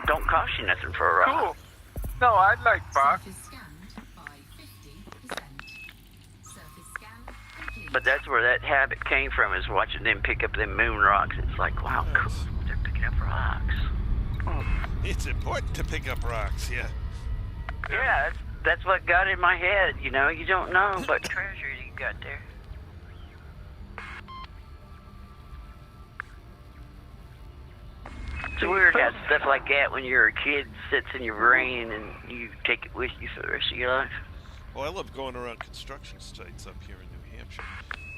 Speaker 3: Don't cost you nothing for a rock.
Speaker 2: Cool. No, I like rocks.
Speaker 6: Surface scanned by 50%. Surface scan complete.
Speaker 3: But that's where that habit came from, is watching them pick up them moon rocks. It's like, wow, cool, they're picking up rocks.
Speaker 1: It's important to pick up rocks, yeah.
Speaker 3: Yeah, that's what got in my head, you know. You don't know what treasure you got there. It's weird how stuff like that when you're a kid sits in your brain and you take it with you for the rest of your life.
Speaker 1: Well, I love going around construction sites up here in New Hampshire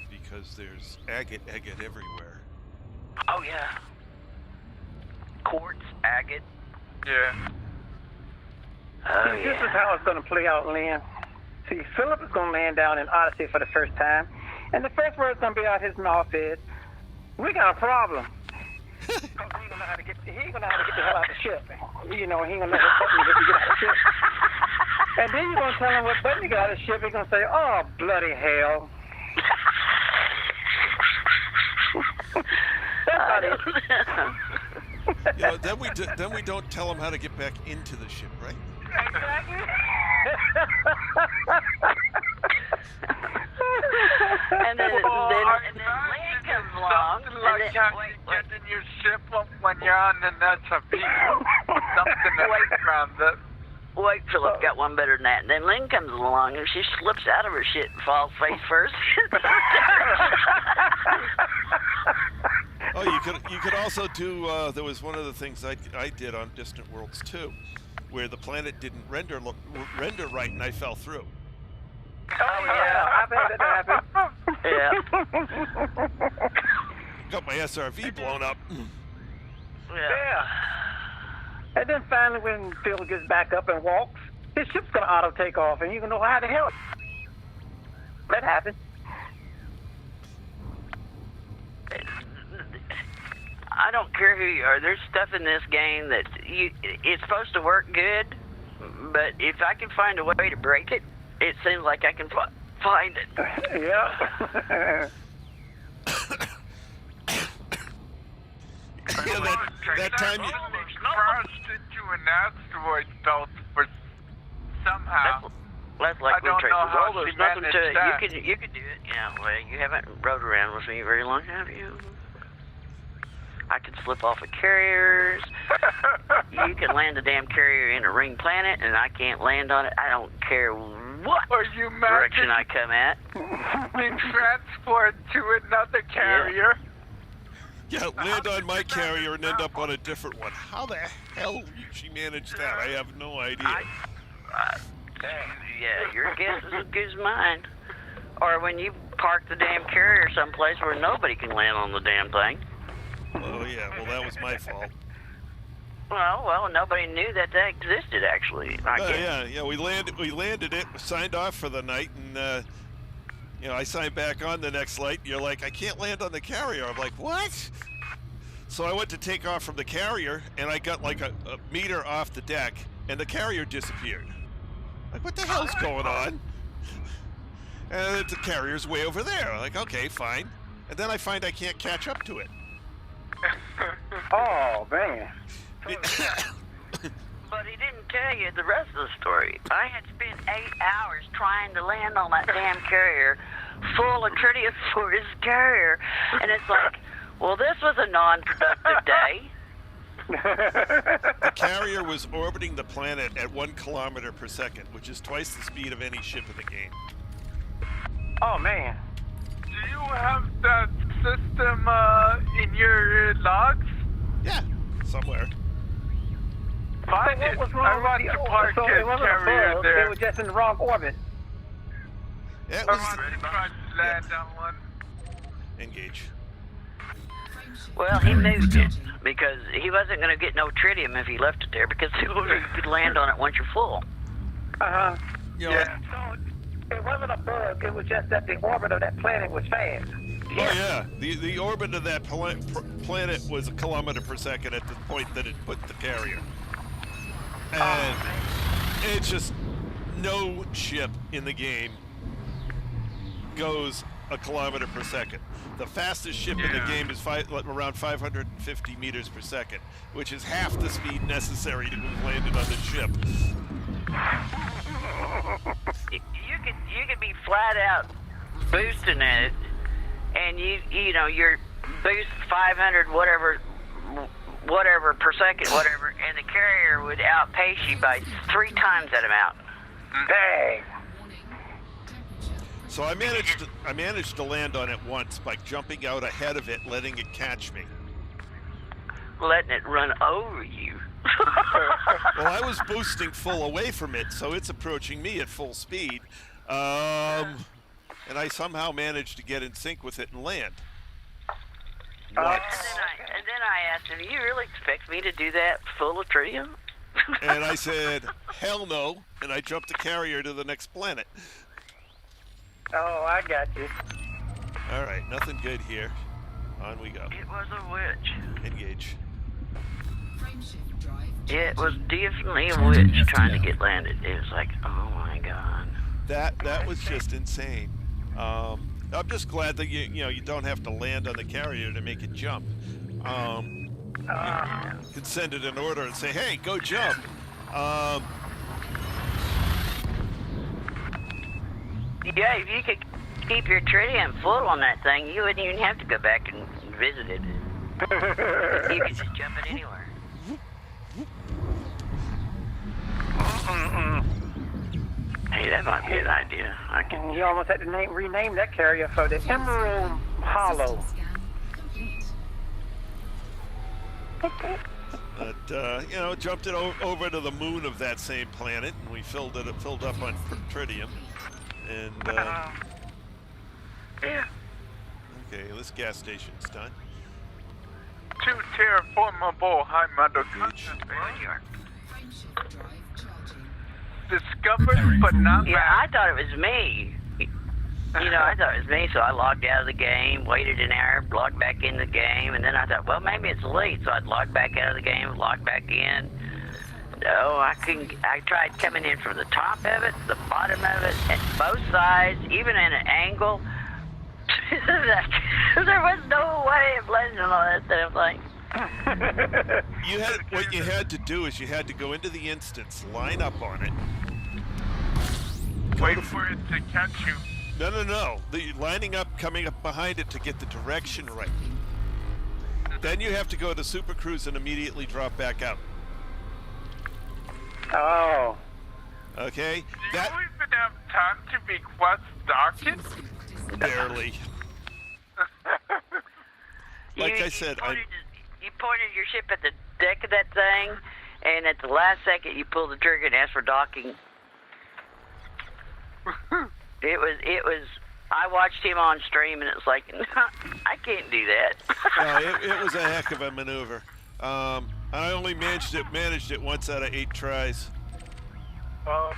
Speaker 1: because there's agate everywhere.
Speaker 3: Oh, yeah. Quartz, agate.
Speaker 2: Yeah.
Speaker 3: Oh,
Speaker 4: See, this is
Speaker 3: yeah.
Speaker 4: how it's going to play out, Lynn. See, Philip is going to land down in Odyssey for the first time, and the first word going to be out his mouth is, "We got a problem." He ain't gonna know how to get the hell out of the ship. You know, he ain't gonna know what button to get out of the ship. And then you're gonna tell him what button to get out of the ship. He's gonna say, "Oh, bloody hell." That's how it is.
Speaker 1: You know, then we don't tell them how to get back into the ship, right?
Speaker 4: Exactly.
Speaker 3: And then Lynn comes along.
Speaker 2: Something like
Speaker 3: and
Speaker 2: how
Speaker 3: then,
Speaker 2: you get in your ship when you're on the Netsabee. Something around it.
Speaker 3: Wait, Philip got one better than that. And then Lynn comes along and she slips out of her shit and falls face first.
Speaker 1: Oh, you could also do. There was one of the things I did on Distant Worlds 2, where the planet didn't render right, and I fell through.
Speaker 4: Oh yeah, I've had that happen.
Speaker 3: Yeah.
Speaker 1: Got my SRV blown up.
Speaker 4: Yeah. And then finally, when Phil gets back up and walks, his ship's gonna auto take off, and you can know how the hell that happened.
Speaker 3: I don't care who you are. There's stuff in this game that it's supposed to work good, but if I can find a way to break it, it seems like I can find it.
Speaker 4: Yeah.
Speaker 1: Yeah, that time you.
Speaker 2: Crashed into an asteroid belt for somehow.
Speaker 3: That's like
Speaker 2: I don't know how
Speaker 3: there's
Speaker 2: she
Speaker 3: nothing to it.
Speaker 2: managed that.
Speaker 3: You could do it. Yeah, well, you haven't rode around with me very long, have you? I can slip off of carriers. You can land a damn carrier in a ring planet, and I can't land on it. I don't care what
Speaker 2: Or you
Speaker 3: direction I come at.
Speaker 2: being transported to another carrier.
Speaker 1: Yeah, land on my carrier and end up on a different one. How the hell she managed that? I have no idea.
Speaker 3: Yeah, your guess is as good as mine. Or when you park the damn carrier someplace where nobody can land on the damn thing.
Speaker 1: Oh yeah, well that was my fault.
Speaker 3: Well, nobody knew that existed actually. I guess.
Speaker 1: Yeah. We landed it, signed off for the night, and I signed back on the next flight. You're like, I can't land on the carrier. I'm like, what? So I went to take off from the carrier, and I got like a meter off the deck, and the carrier disappeared. Like, what the hell's going on? And the carrier's way over there. Like, okay, fine. And then I find I can't catch up to it.
Speaker 4: Oh, man.
Speaker 3: But he didn't tell you the rest of the story. I had spent 8 hours trying to land on that damn carrier full of tritium for his carrier. And it's like, well, this was a non-productive day.
Speaker 1: The carrier was orbiting the planet at 1 kilometer per second, which is twice the speed of any ship in the game.
Speaker 4: Oh, man.
Speaker 2: Do you have that system in your logs?
Speaker 1: Yeah, somewhere.
Speaker 2: Find
Speaker 4: So
Speaker 2: it.
Speaker 4: what was
Speaker 2: I
Speaker 4: wrong
Speaker 2: want
Speaker 4: with
Speaker 2: to
Speaker 4: the
Speaker 2: park
Speaker 4: so
Speaker 2: a
Speaker 4: it wasn't a
Speaker 2: carrier
Speaker 4: bug,
Speaker 2: there.
Speaker 4: it was just in the wrong orbit.
Speaker 1: Yeah, it
Speaker 2: I
Speaker 1: was.
Speaker 2: want to try to land on one.
Speaker 1: Engage.
Speaker 3: Well, he moved it because he wasn't going to get no tritium if he left it there because you could land on it once you're full.
Speaker 4: Uh-huh.
Speaker 1: You know,
Speaker 2: Yeah.
Speaker 4: So it wasn't a bug, it was just that the orbit of that planet was fast.
Speaker 1: Oh yeah, the orbit of that planet was 1 kilometer per second at the point that it put the carrier. And it's just no ship in the game goes 1 kilometer per second. The fastest ship in the game is around 550 meters per second, which is half the speed necessary to move landed on the ship.
Speaker 3: You could be flat out boosting it, and you know you're boost 500 whatever per second, whatever, and the carrier would outpace you by 3 times that amount.
Speaker 4: Dang.
Speaker 1: So I managed to land on it once by jumping out ahead of it, letting it catch me.
Speaker 3: Letting it run over you.
Speaker 1: Well, I was boosting full away from it, so it's approaching me at full speed. And I somehow managed to get in sync with it and land. Once.
Speaker 3: And then I asked him, "You really expect me to do that full of tritium?"
Speaker 1: And I said, hell no, and I jumped the carrier to the next planet.
Speaker 4: Oh, I got you.
Speaker 1: All right, nothing good here. On we go.
Speaker 3: It was a witch.
Speaker 1: Engage.
Speaker 6: Frameshift drive.
Speaker 3: It was definitely a
Speaker 5: Sergeant
Speaker 3: witch trying to
Speaker 5: FTL.
Speaker 3: get landed. It was like, oh my god.
Speaker 1: That was just insane. I'm just glad that you don't have to land on the carrier to make it jump. You can send it an order and say, hey, go jump.
Speaker 3: Yeah, if you could keep your tritium full on that thing, you wouldn't even have to go back and visit it. You could just jump it anywhere. Hey, that might be an idea. I can.
Speaker 4: You almost had to rename that carrier for the Emerald Hollow.
Speaker 6: System scan complete.
Speaker 1: But jumped it over to the moon of that same planet, and we filled up on tritium. And
Speaker 2: Yeah.
Speaker 1: okay, this gas station's done.
Speaker 2: 2 terraformable high model
Speaker 3: Good yard.
Speaker 6: Frameshift drive charging.
Speaker 2: discovered
Speaker 5: Preparing
Speaker 2: but
Speaker 5: for
Speaker 2: not
Speaker 3: Yeah,
Speaker 2: mapped.
Speaker 3: I thought it was me. I thought it was me, so I logged out of the game, waited an hour, logged back in the game, and then I thought, well, maybe it's late, so I'd log back out of the game, log back in. No, I couldn't. I tried coming in from the top of it, the bottom of it, at both sides, even in an angle. There was no way of landing on that damn thing.
Speaker 1: What you had to do is you had to go into the instance, line up on it.
Speaker 2: Wait for it to catch you.
Speaker 1: No. The lining up, coming up behind it to get the direction right. Then you have to go to Super Cruise and immediately drop back out.
Speaker 4: Oh.
Speaker 1: Okay?
Speaker 2: Do you even have time to be quest docking?
Speaker 1: Barely. Like I said,
Speaker 3: you pointed your ship at the deck of that thing, and at the last second you pulled the trigger and asked for docking. It was. I watched him on stream, and it's like, I can't do that.
Speaker 1: It was a heck of a maneuver. I only managed it once out of 8 tries. So,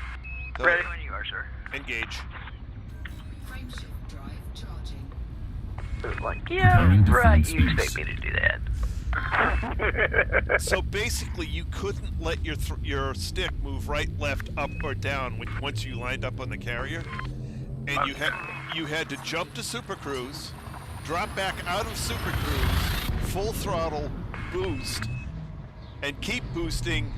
Speaker 2: Ready?
Speaker 3: When you are, sir.
Speaker 1: engage.
Speaker 6: Frameshift drive charging.
Speaker 3: It was like, yeah, right. You expect me to do that?
Speaker 1: So basically, you couldn't let your stick move right, left, up, or down once you lined up on the carrier, and you had to jump to Super Cruise, drop back out of Super Cruise, full throttle, boost, and keep boosting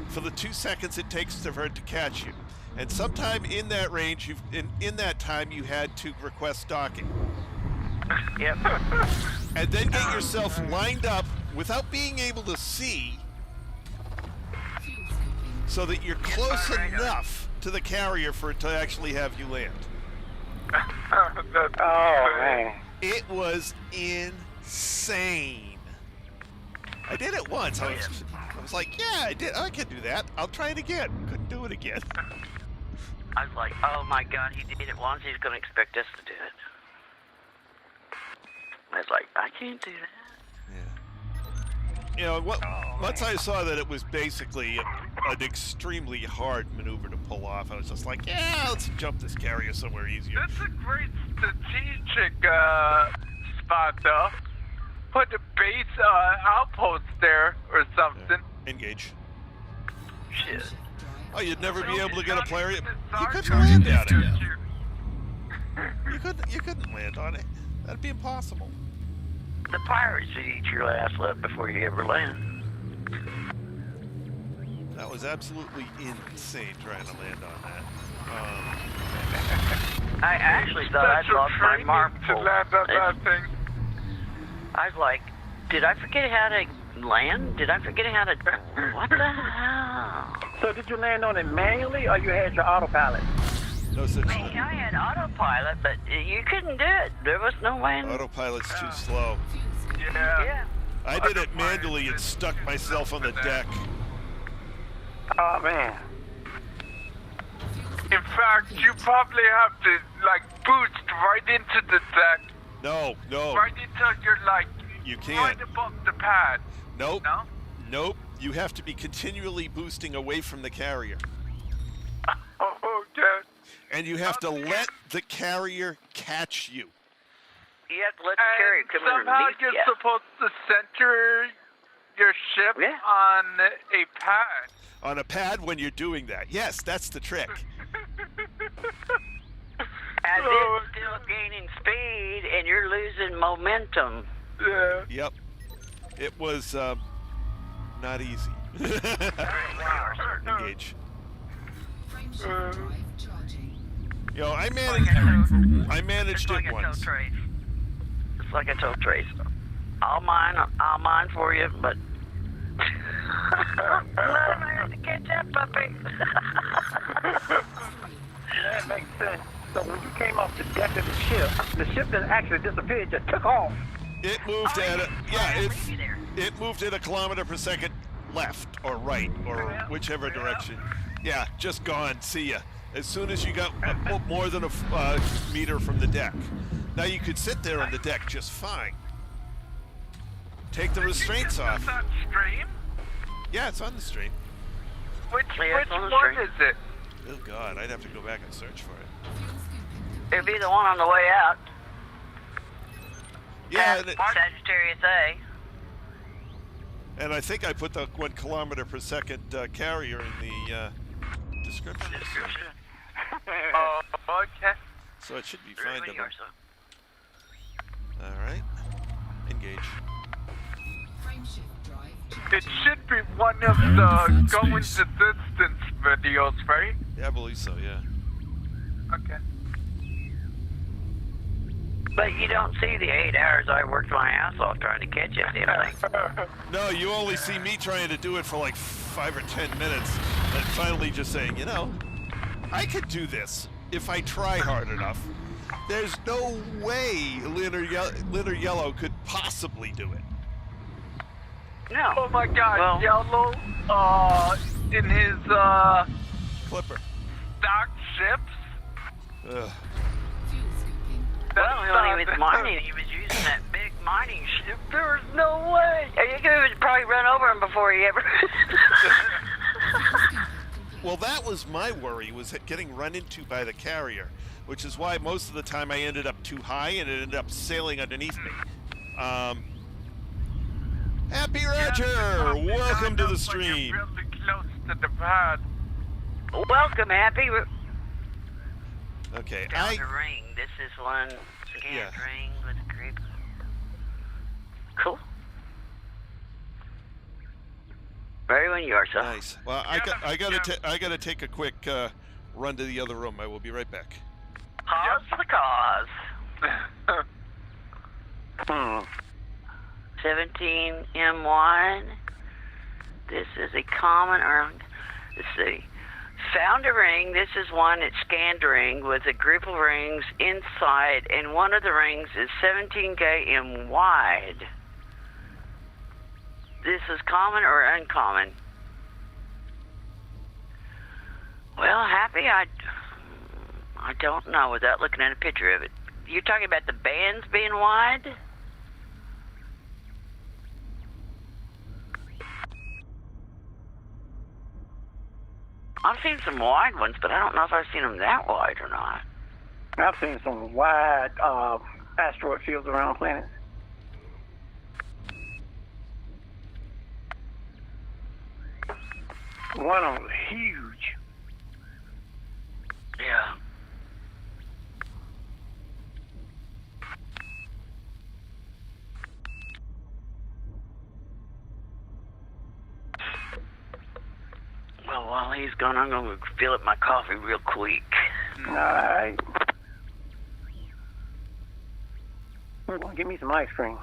Speaker 1: for the 2 seconds it takes for it to catch you. And sometime in that range, in that time, you had to request docking.
Speaker 3: Yep.
Speaker 1: And then get yourself lined up without being able to see, so that you're close enough to the carrier for it to actually have you land.
Speaker 4: Oh, man.
Speaker 1: It was insane. I did it once. I was like, yeah, I did. I can do that. I'll try it again. Couldn't do it again.
Speaker 3: I was like, oh my God, he did it once. He's going to expect us to do it. I was like, I can't do that.
Speaker 1: Yeah. You know, once I saw that it was basically an extremely hard maneuver to pull off, I was just like, yeah, let's jump this carrier somewhere easier.
Speaker 2: That's a great strategic spot, though. Put a base outpost there or something.
Speaker 1: Yeah. Engage.
Speaker 3: Shit.
Speaker 1: Oh, you'd never be able to get a player. You couldn't
Speaker 5: Charging
Speaker 1: land at it.
Speaker 5: FTL.
Speaker 1: You couldn't land on it. That'd be impossible.
Speaker 3: The pirates would eat your last left before you ever land.
Speaker 1: That was absolutely insane trying to land on that.
Speaker 3: I actually thought I'd lost my mark.
Speaker 2: To land on that thing.
Speaker 3: I was like, did I forget how to land? Did I forget how to... What the hell?
Speaker 4: So did you land on it manually, or you had your autopilot?
Speaker 1: No such
Speaker 3: I
Speaker 1: thing.
Speaker 3: had autopilot, but you couldn't do it. There was no way.
Speaker 1: Autopilot's too slow.
Speaker 2: Yeah.
Speaker 1: I did it manually and stuck myself on the deck.
Speaker 4: Oh, man.
Speaker 2: In fact, you probably have to, like, boost right into the deck.
Speaker 1: No.
Speaker 2: Right until you're, like,
Speaker 1: You can't.
Speaker 2: right above the pad.
Speaker 1: Nope.
Speaker 2: No?
Speaker 1: Nope. You have to be continually boosting away from the carrier.
Speaker 2: Oh, okay.
Speaker 1: And you have to let the carrier catch you.
Speaker 3: You have to let the carrier come
Speaker 2: somehow
Speaker 3: underneath
Speaker 2: you're
Speaker 3: you.
Speaker 2: supposed to center your ship on a pad.
Speaker 1: On a pad when you're doing that. Yes, that's the trick.
Speaker 3: As it's still gaining speed and you're losing momentum.
Speaker 2: Yeah.
Speaker 1: Yep. It was not easy. Engage.
Speaker 6: Frameshift drive charging.
Speaker 1: You know, I
Speaker 5: Preparing for war.
Speaker 1: managed
Speaker 3: It's like
Speaker 1: it
Speaker 3: I told
Speaker 1: once.
Speaker 3: Trace. It's like I told Trace. I'll mine for you, but let me have to catch up, puppy.
Speaker 4: That makes sense. So when you came off the deck of the ship didn't actually disappear, it just took off.
Speaker 1: It moved at a
Speaker 3: Leave you there.
Speaker 1: it moved at a kilometer per second left or right or whichever direction. Yeah, just gone. See ya. As soon as you got more than a meter from the deck. Now you could sit there on the deck just fine. Take the restraints off.
Speaker 2: Is that stream?
Speaker 1: Yeah, it's on the stream.
Speaker 2: Which
Speaker 3: Yeah, it's on the
Speaker 2: one
Speaker 3: stream.
Speaker 2: is it?
Speaker 1: Oh God, I'd have to go back and search for it.
Speaker 3: It'll be the one on the way out.
Speaker 1: Yeah,
Speaker 3: Past Sagittarius A.
Speaker 1: and I think I put the 1 kilometer per second carrier in the description.
Speaker 2: Oh, okay.
Speaker 1: So it should be fine.
Speaker 3: Really, or so.
Speaker 1: All right. Engage.
Speaker 6: Frameshift drive
Speaker 2: It
Speaker 6: charging.
Speaker 2: should be one of
Speaker 5: Preparing
Speaker 2: the
Speaker 5: to find
Speaker 2: going
Speaker 5: space.
Speaker 2: the distance videos, right?
Speaker 1: Yeah, I believe so. Yeah.
Speaker 2: Okay.
Speaker 3: But you don't see the 8 hours I worked my ass off trying to catch you, you know?
Speaker 1: No, you only see me trying to do it for like 5 or 10 minutes, and finally just saying, you know, I could do this if I try hard enough. There's no way Leonard Yellow could possibly do it.
Speaker 3: No.
Speaker 2: Oh my God,
Speaker 3: Well-
Speaker 2: Yellow, in his,
Speaker 1: Clipper.
Speaker 2: stock ships.
Speaker 1: Ugh.
Speaker 6: Fuel scooping.
Speaker 3: Well, when he was mining, he was using that big mining ship. There was no way. And you could probably run over him before he ever...
Speaker 1: Well, that was my worry, was getting run into by the carrier, which is why most of the time I ended up too high and it ended up sailing underneath me. Happy Roger! Welcome to the stream.
Speaker 2: Really close to the pad.
Speaker 3: Welcome, Happy.
Speaker 1: Okay,
Speaker 3: Found a ring. This is one scanned
Speaker 1: Yeah.
Speaker 3: ring with a group. Cool. Ready when you are, sir.
Speaker 1: Nice. Well, I gotta take a quick run to the other room. I will be right back.
Speaker 3: Pause for the cause. 17 M1. This is a common, or let's see. Found a ring. This is one that's scanned ring with a group of rings inside, and one of the rings is 17K in wide. This is common or uncommon? Well, Happy, I don't know without looking at a picture of it. You're talking about the bands being wide? I've seen some wide ones, but I don't know if I've seen them that wide or not.
Speaker 4: I've seen some wide asteroid fields around planets. One of them was huge.
Speaker 3: Yeah. Well, while he's gone, I'm going to fill up my coffee real quick.
Speaker 4: All right. We're going to get me some ice cream.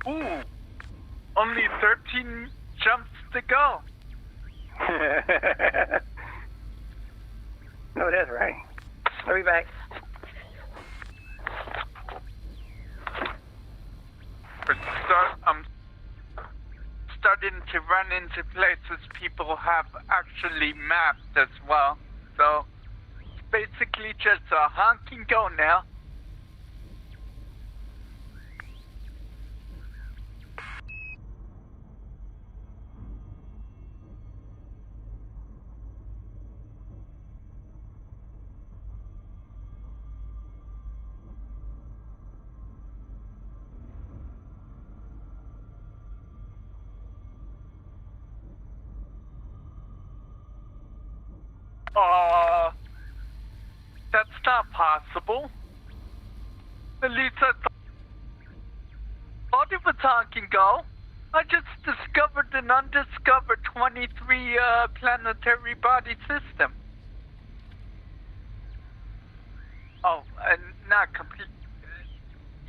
Speaker 2: Ooh, only 13 jumps to go.
Speaker 4: No, that's right. I'll be back.
Speaker 2: I'm starting to run into places people have actually mapped as well. So it's basically just a honk and go now. That's not possible. At least I thought it was honk and go. I just discovered an undiscovered 23 planetary body system. Oh, and not complete.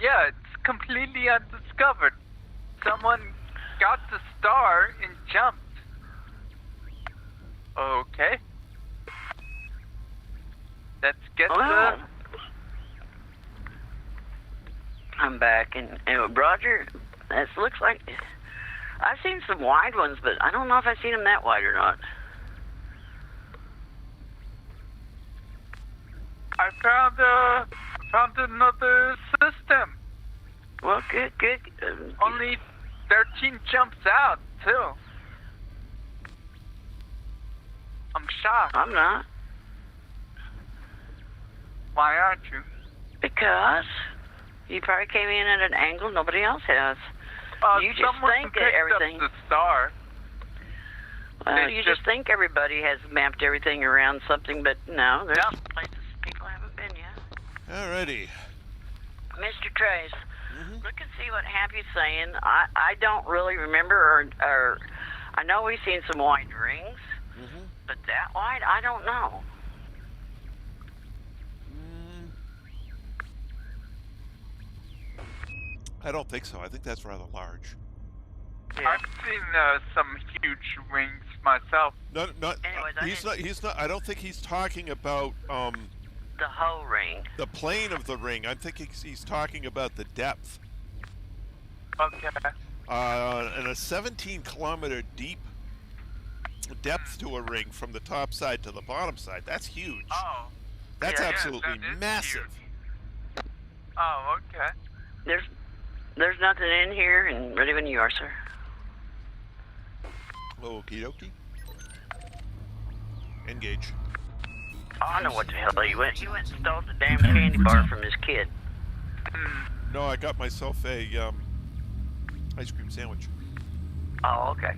Speaker 2: Yeah, it's completely undiscovered. Someone got the star and jumped. Okay. Let's get
Speaker 3: Well, I'm back, and Roger, this looks like I've seen some wide ones, but I don't know if I've seen them that wide or not.
Speaker 2: I found another system.
Speaker 3: Well, good.
Speaker 2: Only 13 jumps out, too. I'm shocked.
Speaker 3: I'm not.
Speaker 2: Why aren't you?
Speaker 3: Because you probably came in at an angle nobody else has. You just
Speaker 2: someone
Speaker 3: think that
Speaker 2: picked
Speaker 3: everything.
Speaker 2: up the star.
Speaker 3: Well,
Speaker 2: They
Speaker 3: you just think everybody has mapped everything around something, but no, there's
Speaker 2: Yeah.
Speaker 3: places people haven't been yet.
Speaker 1: Alrighty.
Speaker 3: Mr. Trace, look and see what Happy's saying. I don't really remember, or I know we've seen some wide rings, but that wide, I don't know.
Speaker 1: I don't think so. I think that's rather large.
Speaker 3: Yeah.
Speaker 2: I've seen some huge rings myself.
Speaker 1: Not.
Speaker 3: Anyways,
Speaker 1: He's not. I don't think he's talking about
Speaker 3: The whole ring.
Speaker 1: the plane of the ring. I think he's talking about the depth.
Speaker 2: Okay.
Speaker 1: And a 17-kilometer deep depth to a ring from the top side to the bottom side. That's huge.
Speaker 2: Oh.
Speaker 1: That's
Speaker 3: Yeah,
Speaker 1: absolutely
Speaker 2: that is
Speaker 1: massive.
Speaker 2: huge. Oh, okay.
Speaker 3: There's nothing in here, and ready when you are, sir.
Speaker 1: Okie dokie. Engage.
Speaker 3: Oh, I know what the hell he went. He went and stole the damn candy bar from his kid.
Speaker 1: No, I got myself a Ice cream sandwich.
Speaker 3: Oh, okay.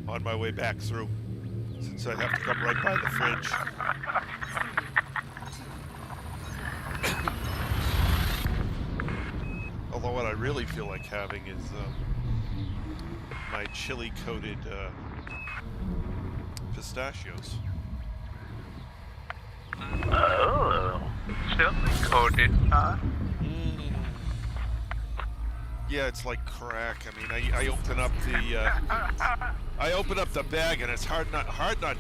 Speaker 1: On my way back through, since I have to come right by the fridge. Although what I really feel like having is my chili-coated pistachios.
Speaker 2: Oh, chili coated, huh?
Speaker 1: Yeah, it's like crack. I mean, I open up the bag, and it's hard not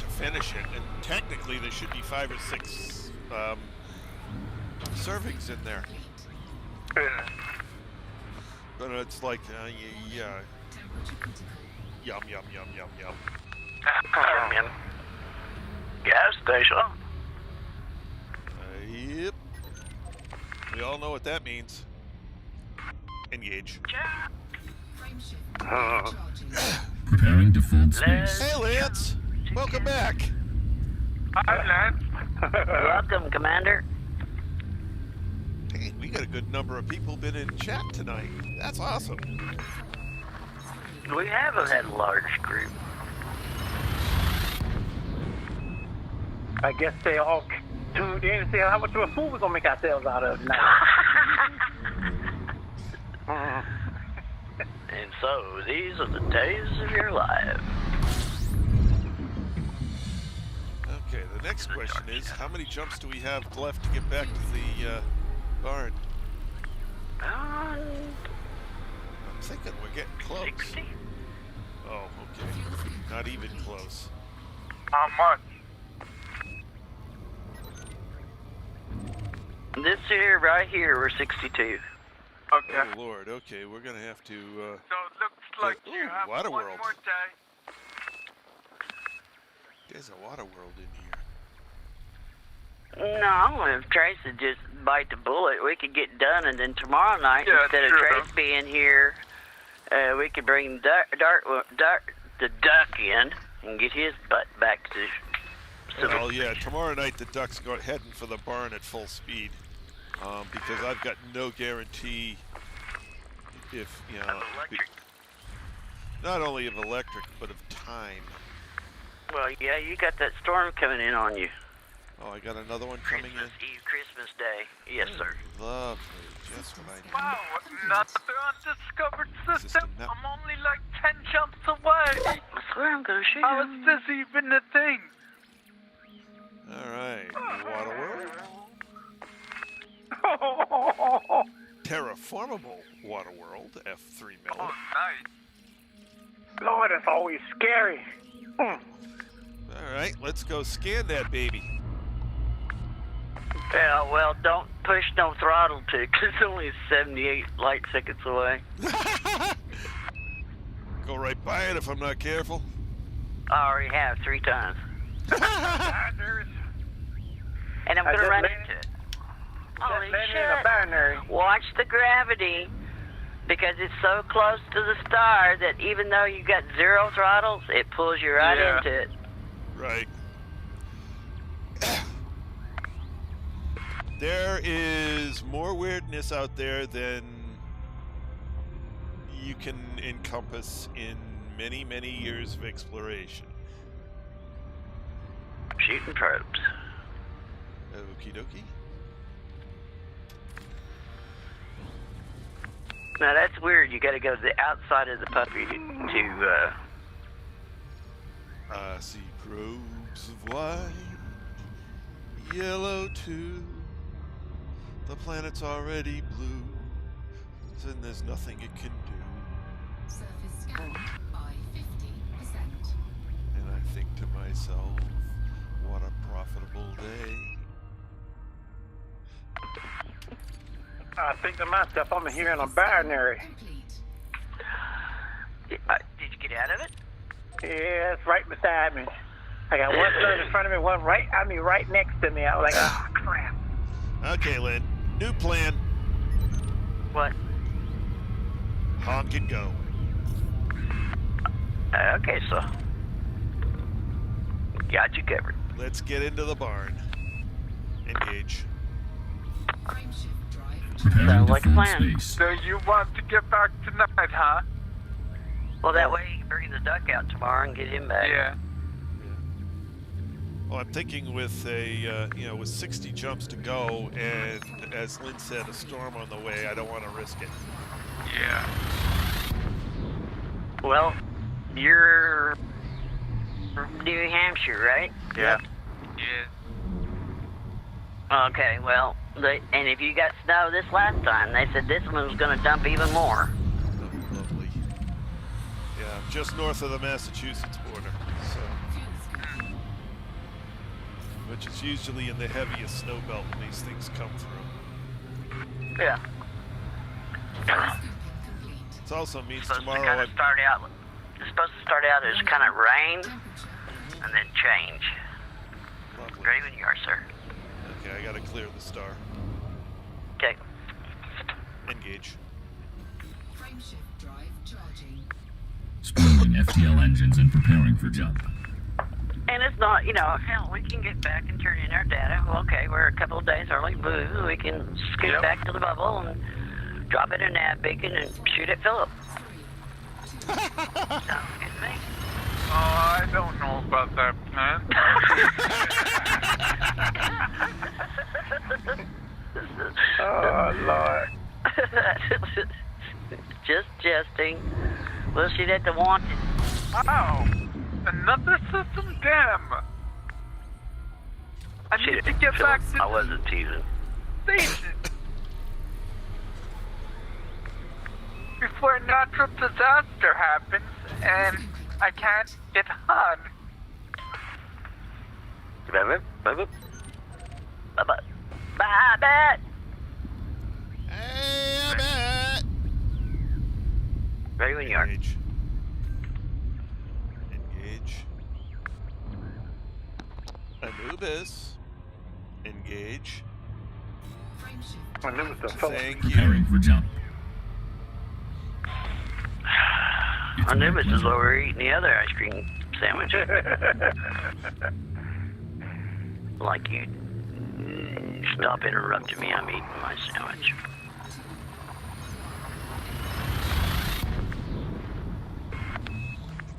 Speaker 1: to finish it. And technically, there should be 5 or 6 servings in there. But it's like, yeah, yum yum yum yum yum.
Speaker 2: Gas station.
Speaker 1: Yep. We all know what that means. Engage.
Speaker 6: Frame shift drive charging.
Speaker 5: Preparing default space.
Speaker 1: Hey, Lance. Welcome back.
Speaker 2: Hi, Lance.
Speaker 3: Welcome, Commander.
Speaker 1: Hey, we got a good number of people been in chat tonight. That's awesome.
Speaker 3: We haven't had a large group.
Speaker 4: I guess they all tuned in to see how much of a fool we're gonna make ourselves out of tonight.
Speaker 3: And so, these are the days of your life.
Speaker 1: Okay, the next question is, how many jumps do we have left to get back to the barn? I'm thinking we're getting close.
Speaker 3: 60?
Speaker 1: Oh, okay. Not even close.
Speaker 2: How much?
Speaker 3: This here, right here, we're 62.
Speaker 2: Okay.
Speaker 1: Oh, Lord. Okay, we're going to have to...
Speaker 2: So it looks like
Speaker 1: Ooh,
Speaker 2: you have
Speaker 1: Water
Speaker 2: one
Speaker 1: World.
Speaker 2: more day.
Speaker 1: There's a water world in here.
Speaker 3: No, if Trace would just bite the bullet, we could get done, and then tomorrow night,
Speaker 2: Yeah,
Speaker 3: instead of
Speaker 2: sure.
Speaker 3: Trace being here, we could bring the duck in and get his butt back to...
Speaker 1: Well, yeah, tomorrow night the Ducks go heading for the barn at full speed. Because I've got no guarantee if, you know...
Speaker 3: electric.
Speaker 1: Not only of electric, but of time.
Speaker 3: Well, yeah, you got that storm coming in on you.
Speaker 1: Oh, I got another one coming
Speaker 3: Christmas
Speaker 1: in?
Speaker 3: Eve, Christmas Day. Yes, sir.
Speaker 1: Lovely. Just what I need.
Speaker 2: Wow, another undiscovered system.
Speaker 1: System, no.
Speaker 2: I'm only like 10 jumps away.
Speaker 3: I swear I'm gonna shoot
Speaker 2: How
Speaker 3: him.
Speaker 2: is this even a thing?
Speaker 1: Alright, water world. Terraformable water world, F3 mil.
Speaker 2: Oh, nice.
Speaker 4: Lord, it's always scary.
Speaker 1: Alright, let's go scan that baby.
Speaker 3: Yeah, well, don't push no throttle to, because it's only 78 light seconds away.
Speaker 1: Go right by it if I'm not careful.
Speaker 3: I already have 3 times. And I'm
Speaker 4: I
Speaker 3: going to
Speaker 4: just
Speaker 3: run
Speaker 4: landed-
Speaker 3: into it. Holy
Speaker 4: landed in a
Speaker 3: shit.
Speaker 4: binary.
Speaker 3: Watch the gravity, because it's so close to the star that even though you got 0 throttles, it pulls you right
Speaker 2: Yeah.
Speaker 3: into it.
Speaker 1: Right. There is more weirdness out there than you can encompass in many, many years of exploration.
Speaker 3: Shooting probes.
Speaker 1: Okie dokie.
Speaker 3: Now that's weird. You got to go to the outside of the puppy to
Speaker 1: I see probes of white, yellow too. The planet's already blue, and there's nothing it can do.
Speaker 6: Surface scan by 50%.
Speaker 1: And I think to myself, what a profitable day.
Speaker 4: I think to myself, I'm here in a binary.
Speaker 6: Complete.
Speaker 3: Did you get out of it?
Speaker 4: Yeah, it's right beside me. I got one son in front of me, one right, right next to me. I was like, oh, crap.
Speaker 1: Okay, Lynn, new plan.
Speaker 3: What?
Speaker 1: Honk and go.
Speaker 3: Okay, so got you covered.
Speaker 1: Let's get into the barn. Engage.
Speaker 6: Frame shift drive
Speaker 5: Preparing
Speaker 3: Sounds
Speaker 5: to
Speaker 3: like a
Speaker 5: form
Speaker 3: plan.
Speaker 5: space.
Speaker 2: So you want to get back tonight, huh?
Speaker 3: Well, that way you can bring the duck out tomorrow and get him back.
Speaker 2: Yeah.
Speaker 1: Well, I'm thinking with with 60 jumps to go, and as Lynn said, a storm on the way, I don't want to risk it.
Speaker 2: Yeah.
Speaker 3: Well, you're New Hampshire, right?
Speaker 2: Yeah. Yeah.
Speaker 3: Okay, well, and if you got snow this last time, they said this one was going to dump even more.
Speaker 1: Oh, lovely. Yeah, just north of the Massachusetts border, so, which is usually in the heaviest snow belt when these things come through.
Speaker 3: Yeah.
Speaker 1: It also means
Speaker 3: It's supposed to
Speaker 1: tomorrow
Speaker 3: kind of start out. It's supposed to start out as kind of rain and then change.
Speaker 1: Lovely.
Speaker 3: Ready when you are, sir.
Speaker 1: Okay, I gotta clear the star.
Speaker 3: Okay.
Speaker 1: Engage.
Speaker 6: Frameshift drive charging.
Speaker 5: Spoiling FTL engines and preparing for jump.
Speaker 3: And it's not, hell, we can get back and turn in our data. Well, okay, we're a couple of days early. Boo. We can scoot back to the bubble and drop it in nav beacon and shoot at Philip. Sounds good to me.
Speaker 2: Oh, I don't know about that plan.
Speaker 4: Oh, Lord.
Speaker 3: Just jesting. We'll shoot at the wanted.
Speaker 2: Oh, another system? Damn. I need to get back to
Speaker 3: I wasn't teasing.
Speaker 2: the station before a natural disaster happens and I can't get on.
Speaker 3: Bye-bye. Bye-bye. Bye-bye.
Speaker 1: Hey, I'm at.
Speaker 3: Ready when you are.
Speaker 1: Engage. Engage. Anubis. Engage.
Speaker 6: Frameshift
Speaker 4: I knew it was the Philip.
Speaker 1: Thank you.
Speaker 5: Preparing for jump.
Speaker 3: I knew this is where we're eating the other ice cream sandwich. Like you stop interrupting me, I'm eating my sandwich.
Speaker 1: I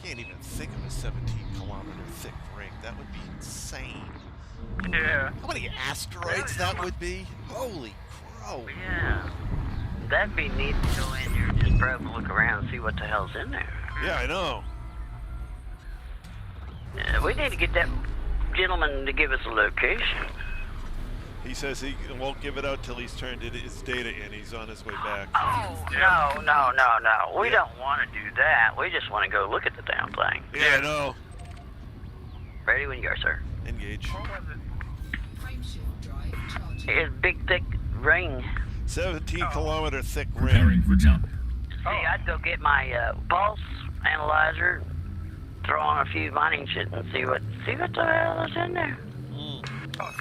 Speaker 1: can't even think of a 17-kilometer thick ring. That would be insane.
Speaker 2: Yeah.
Speaker 1: How many asteroids that would be? Holy crow.
Speaker 3: Yeah. That'd be neat to go in here and just probe and look around and see what the hell's in there.
Speaker 1: Yeah, I know.
Speaker 3: Yeah, we need to get that gentleman to give us a location.
Speaker 1: He says he won't give it out till he's turned his data in. He's on his way back.
Speaker 3: Oh, no. We don't want to do that. We just want to go look at the damn thing.
Speaker 1: Yeah, I know.
Speaker 3: Ready when you are, sir.
Speaker 1: Engage.
Speaker 6: Frameshift drive charging.
Speaker 3: It's big, thick ring.
Speaker 1: 17-kilometer thick
Speaker 5: Preparing
Speaker 1: ring.
Speaker 5: for jump.
Speaker 3: See, I'd go get my pulse analyzer, throw on a few mining shit, and see what the hell is in there.
Speaker 2: Oh,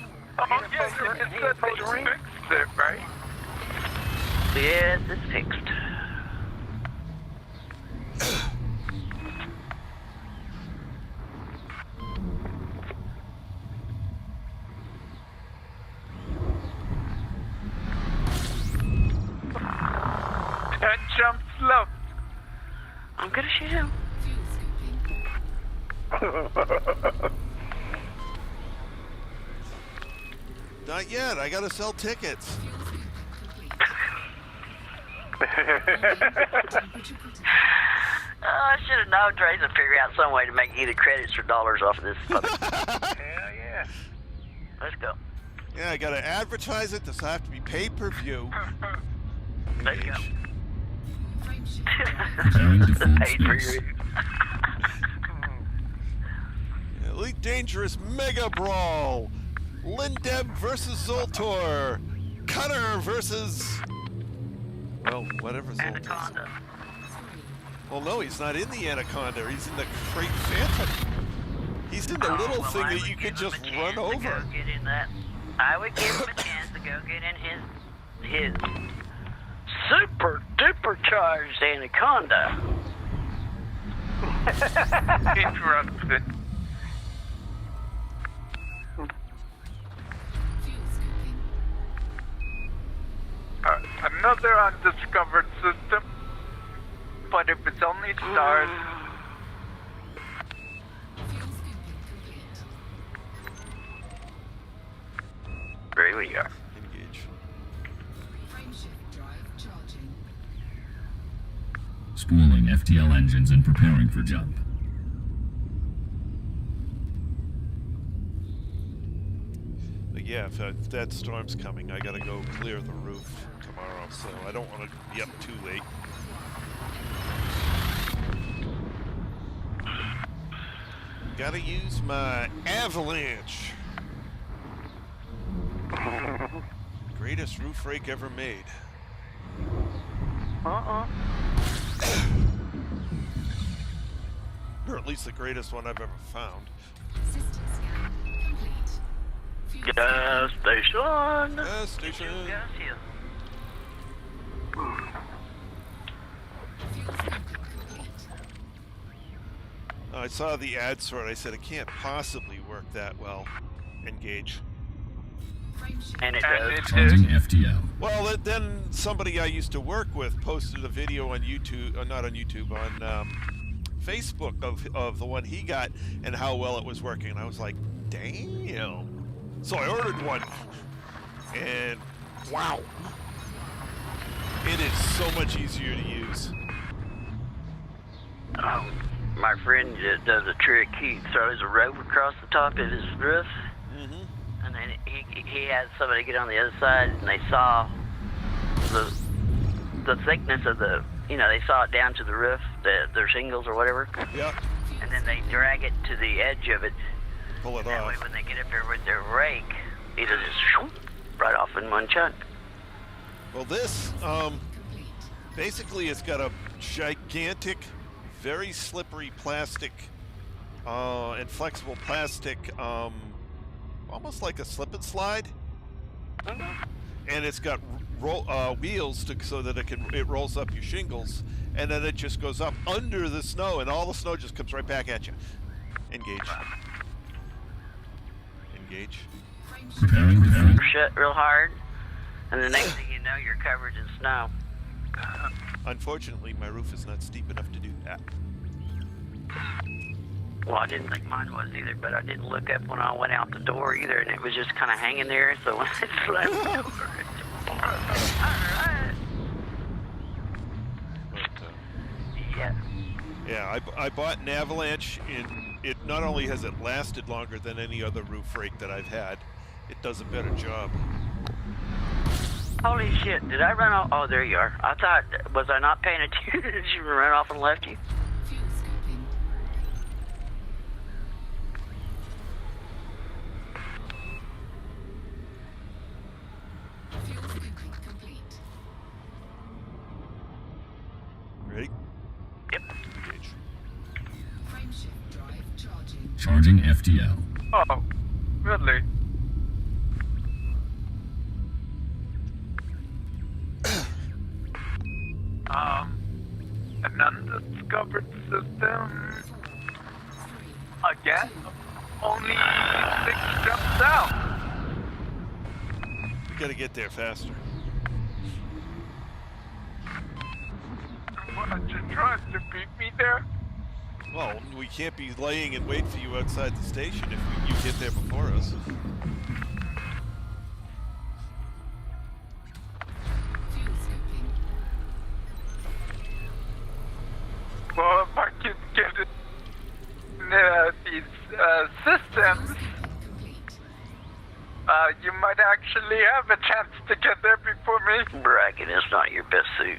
Speaker 2: yeah, you just said they fixed it, right?
Speaker 3: Yes, it's fixed.
Speaker 2: Ten jumps left.
Speaker 3: I'm gonna shoot him.
Speaker 6: Fuel scooping.
Speaker 1: Not yet. I gotta sell tickets.
Speaker 6: Fuel scooping complete.
Speaker 3: I should have known Trace would figure out some way to make either credits or dollars off of this.
Speaker 4: Hell yeah.
Speaker 3: Let's go.
Speaker 1: Yeah, I gotta advertise it. This will have to be pay-per-view.
Speaker 3: Let's go.
Speaker 6: Frameshift
Speaker 5: Preparing to form
Speaker 3: Paid for
Speaker 5: space.
Speaker 3: your...
Speaker 1: Elite Dangerous Mega Brawl. Lindeb versus Zoltor. Cutter versus... Well, whatever Zoltor.
Speaker 3: Anaconda.
Speaker 1: Well, no, he's not in the Anaconda. He's in the Freight Phantom. He's in the little
Speaker 3: well,
Speaker 1: thing
Speaker 3: I
Speaker 1: that
Speaker 3: would
Speaker 1: you
Speaker 3: give
Speaker 1: could
Speaker 3: him
Speaker 1: just
Speaker 3: a
Speaker 1: run
Speaker 3: chance to
Speaker 1: over.
Speaker 3: go get in that. I would give him a chance to go get in his super duper charged Anaconda.
Speaker 2: Interrupted.
Speaker 6: fuel scooping.
Speaker 2: another undiscovered system. But if it's only stars,
Speaker 6: Fuel scooping complete.
Speaker 3: Here we are.
Speaker 1: Engage.
Speaker 6: Frameshift drive charging.
Speaker 5: Spooling FTL engines and preparing for jump.
Speaker 1: But yeah, if that storm's coming, I gotta go clear the roof tomorrow, so I don't want to be up too late. Gotta use my avalanche. Greatest roof rake ever made. Or at least the greatest one I've ever found.
Speaker 6: System scan complete. Fuel
Speaker 3: Gas station.
Speaker 1: Gas station.
Speaker 3: Gas here.
Speaker 6: fuel scooping complete.
Speaker 1: I saw the ads for it. I said it can't possibly work that well. Engage.
Speaker 6: Frameshift.
Speaker 3: And it
Speaker 2: and
Speaker 3: does.
Speaker 2: it
Speaker 5: Charging
Speaker 2: is.
Speaker 5: FTL.
Speaker 1: Well, then somebody I used to work with posted a video on YouTube, not on YouTube, on Facebook of the one he got and how well it was working. And I was like, damn. So I ordered one. And wow. It is so much easier to use.
Speaker 3: My friend that does a trick. He throws a rope across the top of his roof,
Speaker 1: Mm-hmm.
Speaker 3: and then he had somebody get on the other side, and they saw the thickness of the, they saw it down to the roof, their shingles or whatever,
Speaker 1: Yep.
Speaker 3: and then they drag it to the edge of it.
Speaker 1: Pull it
Speaker 3: That way,
Speaker 1: off.
Speaker 3: when they get up there with their rake, it'll just shoop, right off in one chunk.
Speaker 1: Well, this,
Speaker 6: Complete.
Speaker 1: basically it's got a gigantic, very slippery plastic, and flexible plastic, almost like a slip and slide. And it's got wheels so that it rolls up your shingles, and then it just goes up under the snow, and all the snow just comes right back at you. Engage. Engage.
Speaker 5: Preparing.
Speaker 3: Shut real hard, and the next thing you know, you're covered in snow.
Speaker 1: Unfortunately, my roof is not steep enough to do that.
Speaker 3: Well, I didn't think mine was either, but I didn't look up when I went out the door either, and it was just kind of hanging there, so when I slammed the door, alright.
Speaker 1: But,
Speaker 3: Yeah.
Speaker 1: yeah, I bought an Avalanche, and it not only has it lasted longer than any other roof rake that I've had, it does a better job.
Speaker 3: Holy shit, did I run off? Oh, there you are. I thought, was I not paying attention? Did you run off and left you?
Speaker 6: Fuel scooping. Fuel scooping complete.
Speaker 1: Ready?
Speaker 3: Yep.
Speaker 1: Engage.
Speaker 6: Frameshift drive charging.
Speaker 5: Charging FTL.
Speaker 2: Oh, really? An undiscovered system. Again? Only 6 jumps out.
Speaker 1: We gotta get there faster.
Speaker 2: What, you trying to beat me there?
Speaker 1: Well, we can't be laying in wait for you outside the station if you get there before us.
Speaker 6: Fuel scooping.
Speaker 2: Well, if I can get it in these systems,
Speaker 6: Scooping complete.
Speaker 2: you might actually have a chance to get there before me.
Speaker 3: Bragging is not your best suit.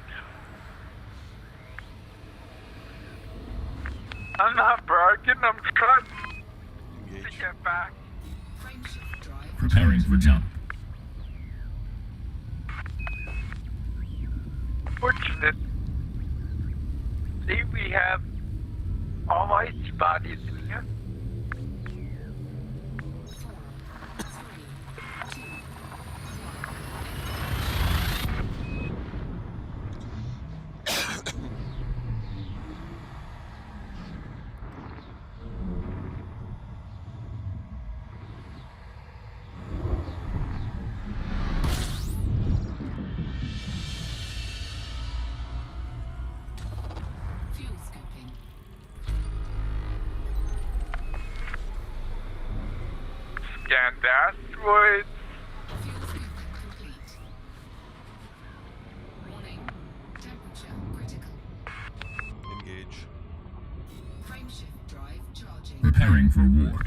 Speaker 2: I'm not bragging, I'm trying to
Speaker 1: Engage.
Speaker 2: get back.
Speaker 6: Frameshift drive.
Speaker 5: Preparing for jump.
Speaker 2: Fortunate. See, we have all ice bodies in here.
Speaker 6: 4, 3, 2,
Speaker 2: scan the asteroids.
Speaker 6: Fuel scooping complete. Warning. Temperature critical.
Speaker 1: Engage.
Speaker 6: Frameshift drive charging.
Speaker 5: Preparing for warp.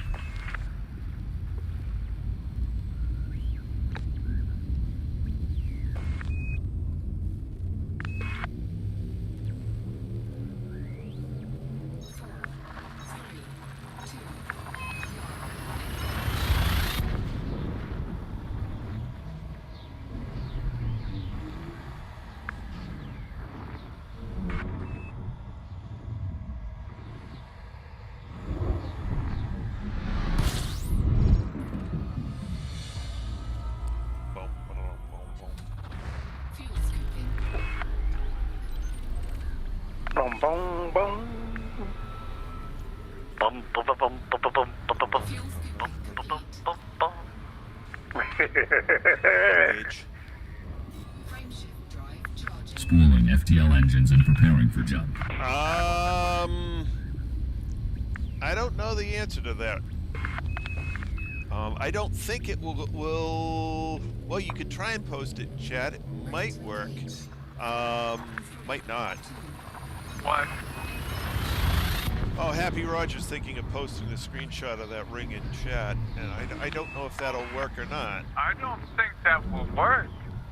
Speaker 1: Boom, boom, boom, boom.
Speaker 6: Fuel scooping.
Speaker 4: Boom, boom, boom.
Speaker 3: Bum, bum, bum, bum, bum, bum, bum, bum, bum,
Speaker 6: Fuel scooping
Speaker 3: bum,
Speaker 6: complete.
Speaker 3: bum, bum.
Speaker 1: Engage.
Speaker 6: Frameshift drive charging.
Speaker 5: Spooling FTL engines and preparing for jump.
Speaker 1: I don't know the answer to that. I don't think it will. Well, you could try and post it in chat. It might work. Might not.
Speaker 2: What?
Speaker 1: Oh, Happy Roger's thinking of posting a screenshot of that ring in chat, and I don't know if that'll work or not.
Speaker 2: I don't think that will work.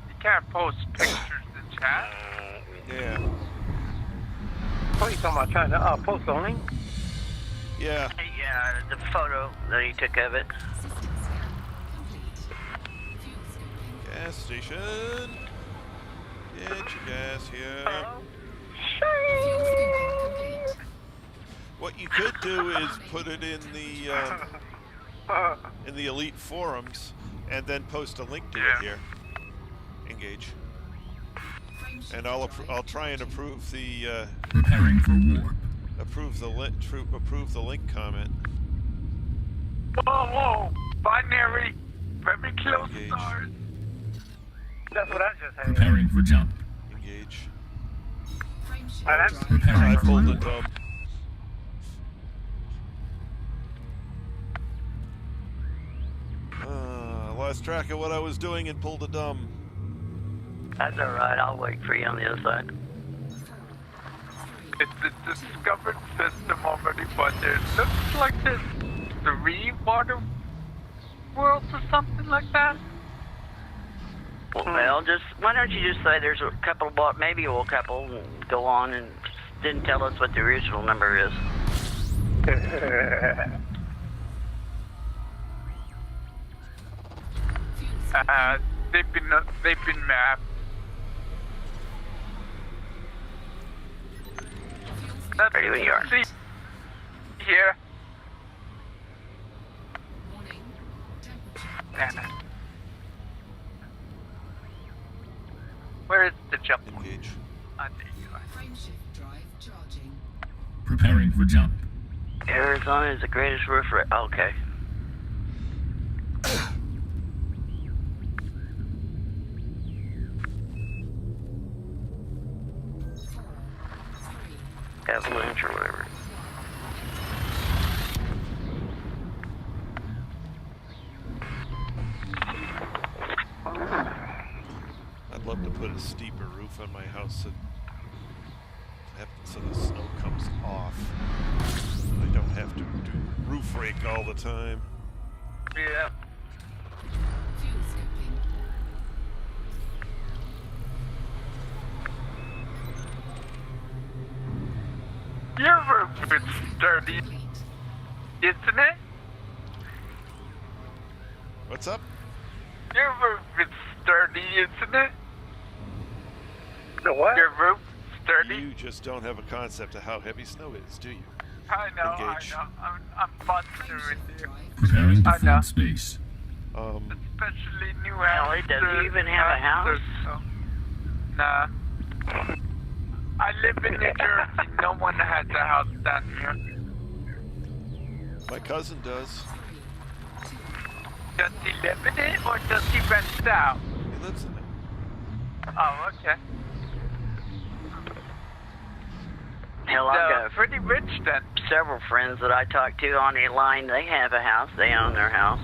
Speaker 2: You can't post pictures in chat.
Speaker 1: Yeah.
Speaker 4: What are you talking about? Trying to post the link?
Speaker 1: Yeah.
Speaker 3: Yeah, the photo that he took of it.
Speaker 6: System scan complete. Fuel scooping.
Speaker 1: Gas station. Get your gas here.
Speaker 6: Fuel scooping complete.
Speaker 1: What you could do is put it in the elite forums, and then post a link to it
Speaker 2: Yeah.
Speaker 1: here. Engage.
Speaker 6: Frameshift
Speaker 1: And I'll
Speaker 6: drive
Speaker 1: try and
Speaker 6: charging.
Speaker 1: approve the
Speaker 5: Preparing for warp.
Speaker 1: approve the link comment.
Speaker 2: Whoa, whoa! Binary! Very close
Speaker 1: Engage.
Speaker 2: stars!
Speaker 4: That's what I just had.
Speaker 5: Preparing for jump.
Speaker 1: Engage.
Speaker 6: Frameshift
Speaker 4: That's-
Speaker 6: drive
Speaker 5: Preparing
Speaker 1: I
Speaker 5: for
Speaker 1: pulled the
Speaker 5: warp.
Speaker 1: dumb. Lost track of what I was doing and pulled a dumb.
Speaker 3: That's alright, I'll wait for you on the other side.
Speaker 2: It's a discovered system already, but there looks like there's 3 water worlds or something like that.
Speaker 3: Well, just why don't you just say there's a couple, maybe a couple, and go on and didn't tell us what the original number is.
Speaker 2: They've been mapped.
Speaker 3: Ready when you are.
Speaker 2: See here.
Speaker 6: warning. Temperature
Speaker 2: Where is the jump?
Speaker 1: Engage.
Speaker 2: There you are.
Speaker 6: frameshift drive charging.
Speaker 5: Preparing for jump.
Speaker 3: Arizona is the greatest roof. Okay. Avalanche or whatever.
Speaker 1: I'd love to put a steeper roof on my house so the snow comes off. And I don't have to do roof rake all the time.
Speaker 2: Yeah.
Speaker 6: Fuel scooping.
Speaker 2: Your roof is sturdy,
Speaker 6: Complete.
Speaker 2: isn't it?
Speaker 1: What's up?
Speaker 2: Your roof is sturdy, isn't it?
Speaker 4: The what?
Speaker 2: Your roof sturdy?
Speaker 1: You just don't have a concept of how heavy snow is, do you?
Speaker 2: I know,
Speaker 1: Engage.
Speaker 2: I know. I'm busting with you.
Speaker 5: Preparing to
Speaker 2: I know.
Speaker 5: flood space.
Speaker 2: Especially New
Speaker 3: Hell,
Speaker 2: Hampshire.
Speaker 3: does he even have a house?
Speaker 2: Nah. I live in New Jersey. No one has a house down here.
Speaker 1: My cousin does.
Speaker 2: Does he live in it or does he rent it out?
Speaker 1: He lives in it.
Speaker 2: Oh, okay.
Speaker 3: Hell, I've got
Speaker 2: Pretty rich then.
Speaker 3: several friends that I talk to on the line. They have a house. They own their house.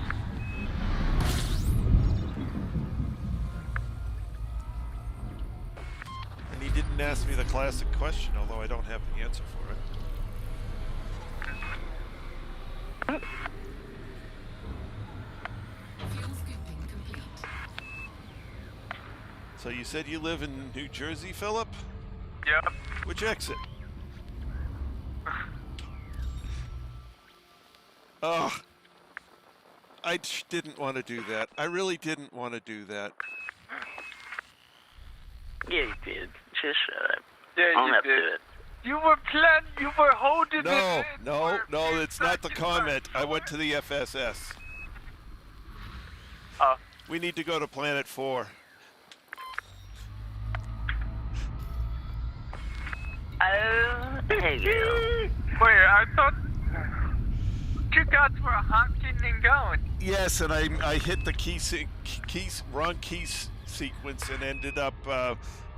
Speaker 1: He didn't ask me the classic question, although I don't have the answer for it.
Speaker 6: Fuel scooping complete.
Speaker 1: So you said you live in New Jersey, Philip?
Speaker 2: Yep.
Speaker 1: Which exit? Oh, I didn't want to do that. I really didn't want to do that.
Speaker 3: Yeah, you did. Just shut up.
Speaker 2: Yeah,
Speaker 3: Own
Speaker 2: you
Speaker 3: up
Speaker 2: did.
Speaker 3: to it.
Speaker 2: You were planning. You were holding it.
Speaker 1: No,
Speaker 2: in
Speaker 1: no,
Speaker 2: for
Speaker 1: no,
Speaker 2: a
Speaker 1: it's not the
Speaker 2: second,
Speaker 1: comment.
Speaker 2: but-
Speaker 1: I went to the FSS. We need to go to Planet 4.
Speaker 3: Oh, there you go.
Speaker 2: Wait, I thought you guys were honking and going.
Speaker 1: Yes, and I hit the wrong key sequence and ended up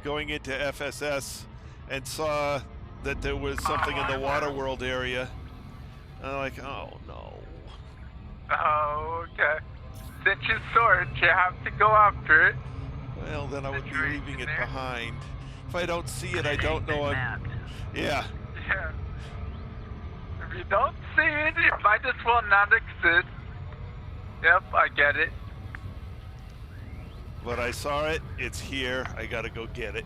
Speaker 1: going into FSS and saw that there was something in the Waterworld area. And I'm like, oh no.
Speaker 2: Oh, okay. Since you saw it, you have to go after it.
Speaker 1: Well, then I would be
Speaker 2: Drink
Speaker 1: leaving
Speaker 2: in
Speaker 1: it
Speaker 2: there.
Speaker 1: behind. If I don't see it, I don't know.
Speaker 3: Mapped.
Speaker 1: Yeah.
Speaker 2: Yeah. If you don't see it, it might as well not exist. Yep, I get it.
Speaker 1: But I saw it. It's here. I gotta go get it.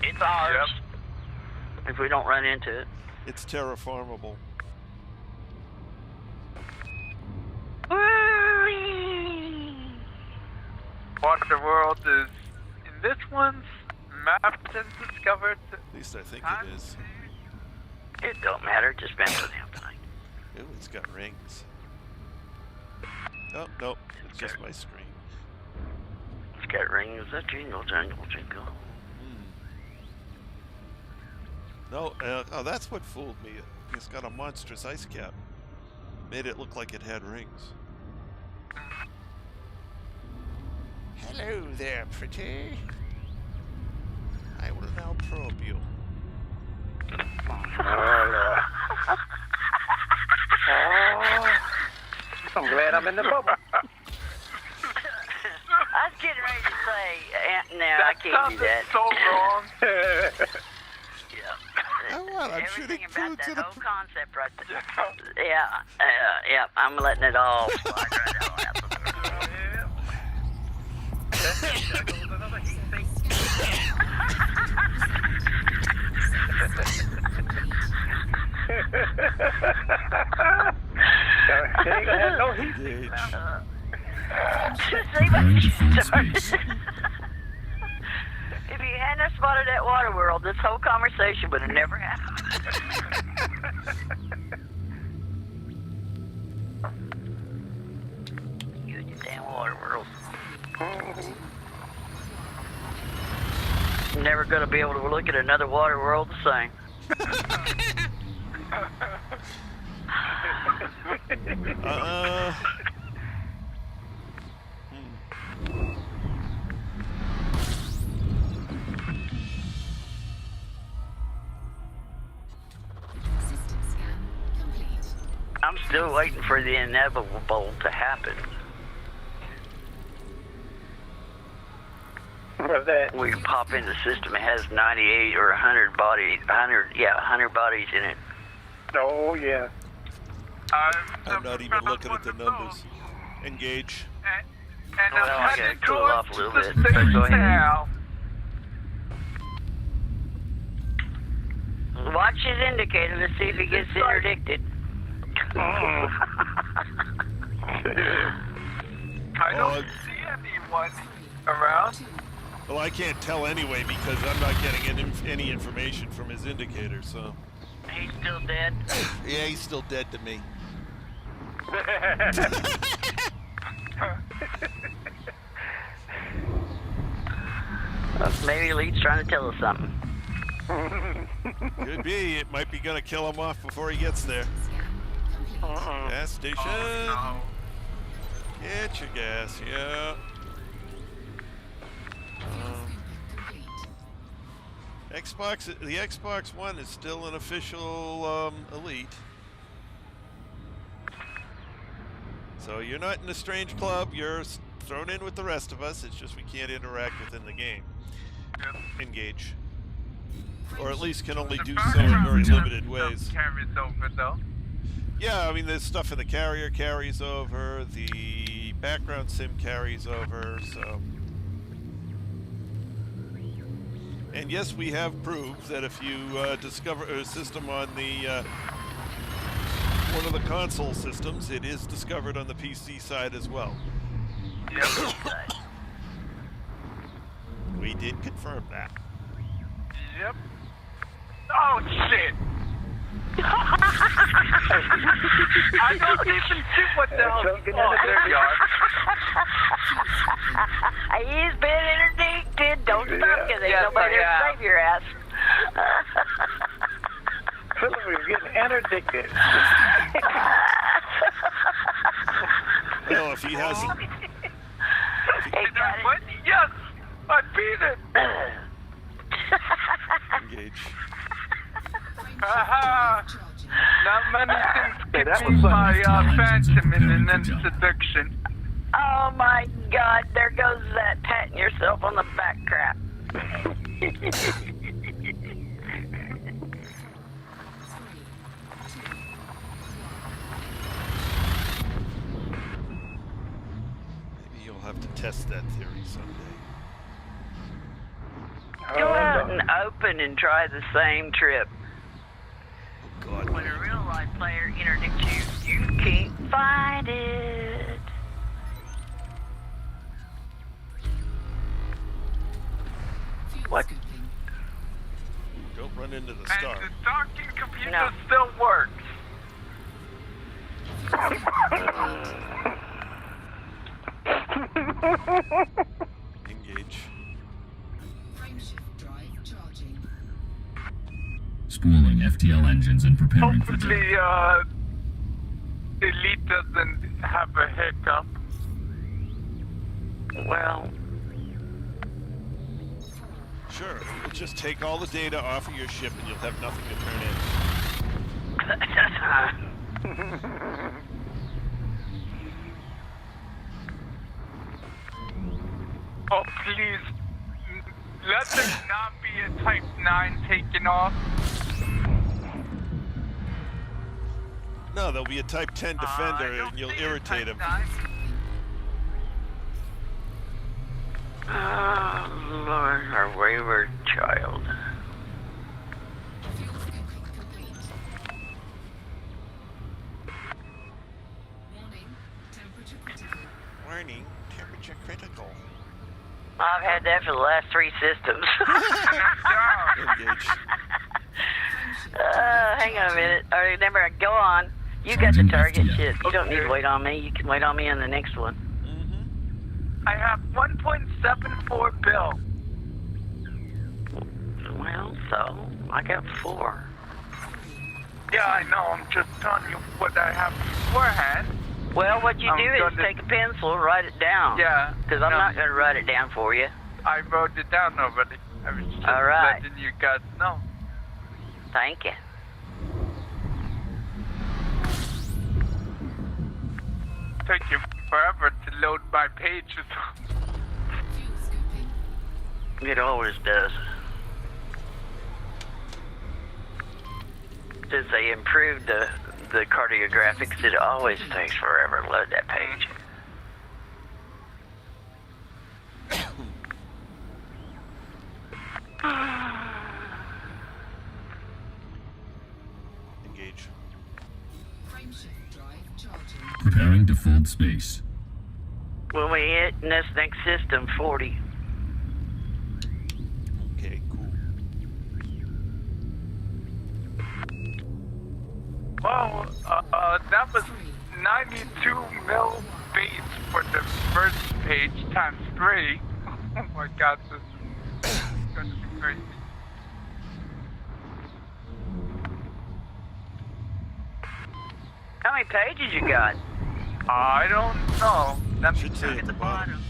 Speaker 3: It's ours. If we don't run into it.
Speaker 1: It's terraformable.
Speaker 2: Waterworld is in this one's mapped and discovered.
Speaker 1: At least I think
Speaker 2: Time
Speaker 1: it is.
Speaker 3: It don't matter. Just spend the damn thing.
Speaker 1: Ooh, it's got rings. Oh, no. It's just my screen.
Speaker 3: It's got rings that jingle, jangle, jingle.
Speaker 1: No, oh, that's what fooled me. It's got a monstrous ice cap. Made it look like it had rings. Hello there, pretty. I will now probe you.
Speaker 4: I'm glad I'm in the bubble.
Speaker 3: I was getting ready to say, no, I
Speaker 2: That
Speaker 3: can't do
Speaker 2: sounded
Speaker 3: that.
Speaker 2: so wrong.
Speaker 3: Yeah.
Speaker 1: I'm
Speaker 3: Everything
Speaker 1: shooting
Speaker 3: about
Speaker 1: food to
Speaker 3: that
Speaker 1: the...
Speaker 3: whole concept right there. Yeah, I'm letting it all slide right out.
Speaker 4: No heat.
Speaker 1: Gauge.
Speaker 3: See what
Speaker 5: Going to
Speaker 3: you
Speaker 5: full
Speaker 3: started.
Speaker 5: space.
Speaker 3: If you hadn't spotted that Waterworld, this whole conversation would have never happened. You and your damn Waterworld. Never gonna be able to look at another Waterworld the same.
Speaker 6: System scan complete.
Speaker 3: I'm still waiting for the inevitable to happen.
Speaker 4: What's that?
Speaker 3: We pop in the system, it has 98 or 100 bodies, 100 bodies in it.
Speaker 4: Oh, yeah.
Speaker 1: I'm not even looking at the numbers. Engage.
Speaker 2: And
Speaker 3: Well, I
Speaker 2: I'm
Speaker 3: gotta
Speaker 2: heading
Speaker 3: cool off a
Speaker 2: towards
Speaker 3: little
Speaker 2: the
Speaker 3: bit, but
Speaker 2: station
Speaker 3: go ahead.
Speaker 2: now.
Speaker 3: Watch his indicator to see if he gets interdicted.
Speaker 2: I
Speaker 1: Oh,
Speaker 2: don't see anyone around.
Speaker 1: Well, I can't tell anyway because I'm not getting any information from his indicator, so...
Speaker 3: He's still dead.
Speaker 1: Yeah, he's still dead to me.
Speaker 3: Maybe Elite's trying to tell us something.
Speaker 1: Could be. It might be gonna kill him off before he gets there.
Speaker 6: Scan complete.
Speaker 1: Gas station.
Speaker 2: Oh,
Speaker 1: Get your gas, yeah.
Speaker 6: Fuel scooping complete.
Speaker 1: The Xbox One is still an official Elite. So you're not in a strange club. You're thrown in with the rest of us. It's just we can't interact within the game.
Speaker 2: Yep.
Speaker 1: Engage. or at least can only
Speaker 2: The
Speaker 1: do so in very
Speaker 2: background
Speaker 1: limited
Speaker 2: stuff
Speaker 1: ways.
Speaker 2: carries over though.
Speaker 1: Yeah, I mean, there's stuff in the carrier carries over, the background sim carries over, so. And yes, we have proved that if you discover a system on the one of the console systems, it is discovered on the PC side as well.
Speaker 2: Yep.
Speaker 1: We did confirm that.
Speaker 2: Yep. Oh shit! I don't even see what the hell. Oh, there you are.
Speaker 3: He's been interdicted. Don't stop, because ain't
Speaker 2: Yes,
Speaker 3: nobody
Speaker 2: I
Speaker 3: to
Speaker 2: have.
Speaker 3: save your ass.
Speaker 4: Philip is getting interdicted.
Speaker 1: Well, if he hasn't,
Speaker 3: Hey, got it.
Speaker 2: What? Yes! I beat it!
Speaker 1: engage.
Speaker 2: Haha!
Speaker 6: Charging.
Speaker 2: Not many things
Speaker 4: Hey,
Speaker 2: can
Speaker 4: that
Speaker 2: beat
Speaker 4: was
Speaker 2: my
Speaker 5: fun.
Speaker 2: phantom in an
Speaker 5: Good job.
Speaker 2: introduction.
Speaker 3: Oh my God, there goes that patting yourself on the back crap.
Speaker 1: Maybe you'll have to test that theory someday.
Speaker 3: Go out and open and try the same trip.
Speaker 1: Oh God.
Speaker 3: When a real life player interdicts you, you can't fight it.
Speaker 6: Fuel
Speaker 3: What?
Speaker 6: scooping.
Speaker 1: Don't run into the
Speaker 2: And
Speaker 1: star.
Speaker 2: the docking computer
Speaker 3: No.
Speaker 2: still works.
Speaker 1: Engage.
Speaker 6: Frameshift drive charging.
Speaker 5: Spooling FTL engines and preparing for jump.
Speaker 2: Hopefully, Elite doesn't have a hiccup.
Speaker 3: Well,
Speaker 1: Sure. We'll just take all the data off of your ship and you'll have nothing to turn in.
Speaker 2: Oh, please. Let there not be a Type 9 taken off.
Speaker 1: No, there'll be a Type 10 Defender
Speaker 2: I don't
Speaker 1: and you'll
Speaker 2: see a
Speaker 1: irritate
Speaker 2: Type
Speaker 1: him.
Speaker 2: 9.
Speaker 3: oh Lord, our wayward child.
Speaker 6: Fuel scooping complete. Warning. Temperature critical.
Speaker 1: Warning, temperature critical.
Speaker 3: I've had that for the last 3 systems.
Speaker 1: Engage.
Speaker 3: Hang on a minute. All right, remember, go on. You got the target shit. You don't need to wait on me. You can wait on me on the next one.
Speaker 1: Mm-hmm.
Speaker 2: I have 1.74 bill.
Speaker 3: Well, so I got 4.
Speaker 2: Yeah, I know. I'm just telling you what I have beforehand.
Speaker 3: Well, what you
Speaker 2: I'm
Speaker 3: do is
Speaker 2: gonna-
Speaker 3: take a pencil, write it down.
Speaker 2: Yeah.
Speaker 3: Because I'm
Speaker 2: no,
Speaker 3: not going to write it down for you.
Speaker 2: I wrote it down already. I was just
Speaker 3: All right.
Speaker 2: letting you guys know.
Speaker 3: Thank you.
Speaker 2: Took you forever to load my pages.
Speaker 6: Fuel scooping.
Speaker 3: It always does. Since they improved the cardiographics, it always takes forever to load that page.
Speaker 1: Engage.
Speaker 6: Frameshift drive charging.
Speaker 5: Preparing to fold space.
Speaker 3: When we hit in this next system, 40.
Speaker 1: Okay, cool.
Speaker 2: Well, that was 92 mil base for the first page times 3. Oh my god, this is going to be crazy.
Speaker 3: How many pages you got?
Speaker 2: I don't know. Let me
Speaker 1: Should say
Speaker 2: check.
Speaker 1: at the bottom.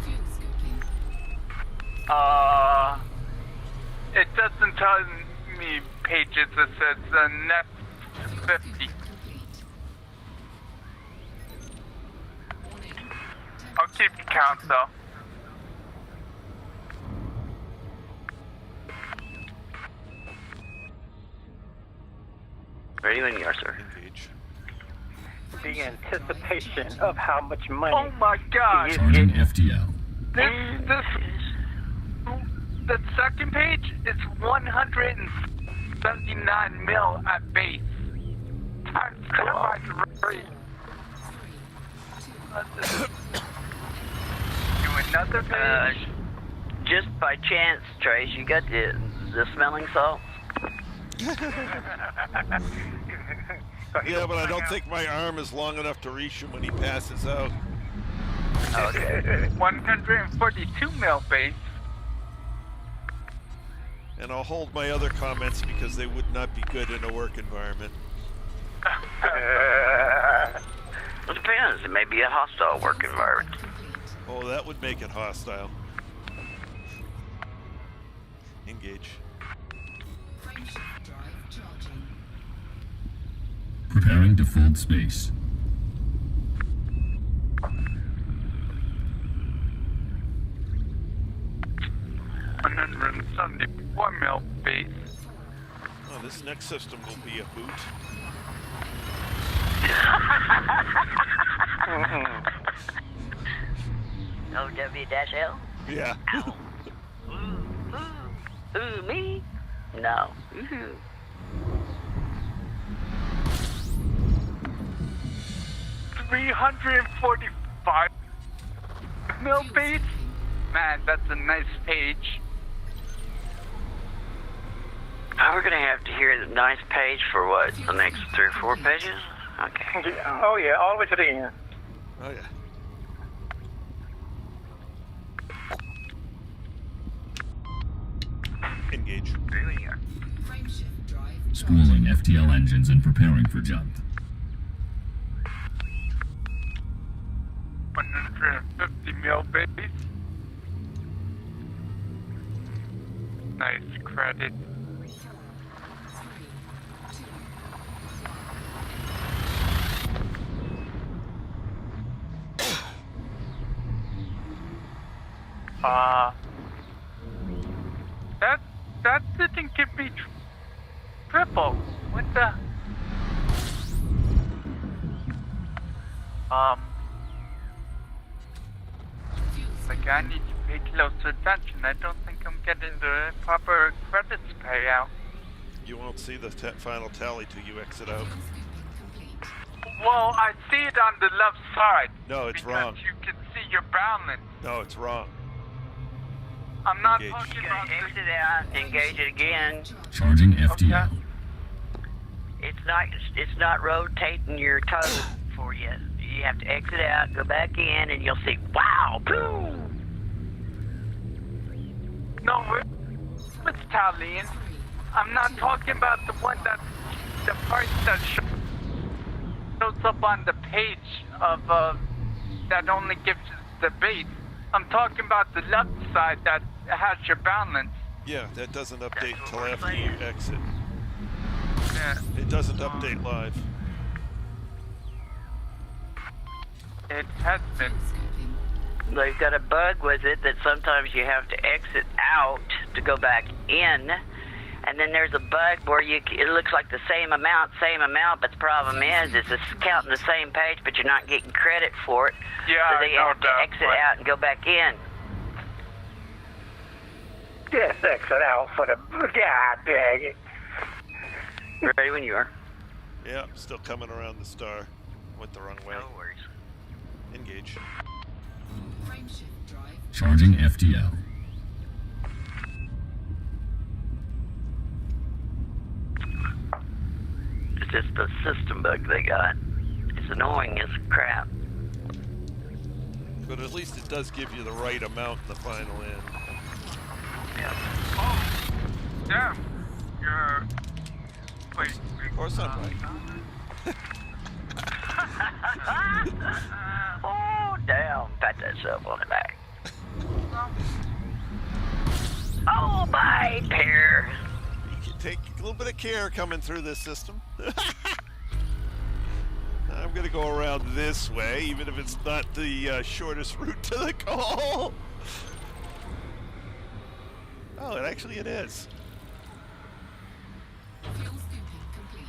Speaker 6: Fuel scooping.
Speaker 2: It doesn't tell me pages. It says the next
Speaker 6: Fuel
Speaker 2: 50.
Speaker 6: scooping complete. Warning.
Speaker 2: I'll keep count though.
Speaker 3: Ready when you are, sir.
Speaker 1: Engage.
Speaker 4: The anticipation of how much money.
Speaker 2: Oh my God!
Speaker 5: Charging FTL.
Speaker 2: The second page is 179 mil at base. Times 3. Do another page.
Speaker 3: Just by chance, Trace, you got the smelling salts?
Speaker 1: Yeah, but I don't think my arm is long enough to reach him when he passes out.
Speaker 3: Okay.
Speaker 2: 142 mil base.
Speaker 1: And I'll hold my other comments because they would not be good in a work environment.
Speaker 3: It depends. It may be a hostile work environment.
Speaker 1: Oh, that would make it hostile. Engage.
Speaker 6: Frameshift drive charging.
Speaker 5: Preparing to fold space.
Speaker 2: 174 mil base.
Speaker 1: Oh, this next system will be a boot.
Speaker 3: OW-L?
Speaker 1: Yeah.
Speaker 3: Ooh, me? No. Ooh.
Speaker 2: $345 mil base? Man, that's a nice page.
Speaker 3: We're gonna have to hear the nice page for what? The next 3 or 4 pages? Okay.
Speaker 4: Oh yeah, all the way to the end.
Speaker 1: Oh, yeah. Engage.
Speaker 6: Frameshift drive charging.
Speaker 5: Spooling FTL engines and preparing for jump.
Speaker 2: 150 mil base. Nice credit.
Speaker 6: 3, 2,
Speaker 2: That didn't give me triple. What the? Like I need to pay close attention. I don't think I'm getting the proper credits payout.
Speaker 1: You won't see the final tally till you exit out.
Speaker 6: complete.
Speaker 2: Well, I see it on the left side.
Speaker 1: No, it's
Speaker 2: because
Speaker 1: wrong.
Speaker 2: you can see your balance.
Speaker 1: No, it's wrong.
Speaker 2: I'm not
Speaker 1: Engage.
Speaker 2: talking
Speaker 3: You
Speaker 2: about
Speaker 3: gotta exit out, engage it again.
Speaker 5: Charging FTL.
Speaker 3: It's not rotating your toe for you. You have to exit out, go back in, and you'll see, wow, boom!
Speaker 2: No, it's tallying. I'm not talking about the one that, the part that shows up on the page of, that only gives you the base. I'm talking about the left side that has your balance.
Speaker 1: Yeah, that doesn't update
Speaker 3: That's
Speaker 1: till
Speaker 3: what we're
Speaker 1: after you
Speaker 3: saying.
Speaker 1: exit.
Speaker 2: Yeah,
Speaker 1: It doesn't update live.
Speaker 2: it has been.
Speaker 3: They've got a bug with it that sometimes you have to exit out to go back in. And then there's a bug where it looks like the same amount, but the problem is it's counting the same page, but you're not getting credit for it.
Speaker 2: Yeah,
Speaker 3: so they
Speaker 2: I know
Speaker 3: have to
Speaker 2: that,
Speaker 3: exit
Speaker 2: but-
Speaker 3: out and go back in.
Speaker 4: Yes, exit out for the God dang it.
Speaker 3: Ready when you are.
Speaker 1: Yeah, still coming around the star. Went the wrong way.
Speaker 3: No worries.
Speaker 1: Engage.
Speaker 6: Frameshift drive.
Speaker 5: Charging FTL.
Speaker 3: It's just the system bug they got. It's annoying as crap.
Speaker 1: But at least it does give you the right amount in the final end.
Speaker 3: Yeah.
Speaker 2: Oh, damn. You're... Wait.
Speaker 1: Of course I'm right.
Speaker 3: Oh, damn. Pat yourself on the back. Oh, my pair.
Speaker 1: You can take a little bit of care coming through this system. I'm gonna go around this way, even if it's not the shortest route to the goal. Oh, it is.
Speaker 6: Fuel scooping complete.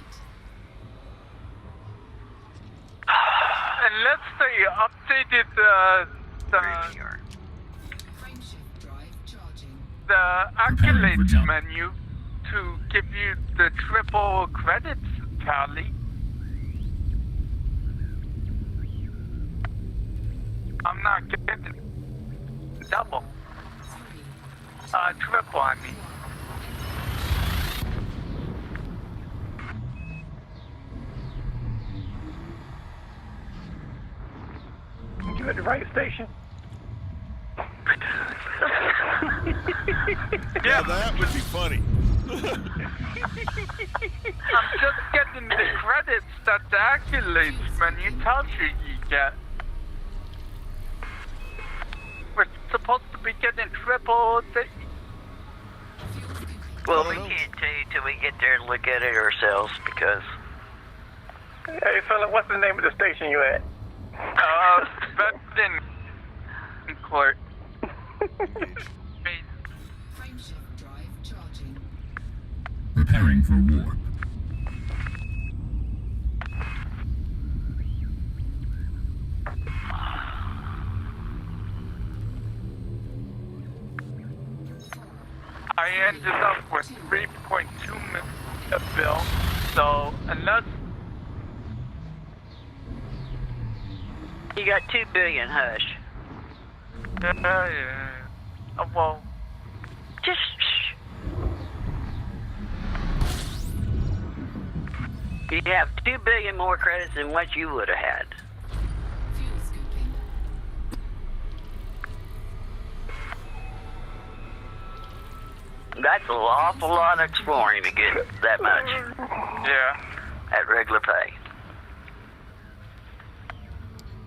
Speaker 6: Frameshift drive charging.
Speaker 2: the
Speaker 5: Preparing for
Speaker 2: accolades
Speaker 5: jump.
Speaker 2: menu to give you the triple credits tally. I'm not getting double. Triple, I mean.
Speaker 4: You at the right station?
Speaker 1: Yeah, that would be funny.
Speaker 2: I'm just getting the credits that the accolades menu tells you get. We're supposed to be getting triple.
Speaker 3: Well, we can't tell you till we get there and look at it ourselves because.
Speaker 4: Hey, fella, what's the name of the station you at?
Speaker 2: Bedin Court.
Speaker 6: Frameshift drive charging.
Speaker 5: Preparing for warp.
Speaker 2: I ended up with 3.2 million bill, so unless
Speaker 3: You got 2 billion, hush.
Speaker 2: well,
Speaker 3: Just shh. You have 2 billion more credits than what you would have had.
Speaker 6: Fuel scooping.
Speaker 3: That's an awful lot of exploring to get that much
Speaker 2: yeah.
Speaker 3: at regular pay.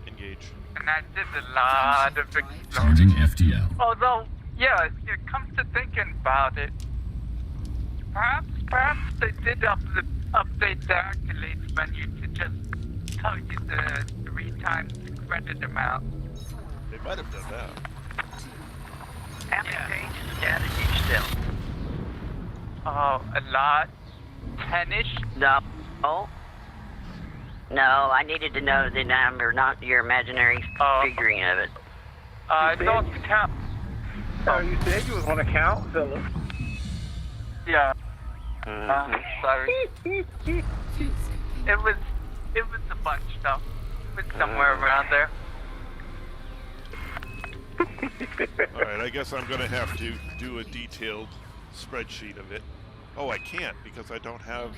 Speaker 1: Engage.
Speaker 2: And I did a lot of exploring.
Speaker 5: Charging FTL.
Speaker 2: Although, yeah, it comes to thinking about it, perhaps they did update the accolades menu to just tell you the 3 times the credit amount.
Speaker 1: They might have done that.
Speaker 3: How many pages of data did you still?
Speaker 2: Oh, a lot. 10-ish?
Speaker 3: No. No, I needed to know the number, not your imaginary figuring of it.
Speaker 2: Don't count.
Speaker 4: Oh, you said you was on a count, fella.
Speaker 2: Yeah.
Speaker 3: Mm-hmm.
Speaker 2: Sorry.
Speaker 6: Fuel scooping.
Speaker 2: It was a bunch though. It was somewhere around there.
Speaker 1: All right, I guess I'm going to have to do a detailed spreadsheet of it. Oh, I can't because I don't have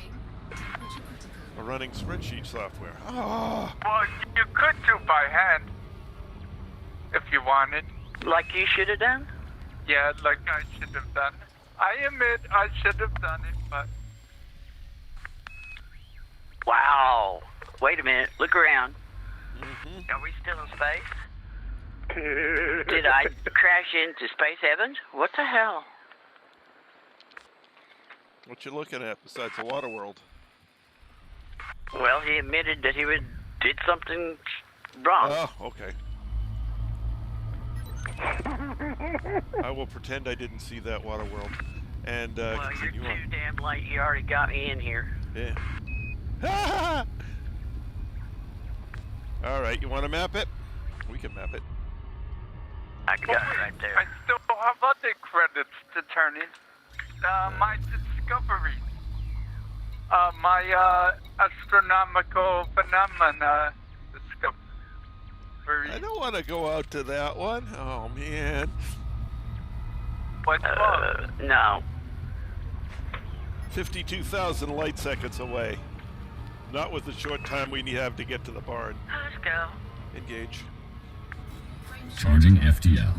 Speaker 6: Temperature critical.
Speaker 1: a running spreadsheet software. Oh,
Speaker 2: Well, you could do by hand if you wanted.
Speaker 3: Like you should have done?
Speaker 2: Yeah, like I should have done. I admit I should have done it, but
Speaker 3: Wow. Wait a minute. Look around.
Speaker 1: mm-hmm.
Speaker 3: Are we still in space? Did I crash into space heaven? What the hell?
Speaker 1: What you looking at besides the water world?
Speaker 3: Well, he admitted that he did something wrong.
Speaker 1: Oh, okay. I will pretend I didn't see that water world. And
Speaker 3: well, you're
Speaker 1: continue
Speaker 3: too
Speaker 1: on.
Speaker 3: damn late. You already got me in here.
Speaker 1: Yeah. All right, you want to map it? We can map it.
Speaker 3: I got it right
Speaker 2: I
Speaker 3: there.
Speaker 2: still have other credits to turn in. My discoveries. My astronomical phenomena discovery.
Speaker 1: I don't want to go out to that one. Oh man.
Speaker 2: What's wrong?
Speaker 3: No.
Speaker 1: 52,000 light seconds away. Not with the short time we have to get to the barn.
Speaker 3: Let's go.
Speaker 1: Engage.
Speaker 5: Charging FTL.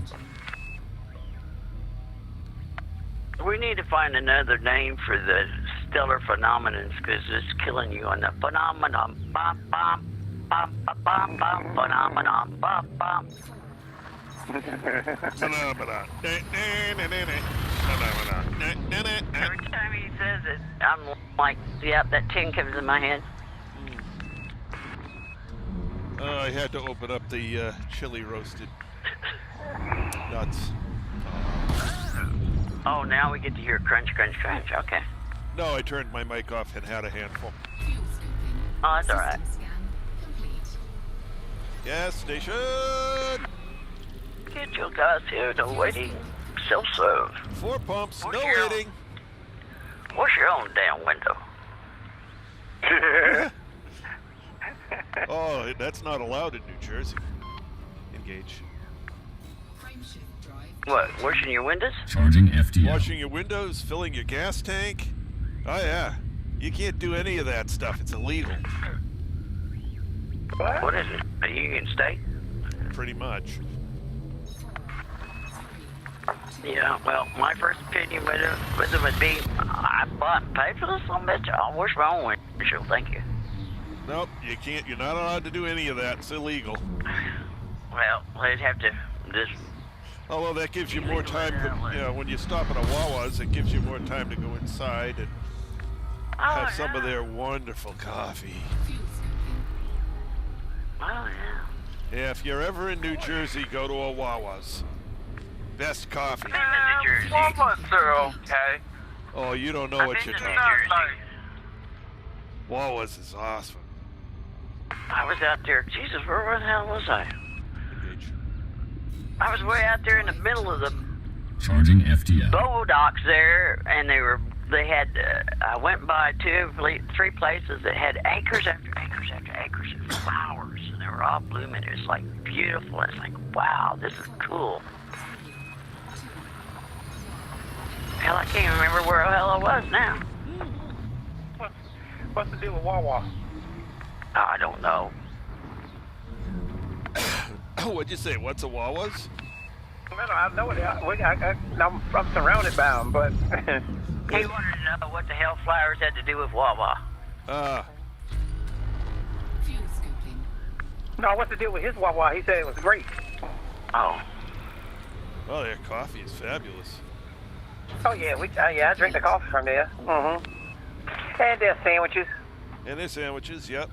Speaker 3: We need to find another name for the stellar phenomenons because it's killing you on the phenomenon. Bum, bum, bum, bum, bum, bum, phenomenon. Bum, bum.
Speaker 1: Phenomena.
Speaker 3: Every time he says it, I'm like, yep, that 10 comes in my head.
Speaker 1: I had to open up the chili roasted nuts.
Speaker 3: Oh, now we get to hear crunch, crunch, crunch. Okay.
Speaker 1: No, I turned my mic off and had a handful.
Speaker 6: Fuel scooping.
Speaker 3: Oh, that's all right.
Speaker 6: System scan complete.
Speaker 1: Gas station.
Speaker 3: Get your guys here to waiting. Self-serve.
Speaker 1: 4 pumps, no
Speaker 3: What's your-
Speaker 1: waiting.
Speaker 3: What's your own damn window?
Speaker 1: Oh, that's not allowed in New Jersey. Engage.
Speaker 6: Frameshift drive.
Speaker 3: What, washing your windows?
Speaker 5: Charging FTL.
Speaker 1: Washing your windows, filling your gas tank. Oh yeah. You can't do any of that stuff. It's illegal.
Speaker 3: What is it? A Union State?
Speaker 1: Pretty much.
Speaker 3: Yeah, well, my first opinion with it would be, I bought and paid for this little bitch. I'll wash my own windshield, thank you.
Speaker 1: Nope, you can't. You're not allowed to do any of that. It's illegal.
Speaker 3: Well, they'd have to just...
Speaker 1: Although that gives you more time. You know, when you stop at a Wawa's, it gives you more time to go inside and have some of their wonderful coffee.
Speaker 6: Fuel scooping.
Speaker 3: Oh, yeah.
Speaker 1: Yeah, if you're ever in New Jersey, go to a Wawa's. Best coffee.
Speaker 2: Wawa's are okay.
Speaker 1: Oh, you don't know what you're talking about.
Speaker 2: Not like
Speaker 1: Wawa's is awesome.
Speaker 3: I was out there, Jesus, where the hell was I?
Speaker 1: Engage.
Speaker 3: I was way out there in the middle of the
Speaker 5: Charging FTL.
Speaker 3: boat docks there, and they had, I went by 3 places that had acres after acres after acres of flowers, and they were all blooming. It was like beautiful. It's like, wow, this is cool. Hell, I can't remember where the hell I was now.
Speaker 4: What's the deal with Wawa?
Speaker 3: I don't know.
Speaker 1: What'd you say? What's a Wawa's?
Speaker 4: Well, I know it. I'm surrounded by them, but
Speaker 3: He wanted to know what the hell flowers had to do with Wawa.
Speaker 6: Fuel scooping.
Speaker 4: no, what's the deal with his Wawa? He said it was great.
Speaker 3: Oh.
Speaker 1: Oh, their coffee is fabulous.
Speaker 4: Oh yeah, I drink the coffee from there. Mm-hmm. And their sandwiches.
Speaker 1: And their sandwiches, yep.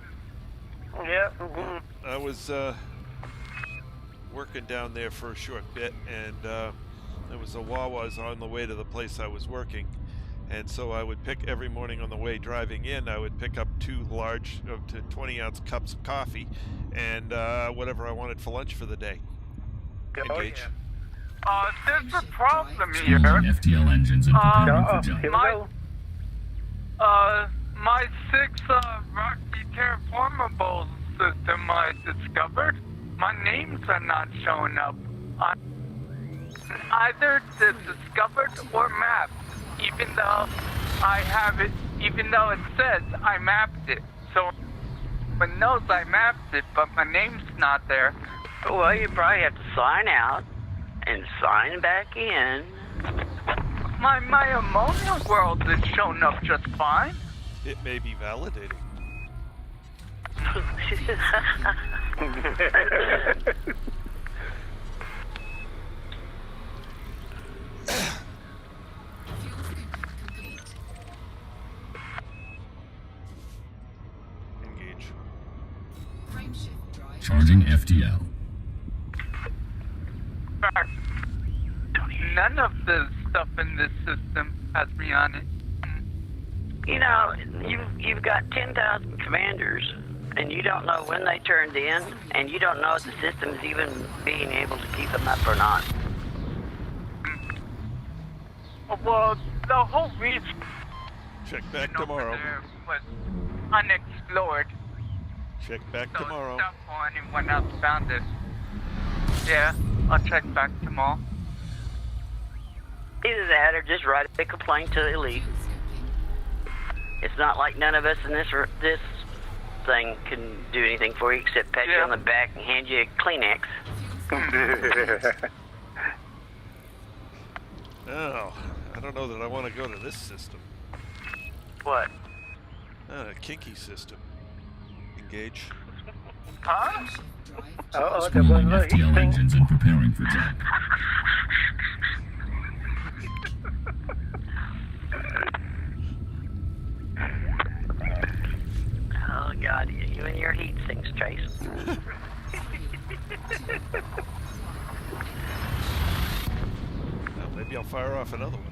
Speaker 4: Yeah. Mm-hmm.
Speaker 1: I was working down there for a short bit, and there was a Wawa's on the way to the place I was working. And so I would pick every morning on the way driving in, I would pick up 2 large to 20-ounce cups of coffee and whatever I wanted for lunch for the day.
Speaker 4: Oh,
Speaker 1: Engage.
Speaker 4: yeah.
Speaker 2: there's a problem here.
Speaker 5: Installing FTL engines and preparing for
Speaker 4: Here
Speaker 5: jump.
Speaker 4: we
Speaker 2: My-
Speaker 4: go.
Speaker 2: My 6 Rocky Terraformable system I discovered, my names are not showing up on either the discovered or mapped, even though I have it, even though it says I mapped it. So it knows I mapped it, but my name's not there.
Speaker 3: Well, you probably have to sign out and sign back in.
Speaker 2: My ammonia world is showing up just fine.
Speaker 1: It may be validating.
Speaker 6: Fuel scooping complete.
Speaker 1: Engage.
Speaker 6: Frameshift drive.
Speaker 5: Charging FTL.
Speaker 2: In fact, none of the stuff in this system has me on it.
Speaker 3: You know, you've got 10,000 commanders, and you don't know when they turned in, and you don't know if the system's even being able to keep them up or not.
Speaker 2: Well, the whole region
Speaker 1: Check back
Speaker 2: over
Speaker 1: tomorrow.
Speaker 2: there was unexplored,
Speaker 1: Check back
Speaker 2: so
Speaker 1: tomorrow.
Speaker 2: it's doubtful anyone else found it. Yeah, I'll check back tomorrow.
Speaker 3: Either that or just write a complaint to the elite.
Speaker 6: Fuel scooping.
Speaker 3: It's not like none of us in this thing can do anything for you except pat you
Speaker 2: Yeah.
Speaker 3: on the back and hand you a Kleenex.
Speaker 1: Oh, I don't know that I want to go to this system.
Speaker 3: What?
Speaker 1: A kinky system. Engage.
Speaker 2: Huh?
Speaker 6: Frameshift drive.
Speaker 4: Oh,
Speaker 5: Screwing
Speaker 4: look, he's
Speaker 5: FTL
Speaker 4: saying-
Speaker 5: engines and preparing for jump.
Speaker 3: Oh, God, you and your heat sinks, Trace.
Speaker 1: Well, maybe I'll fire off another one.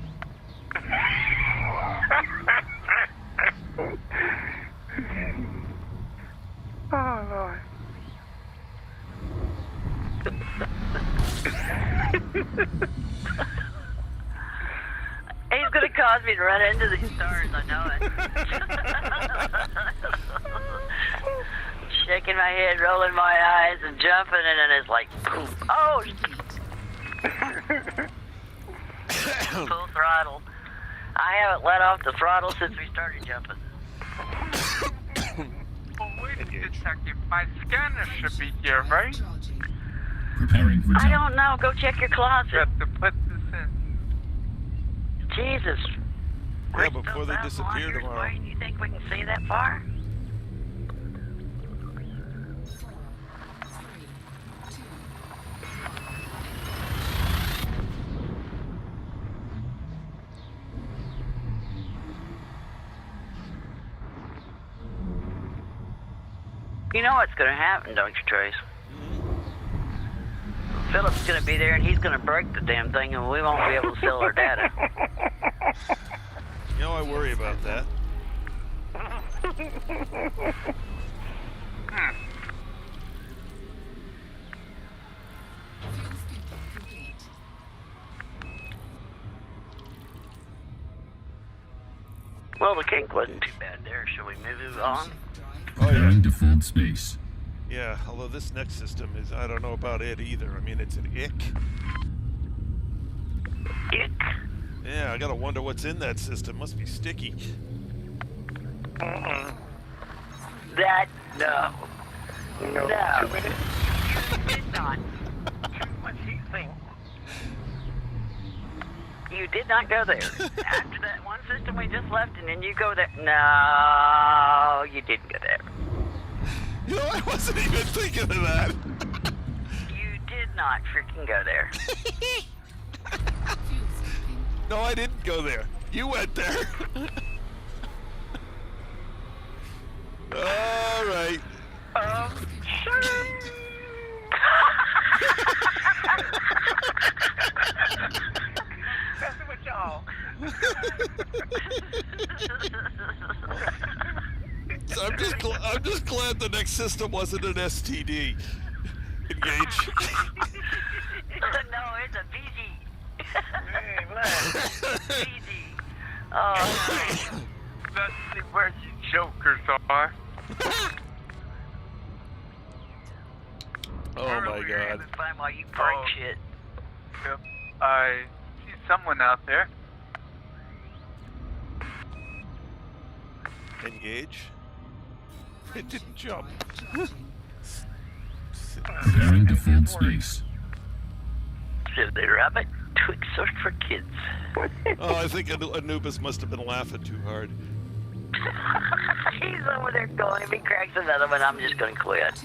Speaker 4: Oh, Lord.
Speaker 3: He's gonna cause me to run into these stars, I know it. Shaking my head, rolling my eyes, and jumping, and then it's like, poof. Oh! Full throttle. I haven't let off the throttle since we started jumping.
Speaker 2: Well, wait a second. My scanner should be here, right?
Speaker 6: Charging.
Speaker 5: Preparing for
Speaker 3: I
Speaker 5: jump.
Speaker 3: don't know. Go check your
Speaker 2: You
Speaker 3: closet.
Speaker 2: have to put this in.
Speaker 3: Jesus.
Speaker 1: Yeah, before they disappear
Speaker 3: 2,000
Speaker 1: tomorrow.
Speaker 3: light years away, you think we can see that far?
Speaker 6: 4, 3, 2.
Speaker 3: You know what's going to happen, don't you, Trace? Philip's going to be there, and he's going to break the damn thing, and we won't be able to sell our data.
Speaker 1: You know, I worry about that.
Speaker 6: Fuel complete.
Speaker 3: Well, the kink wasn't too bad there. Shall we move on?
Speaker 6: Drive.
Speaker 5: Preparing to fold space.
Speaker 1: Yeah, although this next system is, I don't know about it either. I mean, it's an ick.
Speaker 3: Ick.
Speaker 1: Yeah, I gotta wonder what's in that system. Must be sticky.
Speaker 3: That, no.
Speaker 4: No.
Speaker 3: No. You did not.
Speaker 4: What he think?
Speaker 3: You did not go there. After that one system we just left, and then you go there. No, you didn't go there.
Speaker 1: You know, I wasn't even thinking of that.
Speaker 3: You did not freaking go there.
Speaker 6: Fuel scooping.
Speaker 1: No, I didn't go there. You went there. All right.
Speaker 4: Messing with y'all.
Speaker 1: So I'm just glad the next system wasn't an STD. Engage.
Speaker 3: No, it's a VG.
Speaker 4: Hey, relax.
Speaker 3: VG. Oh,
Speaker 2: Let's see where you jokers are.
Speaker 1: Oh my god.
Speaker 3: Find while you break
Speaker 2: Oh.
Speaker 3: shit.
Speaker 2: Yep. I see someone out there.
Speaker 1: Engage. It didn't jump.
Speaker 6: Drive. Charging.
Speaker 5: Preparing to fold space.
Speaker 3: Said the rabbit Twix are for kids.
Speaker 1: Oh, I think Anubis must have been laughing too hard.
Speaker 3: He's over there going. If he cracks another one, I'm just going to quit.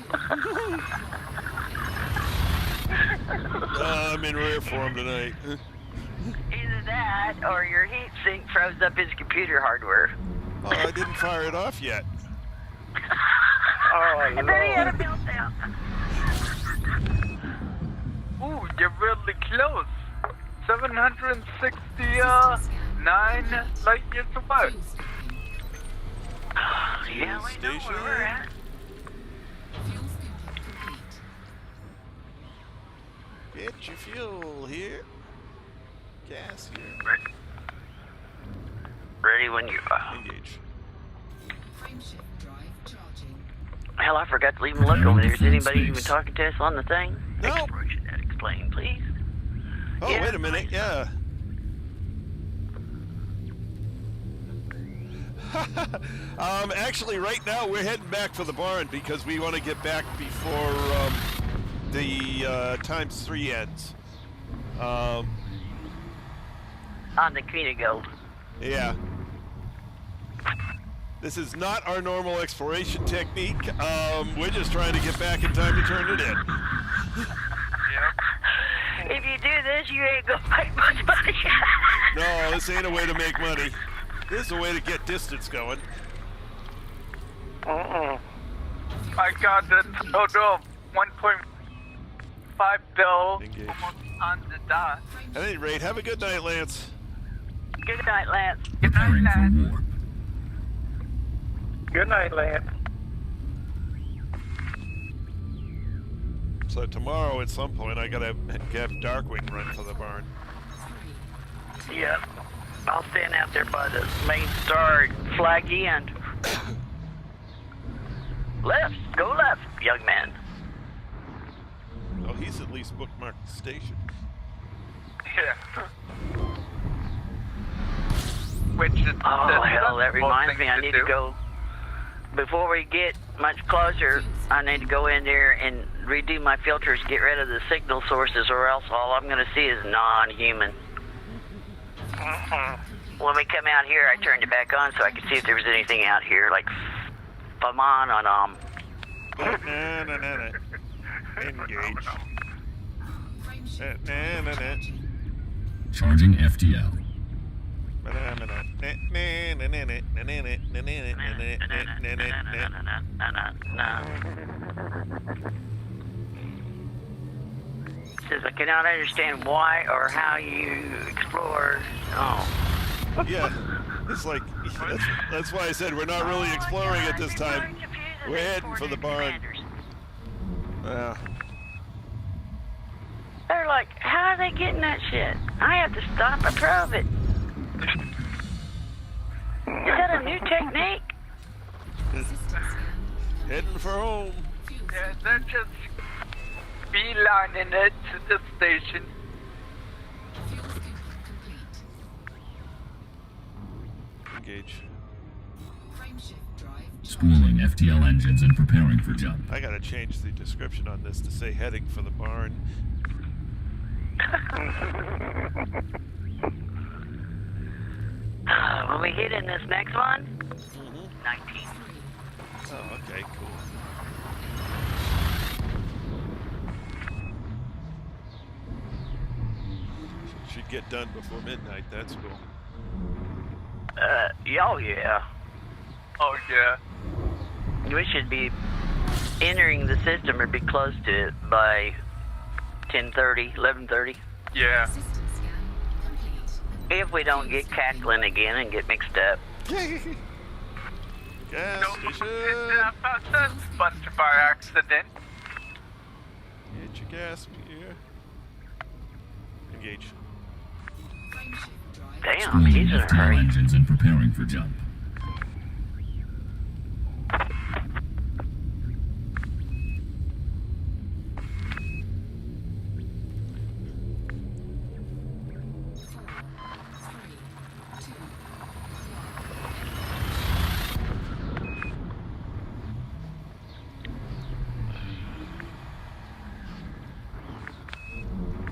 Speaker 1: I'm in rare form tonight.
Speaker 3: Either that or your heat sink froze up his computer hardware.
Speaker 1: Oh, I didn't fire it off yet.
Speaker 4: Oh,
Speaker 3: I bet he had a
Speaker 4: Lord.
Speaker 3: meltdown.
Speaker 2: Ooh, you're really close. 769 light years away.
Speaker 6: Fuel scooping.
Speaker 3: Yeah, we know where we're at.
Speaker 6: Fuel scooping complete.
Speaker 1: Get your fuel here. Gas here.
Speaker 3: Ready when you are.
Speaker 1: Engage.
Speaker 6: Frameshift drive charging.
Speaker 3: Hell, I forgot to even look over there. Is anybody even talking to us on the thing?
Speaker 1: No.
Speaker 3: Exploration, explain, please.
Speaker 1: Oh,
Speaker 3: Yeah.
Speaker 1: wait a minute. Yeah. Actually, right now we're heading back for the barn because we want to get back before the times 3 ends.
Speaker 3: On the Queen of Gold.
Speaker 1: Yeah. This is not our normal exploration technique. We're just trying to get back in time to turn it in.
Speaker 2: Yep.
Speaker 3: If you do this, you ain't gonna make much money.
Speaker 1: No, this ain't a way to make money. This is a way to get distance going.
Speaker 4: Uh-uh.
Speaker 2: I got a total of 1.5 bill
Speaker 1: Engage.
Speaker 2: almost on the dot.
Speaker 1: At any rate, have a good night, Lance.
Speaker 3: Good night, Lance.
Speaker 5: Preparing for warp.
Speaker 4: Good night, lad.
Speaker 1: So tomorrow at some point I gotta have Darkwing run for the barn.
Speaker 3: Yep. I'll stand out there by the main star at Flag End. Left. Go left, young man.
Speaker 1: Oh, he's at least bookmarked the station.
Speaker 2: Yeah. Which is
Speaker 3: Oh, hell, that
Speaker 2: the
Speaker 3: reminds me. I
Speaker 2: thing
Speaker 3: need
Speaker 2: do.
Speaker 3: to go. Before we get much closer, I need to go in there and redo my filters, get rid of the signal sources, or else all I'm going to see is non-human. When we come out here, I turned it back on so I could see if there was anything out here, like phenomenon.
Speaker 1: Engage.
Speaker 5: Charging FTL.
Speaker 3: Says I cannot understand why or how you explore. Oh.
Speaker 1: Yeah, it's like, that's why I said we're not really exploring at this time. We're heading for the barn. Yeah.
Speaker 3: They're like, how are they getting that shit? I have to stop and probe it. Is that a new technique?
Speaker 1: Heading for home.
Speaker 2: Yeah, they're just beelining it to the station.
Speaker 1: Engage.
Speaker 5: Spooling FTL engines and preparing for jump.
Speaker 1: I gotta change the description on this to say heading for the barn.
Speaker 3: When we hit in this next one, 19.
Speaker 1: Oh, okay, cool. Should get done before midnight, that's cool.
Speaker 3: Oh yeah.
Speaker 2: Oh yeah.
Speaker 3: We should be entering the system or be close to it by 10:30, 11:30.
Speaker 2: Yeah.
Speaker 3: If we don't get cackling again and get mixed up.
Speaker 1: Gas
Speaker 2: Nope.
Speaker 1: station!
Speaker 2: That's a bunch of our accident.
Speaker 1: Get your gas meter. Engage.
Speaker 3: Damn,
Speaker 5: Spooling
Speaker 3: he's in a
Speaker 5: FTL
Speaker 3: hurry.
Speaker 5: engines and preparing for jump.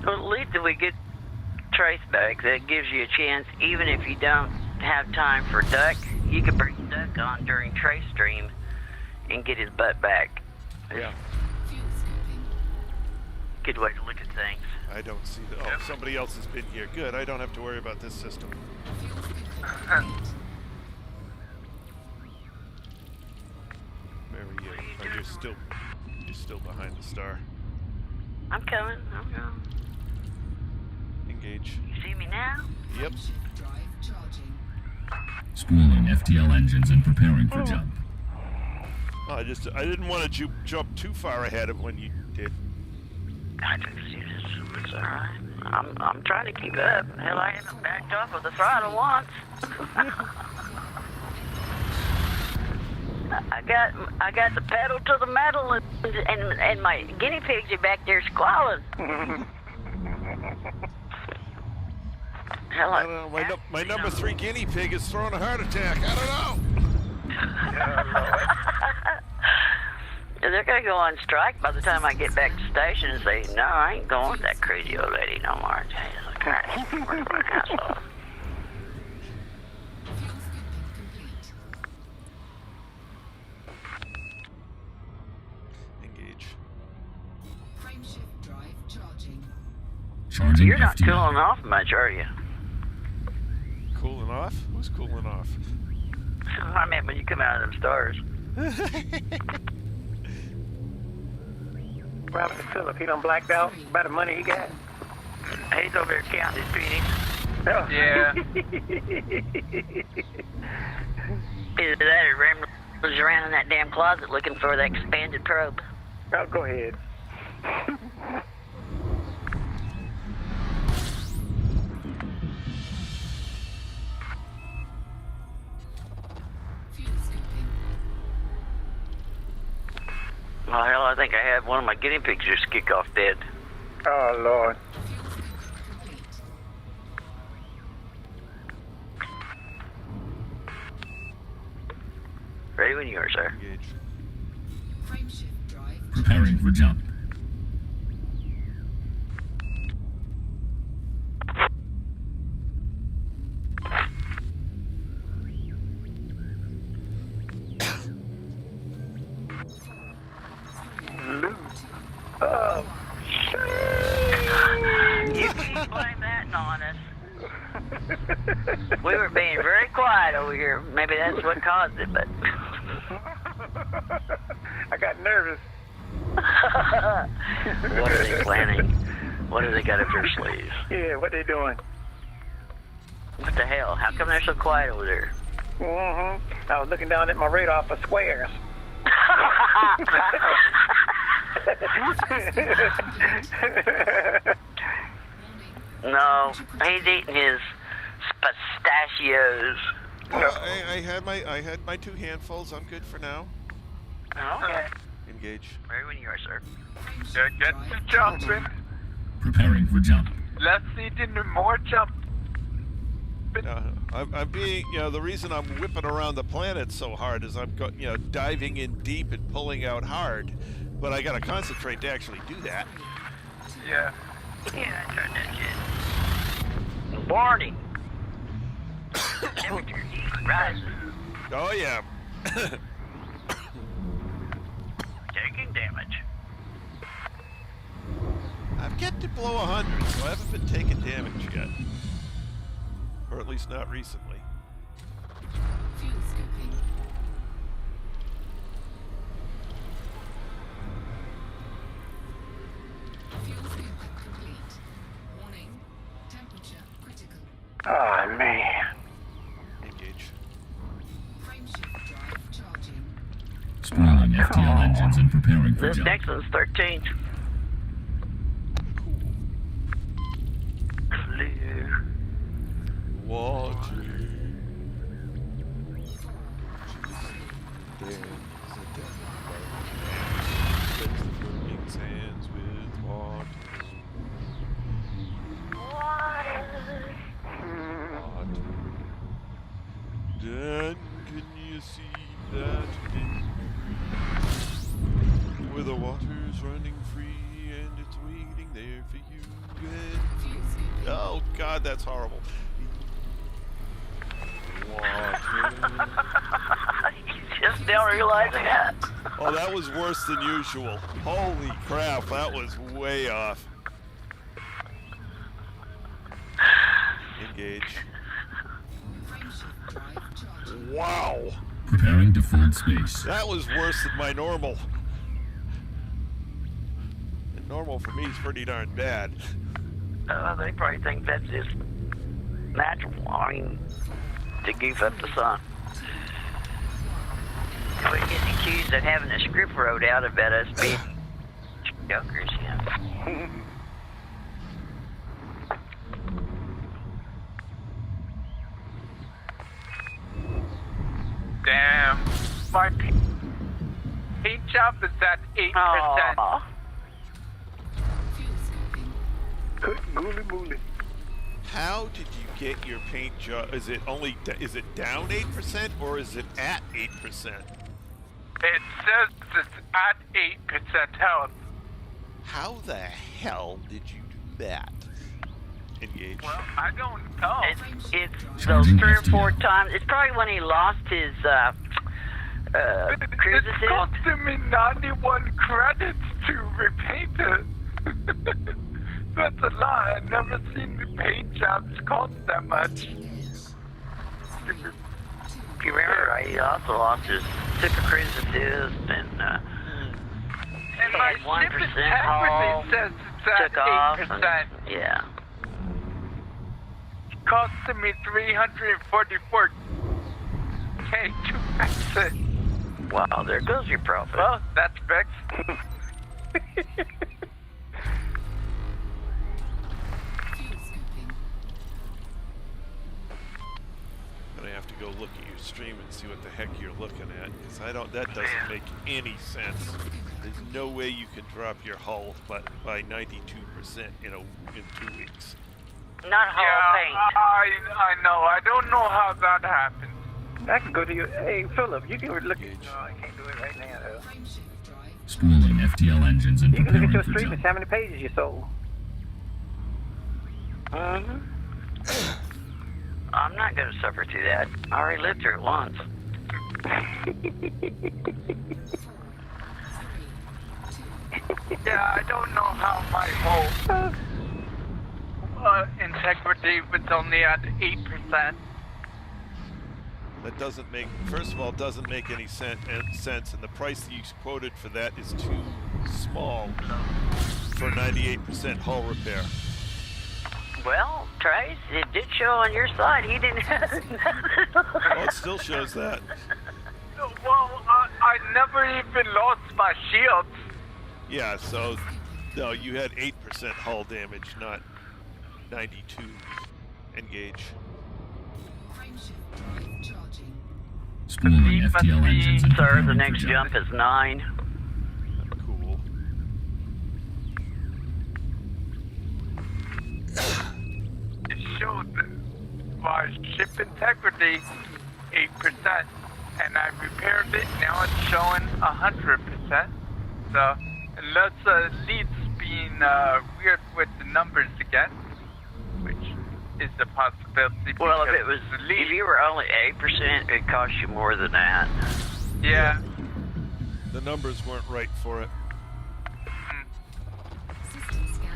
Speaker 3: Well, at least if we get trace back, that gives you a chance, even if you don't have time for Duck, you can bring Duck on during trace stream and get his butt back.
Speaker 1: Yeah.
Speaker 3: Good way to look at things.
Speaker 1: I don't see the. Oh, somebody else has been here. Good. I don't have to worry about this system. Where are you? Oh, you're still behind the star.
Speaker 3: I'm coming. I'm going.
Speaker 1: Engage.
Speaker 3: You see me now?
Speaker 1: Yep.
Speaker 5: Spooling FTL engines and preparing for jump.
Speaker 1: Oh, I didn't want to jump too far ahead of when you did.
Speaker 3: I just see this. It's all right. I'm trying to keep up. Hell, I haven't backed off of the throttle once. I got the pedal to the metal, and my guinea pigs are back there squalling. Hell,
Speaker 1: I don't know. My number 3 guinea pig is throwing a heart attack. I don't know.
Speaker 3: They're gonna go on strike by the time I get back to the station and say, no, I ain't going with that crazy old lady no more. Jesus Christ.
Speaker 1: Engage.
Speaker 5: Charging
Speaker 3: You're not
Speaker 5: FTL.
Speaker 3: cooling off much, are you?
Speaker 1: Cooling off? Who's cooling off?
Speaker 3: I mean, when you come out of them stars.
Speaker 4: What happened to Philip? He done blacked out by the money he got.
Speaker 3: He's over there counting his pennies.
Speaker 2: Yeah.
Speaker 3: Either that or rambles around in that damn closet looking for the expanded probe.
Speaker 4: Oh, go ahead.
Speaker 6: Fuel scooping.
Speaker 3: Well, hell, I think I had one of my guinea pigs just kick off dead.
Speaker 4: Oh, Lord.
Speaker 6: Fuel scooping complete.
Speaker 3: Ready when you are, sir.
Speaker 1: Engage.
Speaker 6: Frameshift drive
Speaker 5: Preparing for jump.
Speaker 4: Oh,
Speaker 3: You keep blaming that on us. We were being very quiet over here. Maybe that's what caused it, but...
Speaker 4: I got nervous.
Speaker 3: What are they planning? What have they got up their sleeves?
Speaker 4: Yeah, what they doing?
Speaker 3: What the hell? How come they're so quiet over there?
Speaker 4: Mm-hmm. I was looking down at my radar for squares.
Speaker 3: No, he's eating his pistachios.
Speaker 1: I had my 2 handfuls. I'm good for now.
Speaker 3: Okay.
Speaker 1: Engage.
Speaker 3: Ready when you are, sir.
Speaker 2: Get to jumping.
Speaker 5: Preparing for jump.
Speaker 2: Let's see the more jump.
Speaker 1: I'm being, the reason I'm whipping around the planet so hard is I'm, diving in deep and pulling out hard. But I gotta concentrate to actually do that.
Speaker 2: Yeah.
Speaker 3: Yeah, I tried that shit. Warning. Temperature rising.
Speaker 1: Oh yeah.
Speaker 3: Taking damage.
Speaker 1: I've get to below 100, so I haven't been taking damage yet. Or at least not recently.
Speaker 6: fuel scooping. Fuel scooping complete. Warning. Temperature critical.
Speaker 4: Oh, man.
Speaker 1: Engage.
Speaker 6: Frameshift drive charging.
Speaker 5: Spawning FTL engines and preparing for
Speaker 3: This
Speaker 5: jump.
Speaker 3: next one's 13. Clear.
Speaker 1: Water. There's a death Fix the burning sands with water. Water. Dan, can you see that where the water's running free and it's waiting there for you? And
Speaker 6: Fuel scooping.
Speaker 1: oh God, that's horrible. Water.
Speaker 3: You just don't realize that.
Speaker 1: Oh, that was worse than usual. Holy crap, that was way off. Engage.
Speaker 6: Frameshift drive charging.
Speaker 1: Wow,
Speaker 5: Preparing to fold space.
Speaker 1: that was worse than my normal. And normal for me is pretty darn bad.
Speaker 3: They probably think that's just natural. I mean, to goof up the sun. If we get accused of having a script wrote out about us being jokers, yeah.
Speaker 2: Damn. My paint job is at 8%.
Speaker 3: Aw.
Speaker 6: Fuel scooping.
Speaker 4: Good mooly mooly.
Speaker 1: How did you get your paint job? Is it down 8% or is it at 8%?
Speaker 2: It says it's at 8% health.
Speaker 1: How the hell did you do that? Engage.
Speaker 2: Well, I don't know.
Speaker 3: It's those
Speaker 5: Charging
Speaker 3: 3 or 4
Speaker 5: FTL.
Speaker 3: times. It's probably when he lost his cruise
Speaker 2: It's
Speaker 3: assist.
Speaker 2: costing me 91 credits to repaint it. That's a lie. I've never seen the paint jobs cost that much.
Speaker 3: If you remember right, he also lost his took a cruise assist and
Speaker 2: And my
Speaker 3: had 1%
Speaker 2: ship
Speaker 3: haul,
Speaker 2: integrity says it's
Speaker 3: took
Speaker 2: at
Speaker 3: off.
Speaker 2: 8%.
Speaker 3: Yeah.
Speaker 2: Costing me 344K to fix it.
Speaker 3: Wow, there goes your profit.
Speaker 2: Well, that's fixed.
Speaker 1: look at your stream and see what the heck you're looking at. Because that doesn't make any sense. There's no way you can drop your hull by 92% in 2 weeks.
Speaker 3: Not whole paint.
Speaker 2: I know. I don't know how that happened.
Speaker 4: I can go to your. Hey, Philip, you can look at. No, I can't do it right now, though.
Speaker 6: Frameshift drive
Speaker 5: Spooling FTL engines and
Speaker 4: You can look
Speaker 5: preparing
Speaker 4: at your
Speaker 5: for
Speaker 4: stream and
Speaker 5: jump.
Speaker 4: see how many pages you sold.
Speaker 3: I'm not going to suffer through that. I already lived through it once.
Speaker 2: Yeah, I don't know how my whole integrity was only at 8%.
Speaker 1: That doesn't make, first of all, doesn't make any sense, and the price that you quoted for that is too small for 98% hull repair.
Speaker 3: Well, Trace, it did show on your side. He didn't have nothing.
Speaker 1: Well, it still shows that.
Speaker 2: Well, I never even lost my shields.
Speaker 1: Yeah, so, no, you had 8% hull damage, not 92. Engage.
Speaker 6: frameshift drive charging.
Speaker 5: Spooling FTL engines and
Speaker 3: Sir,
Speaker 5: preparing
Speaker 3: the
Speaker 5: for
Speaker 3: next
Speaker 5: jump.
Speaker 3: jump is 9.
Speaker 1: Cool.
Speaker 2: It showed my ship integrity 8%, and I repaired it. Now it's showing 100%. So unless Leeds being weird with the numbers again, which is a possibility.
Speaker 3: Well, if
Speaker 2: because
Speaker 3: it was,
Speaker 2: the
Speaker 3: if
Speaker 2: Leeds,
Speaker 3: you were only 8%, it'd cost you more than that.
Speaker 2: yeah.
Speaker 1: The numbers weren't right for it.
Speaker 6: System scan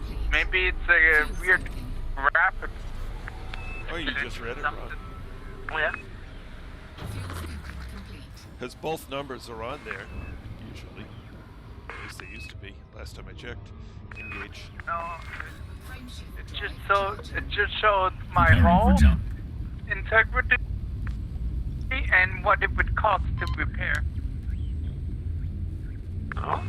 Speaker 6: complete.
Speaker 2: Maybe it's a
Speaker 6: Fuel
Speaker 2: weird
Speaker 6: scoping.
Speaker 2: rapid.
Speaker 1: Oh, you just read it wrong.
Speaker 3: Yeah.
Speaker 6: Fuel scoping complete.
Speaker 1: Because both numbers are on there, usually. At least they used to be, last time I checked. Engage.
Speaker 2: No,
Speaker 6: Frameshift
Speaker 2: it
Speaker 6: drive
Speaker 2: just
Speaker 6: charging.
Speaker 2: showed my
Speaker 5: Preparing
Speaker 2: hull
Speaker 5: for jump.
Speaker 2: integrity and what it would cost to repair.
Speaker 3: Oh.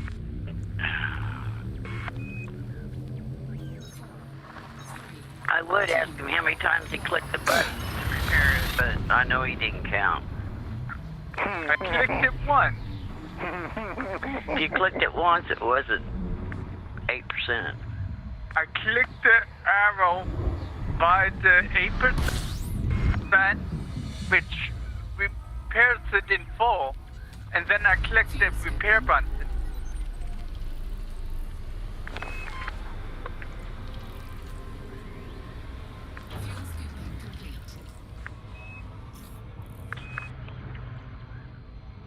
Speaker 3: I would ask him how many times he clicked the button to repair it, but I know he didn't count.
Speaker 2: I clicked it once.
Speaker 3: If you clicked it once, it wasn't 8%.
Speaker 2: I clicked the arrow by the 8%, which repairs it in full, and then I clicked the repair button.
Speaker 6: Fuel scoping complete.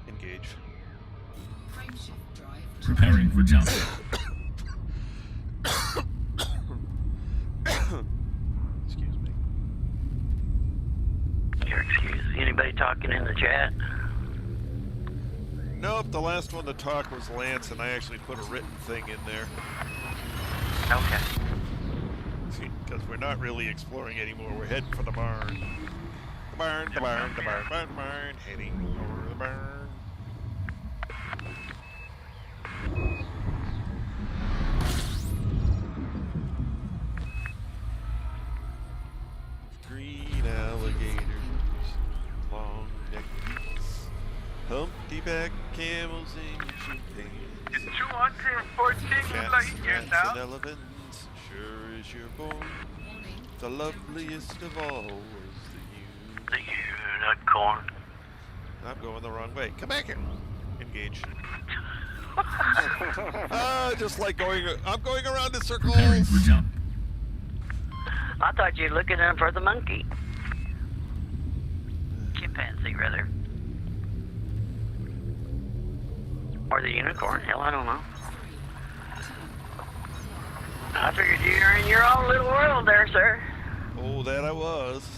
Speaker 1: Engage.
Speaker 6: Frameshift drive
Speaker 5: Preparing for jump.
Speaker 1: Excuse me.
Speaker 3: Your excuse. Anybody talking in the chat?
Speaker 1: Nope, the last one to talk was Lance, and I actually put a written thing in there.
Speaker 3: Okay.
Speaker 1: Because we're not really exploring anymore. We're heading for the barn. The barn, the barn, the barn, barn, barn. Heading over the barn. Green alligators, long necked geese, humpty back camels in Japan.
Speaker 2: It's 214
Speaker 1: Cats,
Speaker 2: light years
Speaker 1: rats,
Speaker 2: now.
Speaker 1: and elephants, sure as you're born.
Speaker 6: warning.
Speaker 1: The loveliest of all was the
Speaker 3: The unicorn.
Speaker 1: I'm going the wrong way. Come back here. Engage. Just like I'm going around in circles.
Speaker 5: Preparing for jump.
Speaker 3: I thought you were looking in for the monkey. Chimpanzee, rather. Or the unicorn. Hell, I don't know. I figured you were in your own little world there, sir.
Speaker 1: Oh, that I was.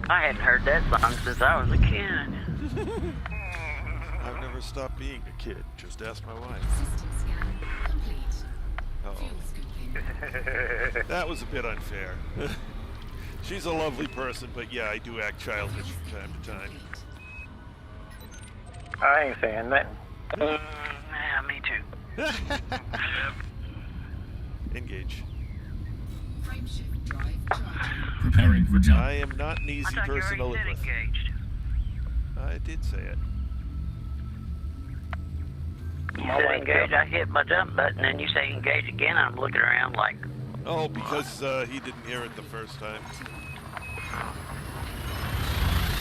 Speaker 3: I hadn't heard that song since I was a kid.
Speaker 1: I've never stopped being a kid. Just ask my wife.
Speaker 6: System scan complete.
Speaker 1: Oh,
Speaker 6: Fuel scoping.
Speaker 1: that was a bit unfair. She's a lovely person, but yeah, I do act childish from time to time.
Speaker 4: I ain't saying nothing.
Speaker 3: Yeah, me too.
Speaker 1: Engage.
Speaker 6: Frameshift drive charging.
Speaker 5: Preparing for jump.
Speaker 1: I am not an easy person to live with.
Speaker 3: Engaged.
Speaker 1: I did say it.
Speaker 3: You said engage, I hit my jump button, and you say engage again. I'm looking around like,
Speaker 1: Oh, because he didn't hear it the first time.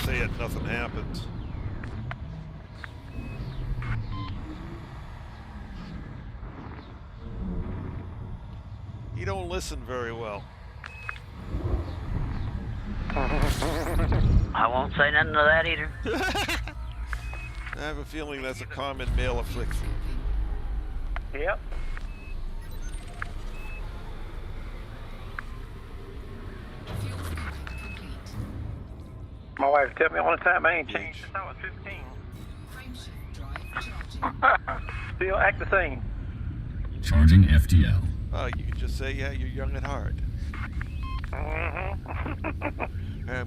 Speaker 1: Say it, nothing happens. You don't listen very well.
Speaker 3: I won't say nothing to that either.
Speaker 1: I have a feeling that's a common male affliction.
Speaker 4: Yep.
Speaker 6: Fuel scooping complete.
Speaker 4: My wife tell me all the time I ain't changed since I was 15.
Speaker 6: Frameshift drive charging.
Speaker 4: Still act the same.
Speaker 5: Charging FTL.
Speaker 1: You can just say, yeah, you're young at heart. I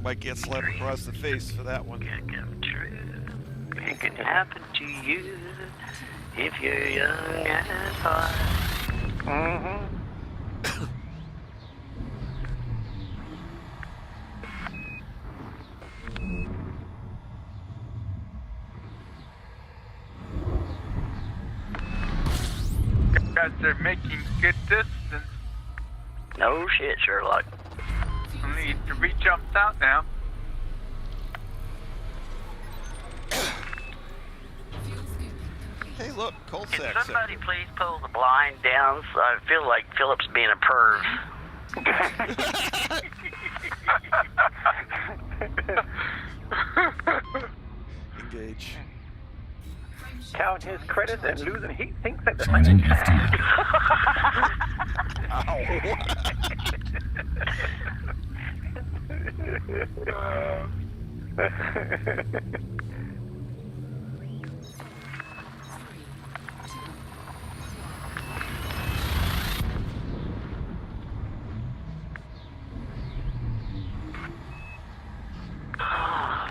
Speaker 1: might get slapped across the face for that one.
Speaker 3: Can come true. It can happen to you if you're young at heart.
Speaker 2: Guys are making good distance.
Speaker 3: No shit, Sherlock.
Speaker 2: I need to be jumped out now.
Speaker 6: Fuel scooping complete.
Speaker 1: Hey, look, coal
Speaker 3: Can
Speaker 1: sack
Speaker 3: somebody
Speaker 1: sector.
Speaker 3: please pull the blind down? So I feel like Philip's being a perv.
Speaker 1: Engage.
Speaker 4: Counting his credits and losing heat sinks at the
Speaker 5: Charging
Speaker 4: same time.
Speaker 3: Oh,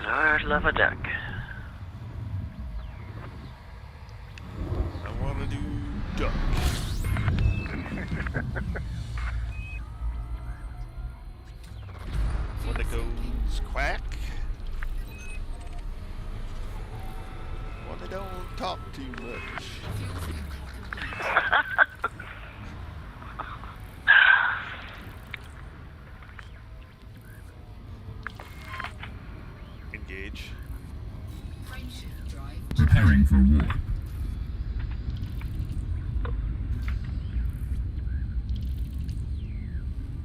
Speaker 3: Lord love a duck.
Speaker 1: I want to do duck. When it goes quack. When they don't talk too much.
Speaker 6: Fuel scooping complete.
Speaker 1: Engage.
Speaker 6: Frameshift drive
Speaker 5: Preparing for war.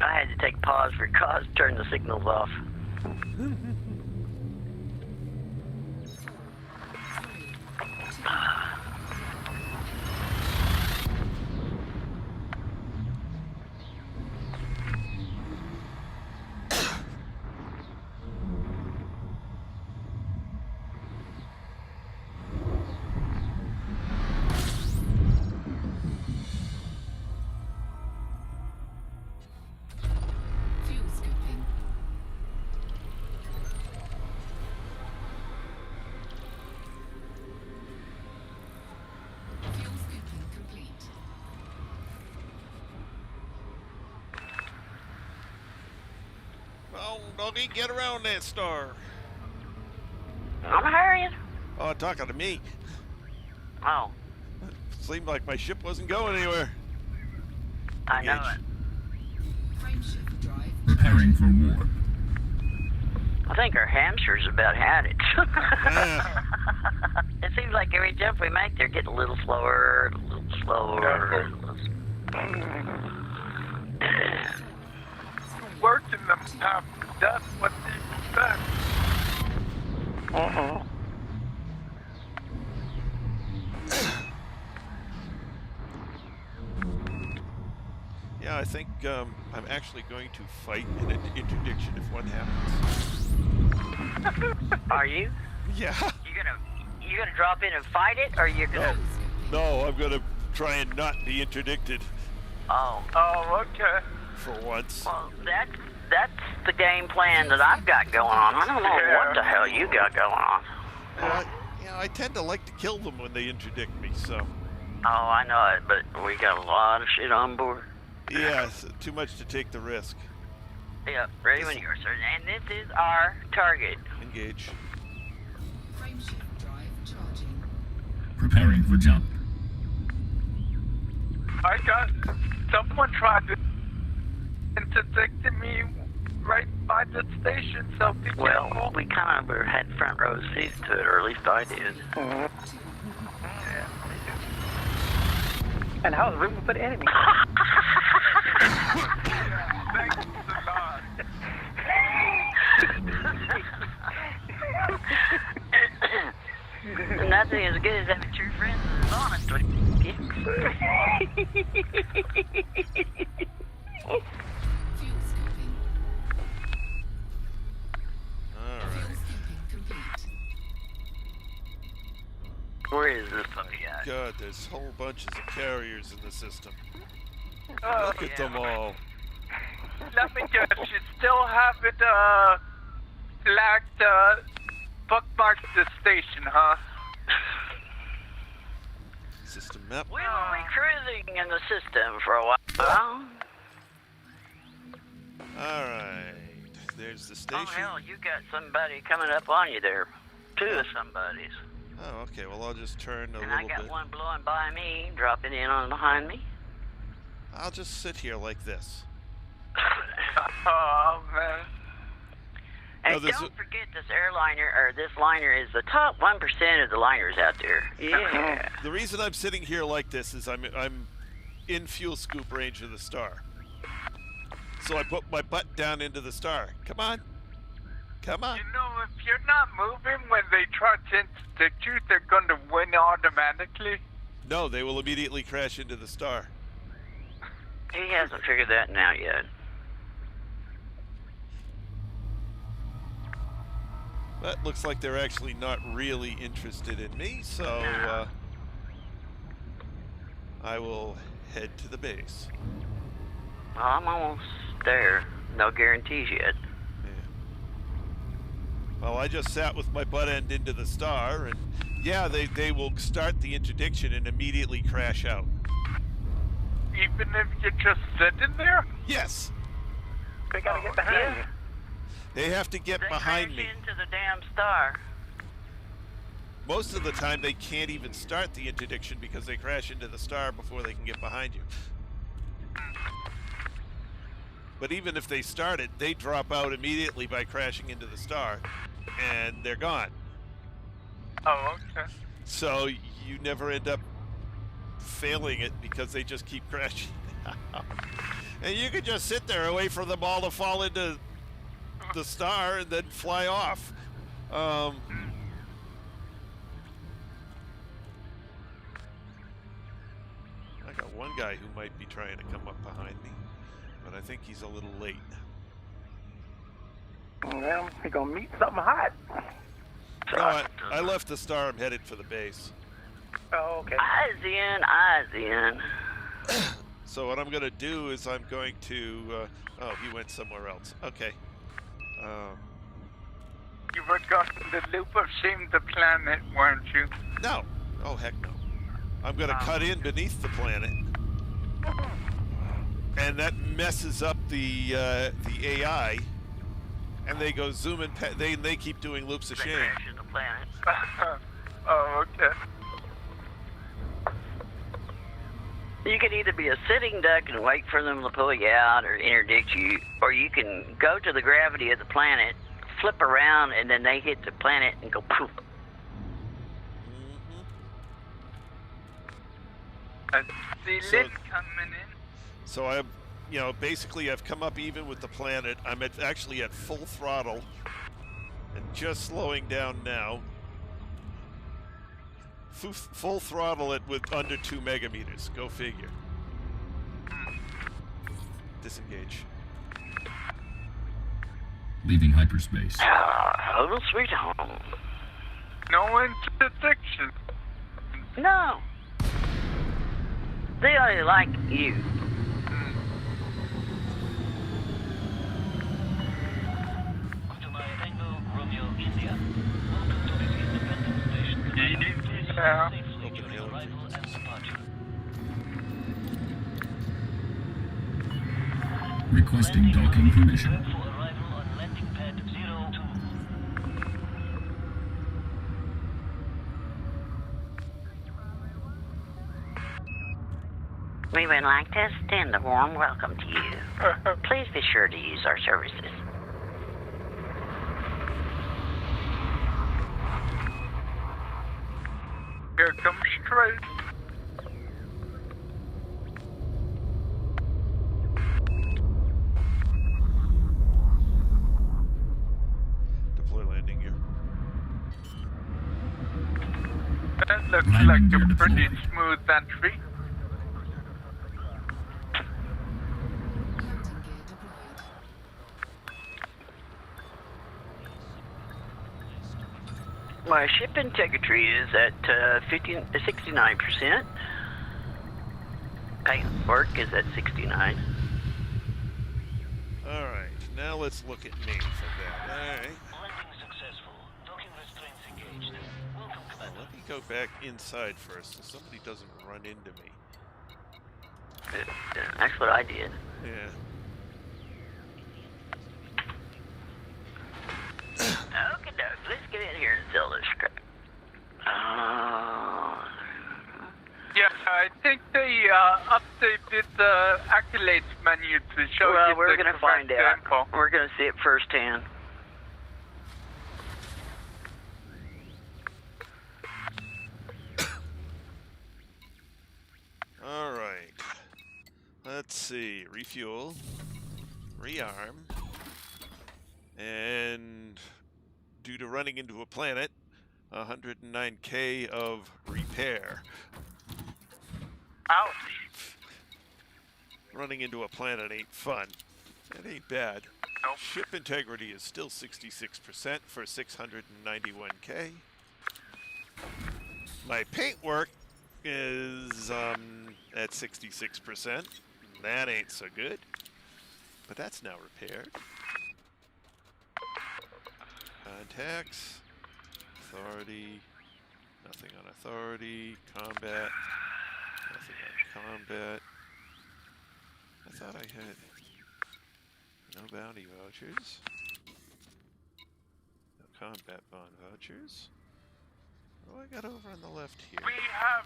Speaker 3: I had to take pause for cause to turn the signals off.
Speaker 6: fuel scooping. Fuel scooping complete.
Speaker 1: Oh, doggy, get around that star.
Speaker 3: I'm hurrying.
Speaker 1: Oh, talking to me.
Speaker 3: Oh,
Speaker 1: Seemed like my ship wasn't going anywhere.
Speaker 3: I know
Speaker 1: Engage.
Speaker 3: it.
Speaker 6: Frameshift drive
Speaker 5: Preparing for war.
Speaker 3: I think our hamsters about had it.
Speaker 1: Yeah.
Speaker 3: It seems like every jump we make, they're getting a little slower, a little slower.
Speaker 2: Working them half to death. What do you expect?
Speaker 1: Yeah, I think I'm actually going to fight an interdiction if one happens.
Speaker 3: Are you?
Speaker 1: Yeah.
Speaker 3: You gonna drop in and fight it, or you're gonna?
Speaker 1: No, I'm gonna try and not be interdicted
Speaker 3: Oh,
Speaker 2: Oh, okay.
Speaker 1: for once.
Speaker 3: well, that's the game plan that I've got going on. I don't know what the hell you got going on.
Speaker 1: I tend to like to kill them when they interdict me, so.
Speaker 3: Oh, I know it, but we got a lot of shit on board.
Speaker 1: Yeah, it's too much to take the risk.
Speaker 3: Yep, ready when you are, sir. And this is our target.
Speaker 1: Engage.
Speaker 6: Frameshift drive charging.
Speaker 5: Preparing for jump.
Speaker 2: I got someone tried to interdict me right by the station, so be
Speaker 3: Well,
Speaker 2: careful.
Speaker 3: we kind of had front row seats to it, or at least I did.
Speaker 4: And I was rooting for the enemy.
Speaker 2: Thanks a lot.
Speaker 3: Nothing as good as having true friends that is honest with you.
Speaker 6: Fuel scooping.
Speaker 1: All
Speaker 6: Fuel
Speaker 1: right.
Speaker 6: scooping complete.
Speaker 3: Where is this puppy at?
Speaker 1: God, there's whole bunches of carriers in the system.
Speaker 2: Oh,
Speaker 1: Look at them all.
Speaker 2: let me guess, you still haven't, flagged, bookmarked the station, huh?
Speaker 1: System map.
Speaker 3: We will be cruising in the system for a while.
Speaker 1: All right. There's the
Speaker 3: Oh,
Speaker 1: station.
Speaker 3: hell, you got somebody coming up on you there. Two of somebody's.
Speaker 1: Oh, okay. Well, I'll just turn a
Speaker 3: And I
Speaker 1: little
Speaker 3: got
Speaker 1: bit.
Speaker 3: one blowing by me, dropping in on behind me.
Speaker 1: I'll just sit here like this.
Speaker 2: Oh, man.
Speaker 3: And
Speaker 1: No, there's
Speaker 3: don't forget this airliner, or this liner is the top 1% of the liners out there. Yeah.
Speaker 1: The reason I'm sitting here like this is I'm in fuel scoop range of the star. So I put my butt down into the star. Come on. Come on.
Speaker 2: You know, if you're not moving when they try to interdict you, they're going to win automatically.
Speaker 1: No, they will immediately crash into the star.
Speaker 3: He hasn't figured that out yet.
Speaker 1: But looks like they're actually not really interested in me, so I will head to the base.
Speaker 3: Well, I'm almost there. No guarantees yet.
Speaker 1: Yeah. Well, I just sat with my butt end into the star, and yeah, they will start the interdiction and immediately crash out.
Speaker 2: Even if you're just sitting there?
Speaker 1: Yes,
Speaker 4: They gotta get behind you.
Speaker 1: they have to get
Speaker 3: They
Speaker 1: behind
Speaker 3: crash
Speaker 1: me.
Speaker 3: into the damn star.
Speaker 1: Most of the time, they can't even start the interdiction because they crash into the star before they can get behind you. But even if they start it, they drop out immediately by crashing into the star, and they're gone.
Speaker 2: Oh, okay.
Speaker 1: So you never end up failing it because they just keep crashing. And you could just sit there and wait for them all to fall into the star and then fly off. I got one guy who might be trying to come up behind me, but I think he's a little late.
Speaker 4: Well, we're gonna meet something hot.
Speaker 1: No, I left the star. I'm headed for the base.
Speaker 4: Oh, okay.
Speaker 3: Eyes in, eyes in.
Speaker 1: So what I'm going to do is I'm going to... oh, he went somewhere else. Okay.
Speaker 2: You were going to loop of shame the planet, weren't you?
Speaker 1: No. Oh, heck no. I'm going to cut in beneath the planet. And that messes up the AI. And they go zooming... They keep doing loops of
Speaker 3: They
Speaker 1: shame.
Speaker 3: crash into the planet.
Speaker 2: Oh, okay.
Speaker 3: You can either be a sitting duck and wait for them to pull you out or interdict you, or you can go to the gravity of the planet, flip around, and then they hit the planet and go poof.
Speaker 2: I see
Speaker 1: So-
Speaker 2: Lynn coming in.
Speaker 1: So I'm... You know, basically I've come up even with the planet. I'm actually at full throttle. And just slowing down now. Full throttle it with under 2 megameters. Go figure. Disengage.
Speaker 5: Leaving hyperspace.
Speaker 3: Home sweet home.
Speaker 2: No interdiction.
Speaker 3: No. They only like you.
Speaker 2: Yeah.
Speaker 1: Open hailing frequencies.
Speaker 5: Requesting docking permission.
Speaker 3: We would like to extend a warm welcome to you. Please be sure to use our services.
Speaker 2: Here comes straight.
Speaker 1: Deploy landing gear.
Speaker 2: That looks
Speaker 5: Landing
Speaker 2: like
Speaker 5: gear
Speaker 2: a pretty
Speaker 5: deployed.
Speaker 2: smooth entry.
Speaker 6: Landing gear deployed.
Speaker 3: My ship integrity is at 69%. Paint work is at 69.
Speaker 1: Alright, now let's look at me for that. Alright. Well, let me go back inside first so somebody doesn't run into me.
Speaker 3: That's what I did.
Speaker 1: Yeah.
Speaker 3: Okay, let's get in here and sell this crap.
Speaker 2: Yeah, I think they updated the accolades menu to show
Speaker 3: Well,
Speaker 2: you
Speaker 3: we're
Speaker 2: the
Speaker 3: gonna find out.
Speaker 2: info.
Speaker 3: We're gonna see it firsthand.
Speaker 1: Alright. Let's see. Refuel. Rearm. And due to running into a planet, 109K of repair.
Speaker 2: Ouch.
Speaker 1: Running into a planet ain't fun. It ain't bad.
Speaker 2: Nope.
Speaker 1: Ship integrity is still 66% for 691K. My paint work is at 66%. That ain't so good. But that's now repaired. Contacts. Authority. Nothing on authority. Combat. Nothing on combat. I thought I had no bounty vouchers. No combat bond vouchers. What do I got over on the left here?
Speaker 2: We have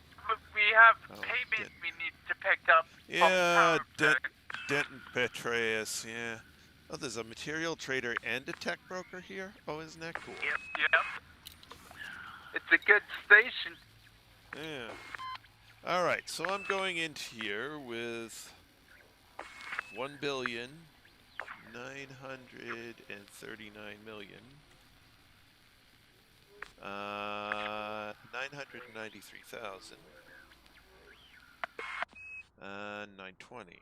Speaker 1: Oh,
Speaker 2: payment we need to pick up.
Speaker 1: Yeah,
Speaker 2: from Power Grid.
Speaker 1: Denton Petraeus, yeah. Oh, there's a material trader and a tech broker here? Oh, isn't that cool?
Speaker 2: Yep. It's a good station.
Speaker 1: Yeah. Alright, so I'm going into here with 1,939,000,000. 993,000. 920.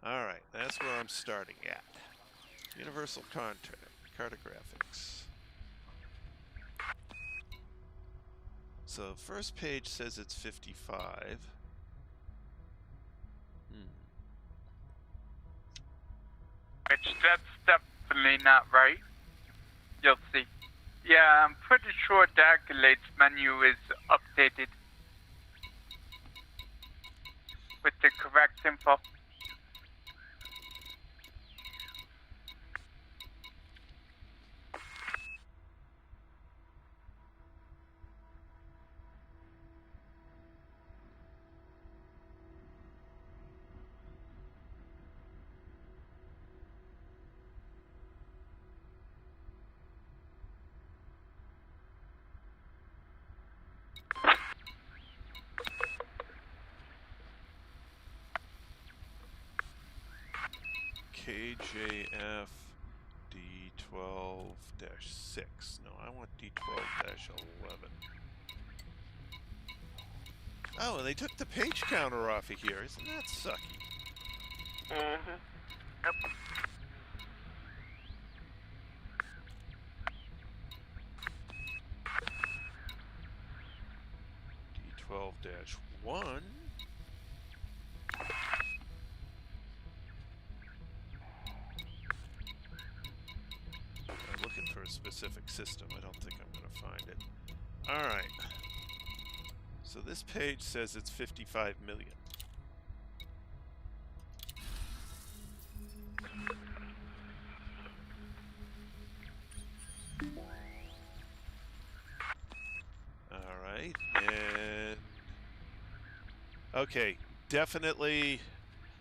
Speaker 1: Alright, that's where I'm starting at. Universal cartographics. So first page says it's 55.
Speaker 2: Which that's definitely not right. You'll see. Yeah, I'm pretty sure the accolades menu is updated with the correct info.
Speaker 1: KJF D12-6. No, I want D12-11. Oh, and they took the page counter off of here. Isn't that sucky?
Speaker 3: Mm-hmm. Yep.
Speaker 1: D12-1. I'm looking for a specific system. I don't think I'm going to find it. Alright. So this page says it's 55 million. Okay, definitely.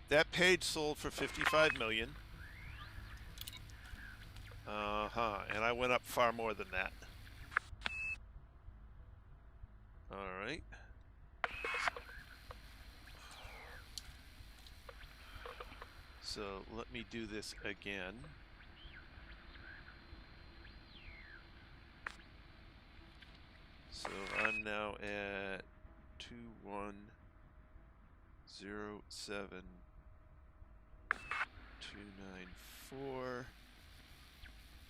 Speaker 1: That page sold for 55 million. And I went up far more than that. All right. So let me do this again. So I'm now at 2107 294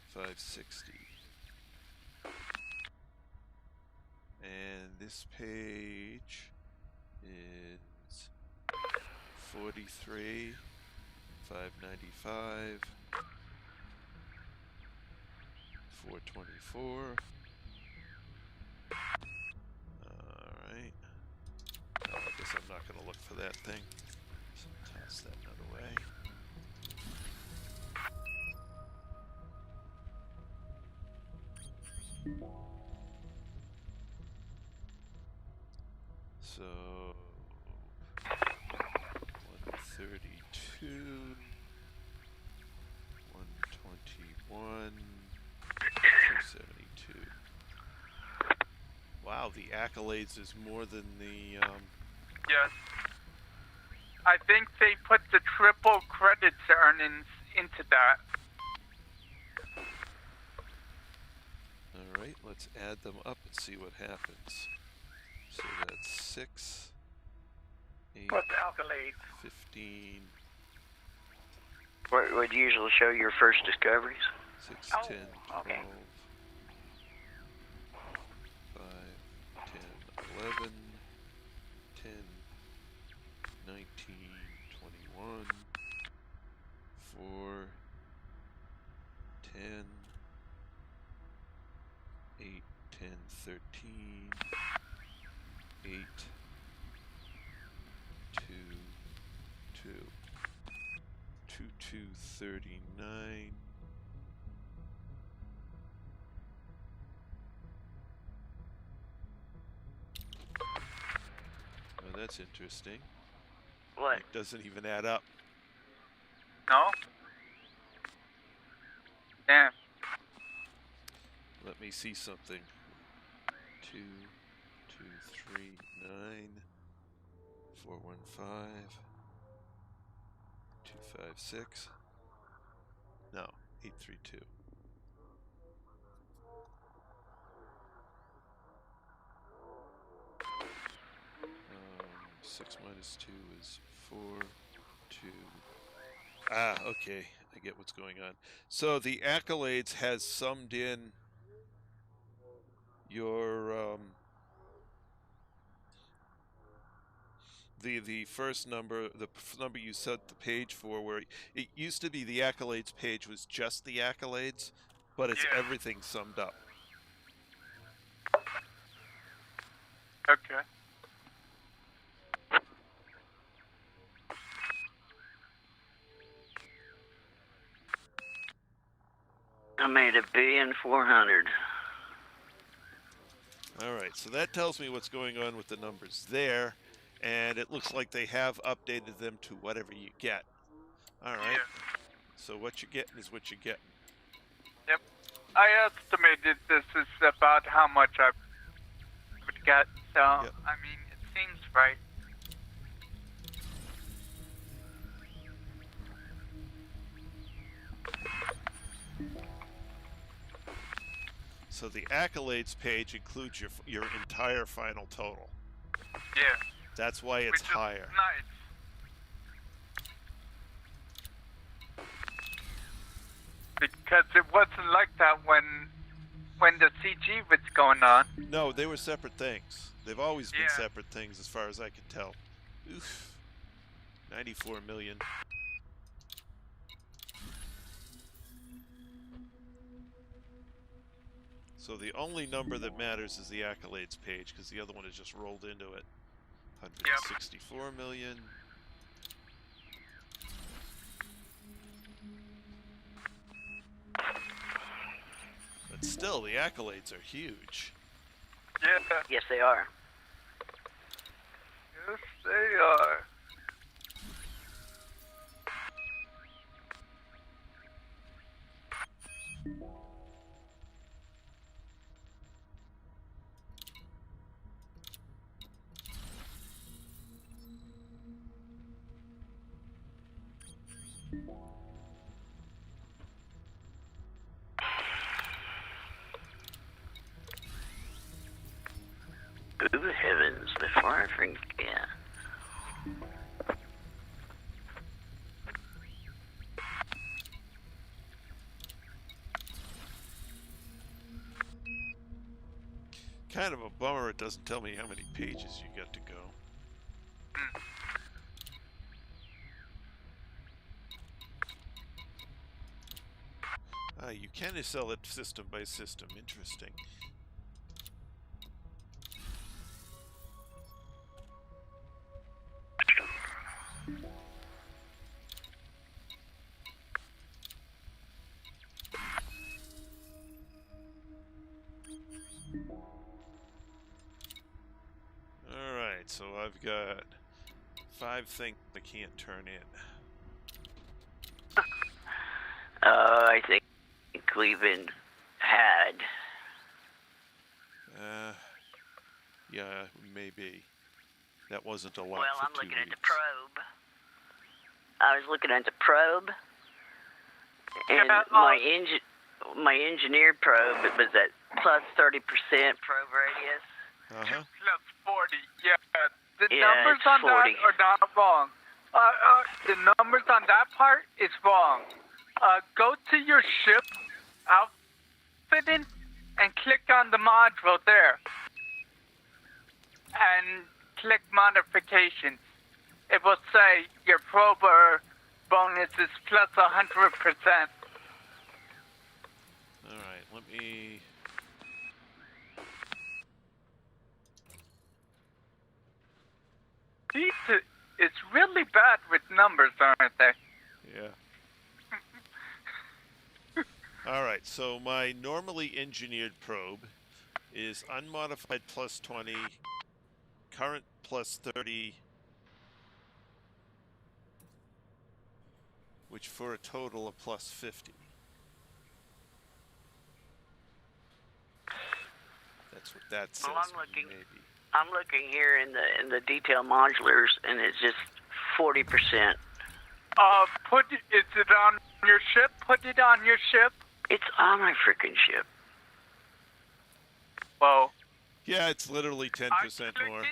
Speaker 1: 560. And this page is 43 595 424. Alright. Oh, I guess I'm not going to look for that thing. So toss that nut away. So 132 121 272. Wow, the accolades is more than the
Speaker 2: Yes. I think they put the triple credits earnings into that.
Speaker 1: Alright, let's add them up and see what happens. So that's 6, 8,
Speaker 4: What's the accolades?
Speaker 1: 15,
Speaker 3: What would usually show your first discoveries?
Speaker 1: 6,
Speaker 4: Oh,
Speaker 1: 10, 12,
Speaker 4: okay.
Speaker 1: 5, 10, 11, 10, 19, 21, 4, 10, 8, 10, 13, 8, 2, 2, 2, 2, 39. Oh, that's interesting.
Speaker 3: What?
Speaker 1: It doesn't even add up.
Speaker 2: No? Damn.
Speaker 1: Let me see something. 2, 2, 3, 9, 4, 1, 5, 2, 5, 6. No, 8, 3, 2. 6 minus 2 is 4, 2. Ah, okay. I get what's going on. So the accolades has summed in your the first number, the number you set the page for, where it used to be the accolades page was just the accolades, but it's everything summed up.
Speaker 2: Okay.
Speaker 3: I made $1,400,000.
Speaker 1: All right, so that tells me what's going on with the numbers there, and it looks like they have updated them to whatever you get. All right, so what you're getting is what you're getting.
Speaker 2: Yep. I estimated this is about how much I would get, so, I mean, it seems right.
Speaker 1: So the accolades page includes your entire final total.
Speaker 2: Yeah.
Speaker 1: That's why it's
Speaker 2: Which is
Speaker 1: higher.
Speaker 2: Nice. Because it wasn't like that when the CG was going on.
Speaker 1: No, they were separate things. They've always been separate things as far as I can tell. Oof. 94 million. So the only number that matters is the accolades page, because the other one is just rolled into it. 164 million. But still, the accolades are huge.
Speaker 2: Yeah.
Speaker 3: Yes, they are.
Speaker 2: Yep. Yes, they are.
Speaker 3: Ooh, heavens, before I forget.
Speaker 1: Kind of a bummer it doesn't tell me how many pages you got to go. You can sell it system by system. Interesting. Alright, so I've got 5 things I can't turn in.
Speaker 3: I think we've been had.
Speaker 1: Yeah, maybe. That wasn't a lot
Speaker 3: Well,
Speaker 1: for
Speaker 3: I'm
Speaker 1: 2
Speaker 3: looking at the
Speaker 1: weeks.
Speaker 3: probe. I was looking at the probe, and
Speaker 2: Yeah,
Speaker 3: my engineered probe, it was at plus 30% probe radius.
Speaker 1: Uh-huh.
Speaker 2: Plus 40. Yeah. The
Speaker 3: Yeah,
Speaker 2: numbers
Speaker 3: it's
Speaker 2: on
Speaker 3: 40.
Speaker 2: that are not wrong. The numbers on that part is wrong. Go to your ship outfitting and click on the module there. And click modifications. It will say your prober bonus is plus 100%.
Speaker 1: Alright, let me...
Speaker 2: It's really bad with numbers, aren't they?
Speaker 1: Yeah. Alright, so my normally engineered probe is unmodified plus 20, current plus 30, which for a total of plus 50. That's what that says.
Speaker 3: Well, I'm looking.
Speaker 1: Maybe.
Speaker 3: I'm looking here in the detail modulars, and it's just 40%.
Speaker 2: Is it on your ship? Put it on your ship.
Speaker 3: It's on my freaking ship.
Speaker 2: Well,
Speaker 1: Yeah, it's literally 10%
Speaker 2: I clicked
Speaker 1: more.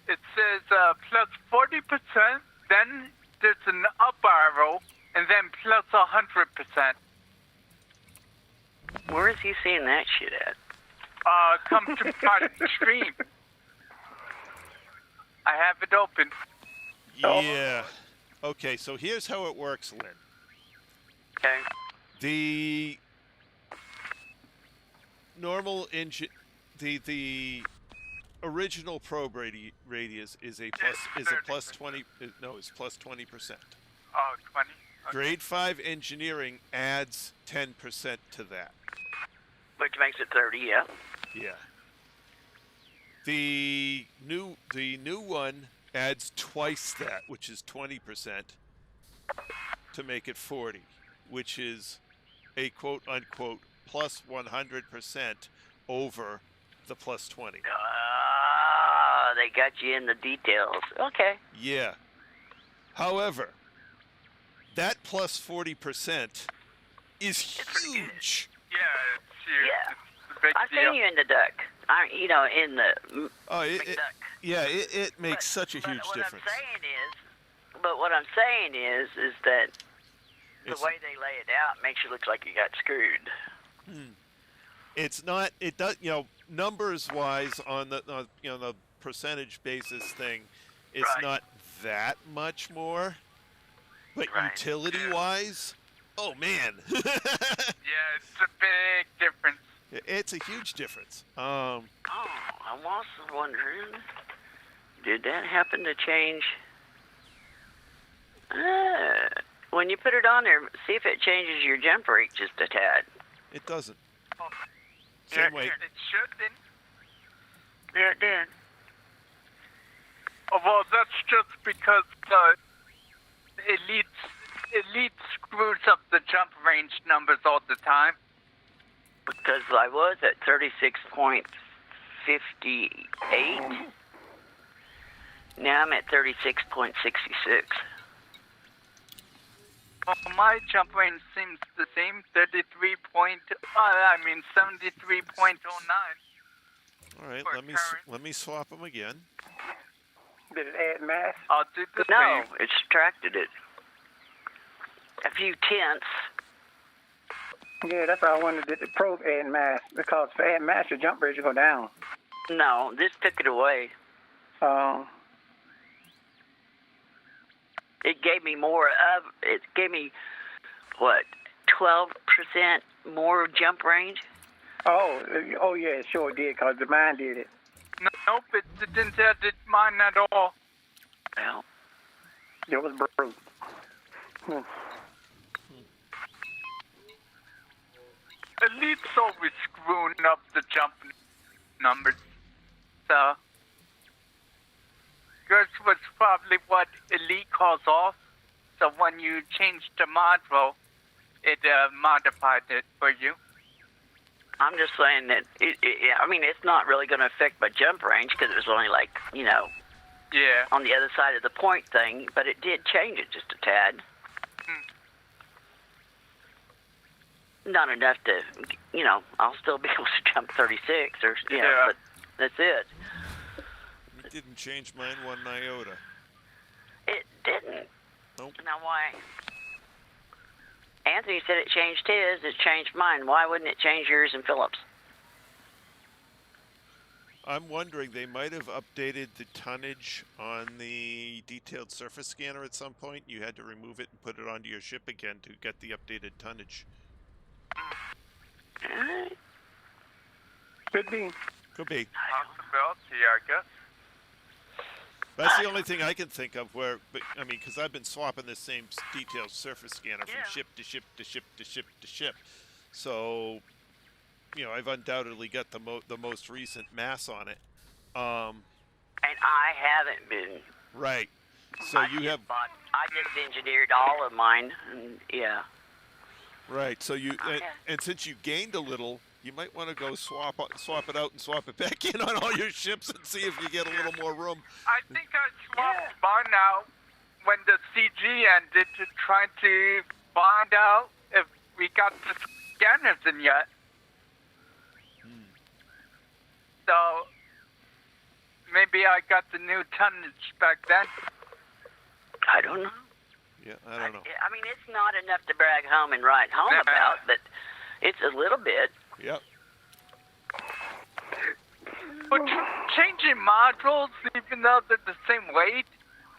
Speaker 2: it says plus 40%. Then there's an up arrow, and then plus 100%.
Speaker 3: Where is he seeing that shit at?
Speaker 2: Come to my stream. I have it open.
Speaker 1: Yeah. Okay, so here's how it works, Lynn.
Speaker 3: Okay.
Speaker 1: The normal the original probe radius is a plus 20. No, it's plus 20%.
Speaker 2: Oh, 20. Okay.
Speaker 1: Grade 5 engineering adds 10% to that.
Speaker 3: Which makes it 30, yeah.
Speaker 1: Yeah. The new one adds twice that, which is 20%, to make it 40, which is a quote unquote plus 100% over the plus 20.
Speaker 3: They got you in the details. Okay.
Speaker 1: Yeah. However, that plus 40% is huge.
Speaker 2: Yeah, it's huge.
Speaker 3: Yeah.
Speaker 2: It's a big
Speaker 3: I've
Speaker 2: deal.
Speaker 3: seen you in the duck. In the
Speaker 1: Oh,
Speaker 3: McDuck.
Speaker 1: it makes such a huge difference.
Speaker 3: But what I'm saying is that the
Speaker 1: It's-
Speaker 3: way they lay it out makes you look like you got screwed.
Speaker 1: It's not. It does. Numbers wise, on the the percentage basis thing, it's
Speaker 3: Right.
Speaker 1: not that much more. But
Speaker 3: Right.
Speaker 1: utility wise, oh man,
Speaker 2: Yeah, it's a big difference.
Speaker 1: it's a huge difference.
Speaker 3: Oh, I was wondering, did that happen to change? When you put it on there, see if it changes your jump rate just a tad.
Speaker 1: It doesn't.
Speaker 2: Oh,
Speaker 1: Same way.
Speaker 2: It should then.
Speaker 3: Yeah, it did.
Speaker 2: Well, that's just because the elite screws up the jump range numbers all the time.
Speaker 3: Because I was at 36.58. Now I'm at 36.66.
Speaker 2: Well, my jump range seems the same, 73.09.
Speaker 1: All right,
Speaker 2: For
Speaker 1: let me swap them again.
Speaker 4: Did it add mass?
Speaker 2: I'll do the
Speaker 3: No,
Speaker 2: same.
Speaker 3: it subtracted it. A few tenths.
Speaker 4: Yeah, that's why I wondered, did the probe add mass? Because for add mass, your jump range will go down.
Speaker 3: No, this took it away. It gave me it gave me, what, 12% more jump range?
Speaker 4: Oh yeah, it sure did, because the mine did it.
Speaker 2: Nope, it didn't edit mine at all.
Speaker 3: Well,
Speaker 4: It was brute.
Speaker 2: Elite's always screwing up the jump numbers. So, yours was probably what Elite calls off. So when you changed the module, it modified it for you.
Speaker 3: I'm just saying that, it's not really going to affect my jump range because it was only like,
Speaker 2: Yeah.
Speaker 3: on the other side of the point thing, but it did change it just a tad. Not enough to, I'll still be able to jump 36 or,
Speaker 2: Yeah.
Speaker 3: but that's it.
Speaker 1: It didn't change mine one iota.
Speaker 3: It didn't.
Speaker 1: Nope.
Speaker 3: Now why? Anthony said it changed his, it changed mine. Why wouldn't it change yours and Phillips?
Speaker 1: I'm wondering, they might have updated the tonnage on the detailed surface scanner at some point. You had to remove it and put it onto your ship again to get the updated tonnage.
Speaker 3: Alright.
Speaker 4: Could be.
Speaker 1: Could be.
Speaker 2: Possibility, I guess.
Speaker 1: That's the only thing I can think of where, because I've been swapping the same detailed surface scanner from ship to ship to ship to ship to ship. So, I've undoubtedly got the most recent mass on it.
Speaker 3: And I haven't been.
Speaker 1: Right. So
Speaker 3: I just engineered all of mine, and yeah.
Speaker 1: Right. So and since you gained a little, you might want to go swap it out and swap it back in on all your ships and see if you get a little more room.
Speaker 2: I think I swapped mine out when the CG ended to try to find out if we got the scanners in yet. So maybe I got the new tonnage back then.
Speaker 3: I don't know.
Speaker 1: Yeah, I don't know.
Speaker 3: It's not enough to brag home and write home about, but it's a little bit.
Speaker 1: Yep.
Speaker 2: But changing modules, even though they're the same weight,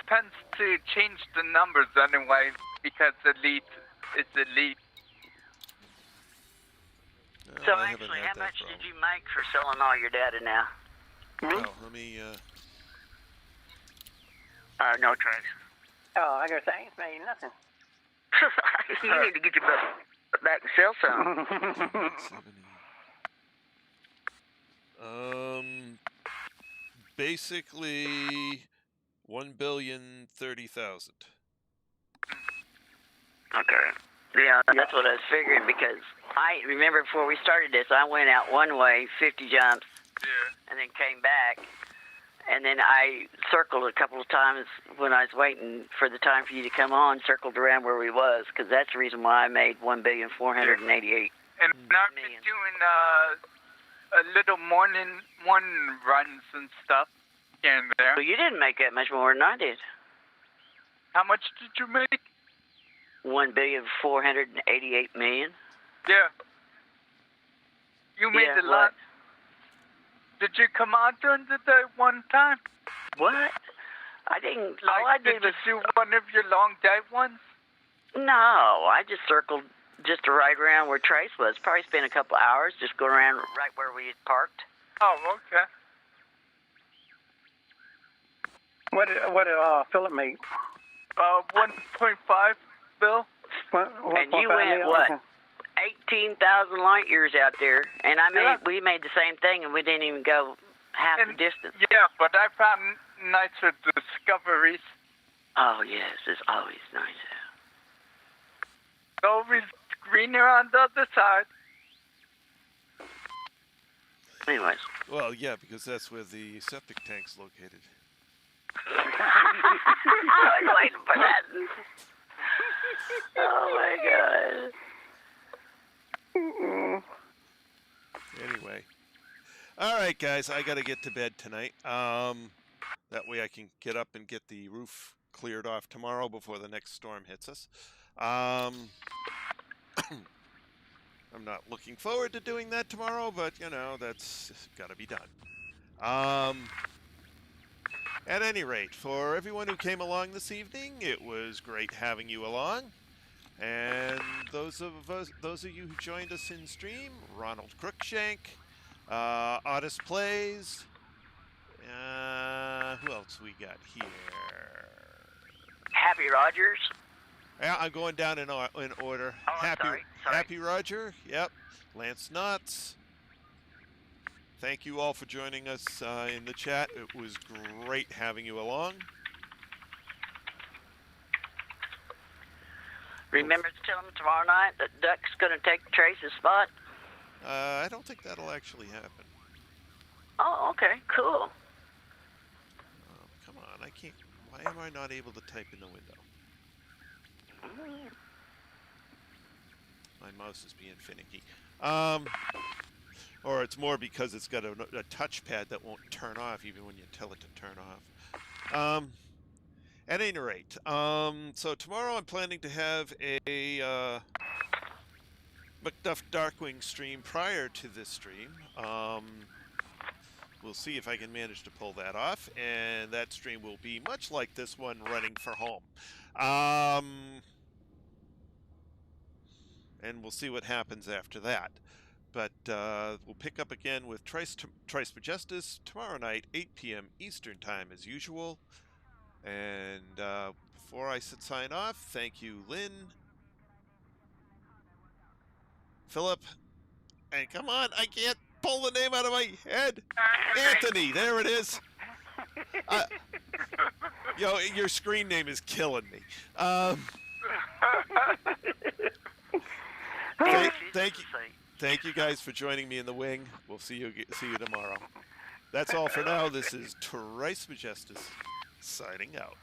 Speaker 2: tends to change the numbers anyway, because Elite is Elite.
Speaker 3: So
Speaker 1: I haven't
Speaker 3: actually,
Speaker 1: had
Speaker 3: how
Speaker 1: that
Speaker 3: much
Speaker 1: problem.
Speaker 3: did you make for selling all your data now?
Speaker 1: Oh, let me.
Speaker 3: No trace.
Speaker 4: Oh, I guess I ain't made nothing.
Speaker 3: You need to get your butt back and sell some.
Speaker 1: 70. Basically, 1,030,000.
Speaker 3: Okay. Yeah, that's what I was figuring because I remember before we started this, I went out one way, 50 jumps, and then came back. And then I circled a couple of times when I was waiting for the time for you to come on, circled around where we was, because that's the reason why I made 1,488,000.
Speaker 2: And I've been doing a little morning runs and stuff here and there.
Speaker 3: Well, you didn't make that much more than I did.
Speaker 2: How much did you make?
Speaker 3: 1,488,000,000.
Speaker 2: Yeah. You made a lot. Did you come out during the day one time?
Speaker 3: What? I didn't.
Speaker 2: Like,
Speaker 3: all I
Speaker 2: did
Speaker 3: did
Speaker 2: you
Speaker 3: was
Speaker 2: do one of your long day ones?
Speaker 3: No, I just circled just right around where Trace was. Probably spent a couple hours just going around right where we had parked.
Speaker 2: Oh, okay.
Speaker 4: What did Philip make?
Speaker 2: 1.5, Bill.
Speaker 3: And you went, what, 18,000 light years out there. And we made the same thing, and we didn't even go half the distance.
Speaker 2: Yeah, but I found nicer discoveries.
Speaker 3: Oh, yes, it's always nice.
Speaker 2: Always greener on the other side.
Speaker 3: Anyways.
Speaker 1: Well, yeah, because that's where the septic tank's located.
Speaker 3: I was waiting for that. Oh, my God.
Speaker 1: Anyway. All right, guys, I got to get to bed tonight. That way I can get up and get the roof cleared off tomorrow before the next storm hits us. I'm not looking forward to doing that tomorrow, but, you know, that's got to be done. At any rate, for everyone who came along this evening, it was great having you along. And those of you who joined us in stream, Ronald Crookshank, Otis Plays, who else we got here?
Speaker 3: Happy Rogers.
Speaker 1: Yeah, I'm going down in order.
Speaker 3: Oh, sorry.
Speaker 1: Happy Roger, yep. Lance Knotts. Thank you all for joining us in the chat. It was great having you along.
Speaker 3: Remember to tell them tomorrow night that Duck's going to take Trace's spot?
Speaker 1: I don't think that'll actually happen.
Speaker 3: Oh, okay, cool.
Speaker 1: Come on, I can't. Why am I not able to type in the window? My mouse is being finicky. Or it's more because it's got a touchpad that won't turn off even when you tell it to turn off. At any rate, so tomorrow I'm planning to have a Macduff Darkwing stream prior to this stream. We'll see if I can manage to pull that off, and that stream will be much like this one, running for home. And we'll see what happens after that. But we'll pick up again with Trice for Justice tomorrow night, 8 p.m. Eastern Time as usual. And before I sign off, thank you, Lynn, Philip, and come on, I can't pull the name out of my head. Anthony, there it is. Yo, your screen name is killing me. Thank you guys for joining me in the wing. We'll see you tomorrow. That's all for now. This is Trice for Justice signing out.